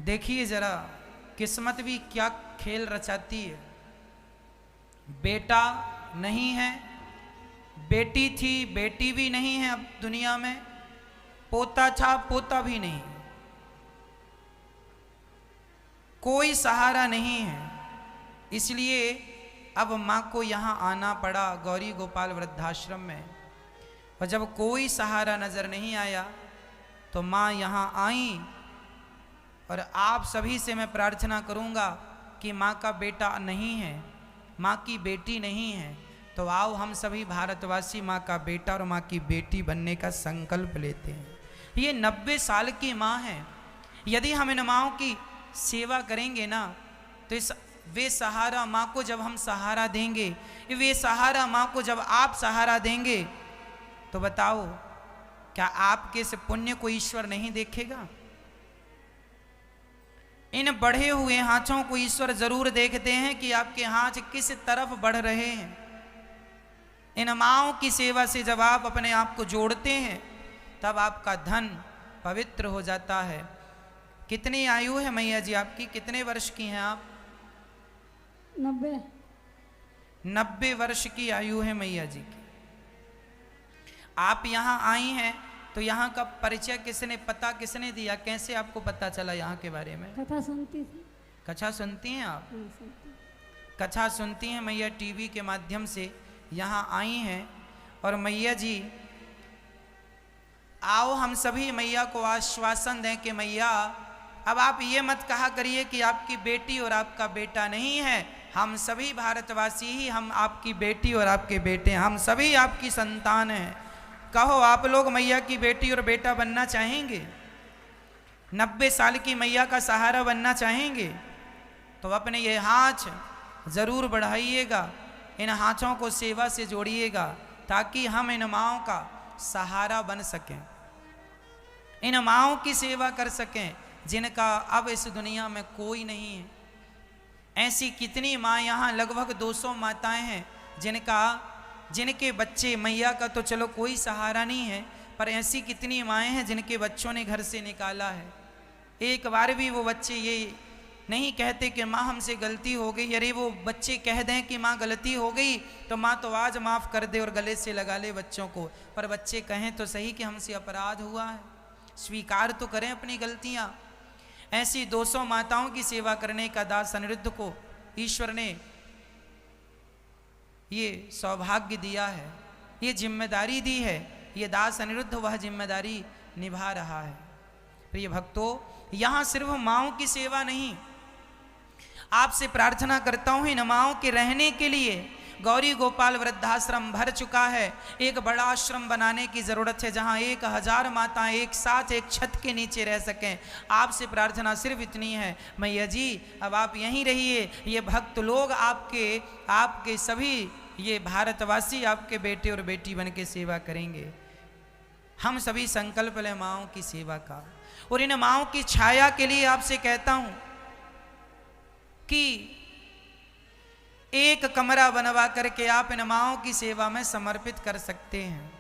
देखिए जरा किस्मत भी क्या खेल रचाती है। बेटा नहीं है, बेटी थी, बेटी भी नहीं है अब दुनिया में, पोता था, पोता भी नहीं, कोई सहारा नहीं है। इसलिए अब माँ को यहाँ आना पड़ा गौरी गोपाल वृद्धाश्रम में। और जब कोई सहारा नजर नहीं आया तो माँ यहाँ आई। और आप सभी से मैं प्रार्थना करूँगा कि माँ का बेटा नहीं है, माँ की बेटी नहीं है, तो आओ हम सभी भारतवासी माँ का बेटा और माँ की बेटी बनने का संकल्प लेते हैं। ये 90 साल की माँ है। यदि हम इन माँओं की सेवा करेंगे ना तो इस वे सहारा माँ को जब हम सहारा देंगे, वे सहारा माँ को जब आप सहारा देंगे, तो बताओ क्या आपके इस पुण्य को ईश्वर नहीं देखेगा? इन बढ़े हुए हाथों को ईश्वर जरूर देखते हैं कि आपके हाथ किस तरफ बढ़ रहे हैं। इन माँओं की सेवा से जब आप अपने आप को जोड़ते हैं तब आपका धन पवित्र हो जाता है। कितनी आयु है मैया जी आपकी? कितने वर्ष की हैं आप? 90 वर्ष की आयु है मैया जी की। आप यहाँ आई हैं तो यहाँ का परिचय किसने, पता किसने दिया, कैसे आपको पता चला यहाँ के बारे में? कथा सुनती थी। कथा सुनती हैं आप? हाँ, सुनती। कथा सुनती हैं मैया, टीवी के माध्यम से यहाँ आई हैं। और मैया जी आओ हम सभी मैया को आश्वासन दें कि मैया अब आप ये मत कहा करिए कि आपकी बेटी और आपका बेटा नहीं है। हम सभी भारतवासी ही, हम आपकी बेटी और आपके बेटे हैं, हम सभी आपकी संतान हैं। कहो आप लोग मैया की बेटी और बेटा बनना चाहेंगे? 90 साल की मैया का सहारा बनना चाहेंगे? तो अपने ये हाथ जरूर बढ़ाइएगा, इन हाथों को सेवा से जोड़िएगा ताकि हम इन माँओं का सहारा बन सकें, इन माँओं की सेवा कर सकें जिनका अब इस दुनिया में कोई नहीं है। ऐसी कितनी माँ, यहाँ लगभग 200 माताएं हैं जिनके बच्चे, मैया का तो चलो कोई सहारा नहीं है, पर ऐसी कितनी माएँ हैं जिनके बच्चों ने घर से निकाला है। एक बार भी वो बच्चे ये नहीं कहते कि माँ हमसे गलती हो गई। अरे वो बच्चे कह दें कि माँ गलती हो गई तो माँ तो आज माफ़ कर दे और गले से लगा ले बच्चों को, पर बच्चे कहें तो सही कि हमसे अपराध हुआ है, स्वीकार तो करें अपनी गलतियाँ। ऐसी 200 माताओं की सेवा करने का दास अनिरुद्ध को ईश्वर ने ये सौभाग्य दिया है, ये जिम्मेदारी दी है। ये दास अनिरुद्ध वह जिम्मेदारी निभा रहा है। प्रिय भक्तों, यहाँ सिर्फ माँओं की सेवा नहीं, आपसे प्रार्थना करता हूँ इन माँओं के रहने के लिए गौरी गोपाल वृद्धाश्रम भर चुका है। एक बड़ा आश्रम बनाने की ज़रूरत है जहाँ 1000 माताएं एक साथ एक छत के नीचे रह सकें। आपसे प्रार्थना सिर्फ इतनी है, मैया जी अब आप यहीं रहिए, ये भक्त लोग आपके सभी ये भारतवासी आपके बेटे और बेटी बन के सेवा करेंगे। हम सभी संकल्प लें माँओं की सेवा का। और इन माँओं की छाया के लिए आपसे कहता हूँ कि एक कमरा बनवा करके आप इन माँओं की सेवा में समर्पित कर सकते हैं।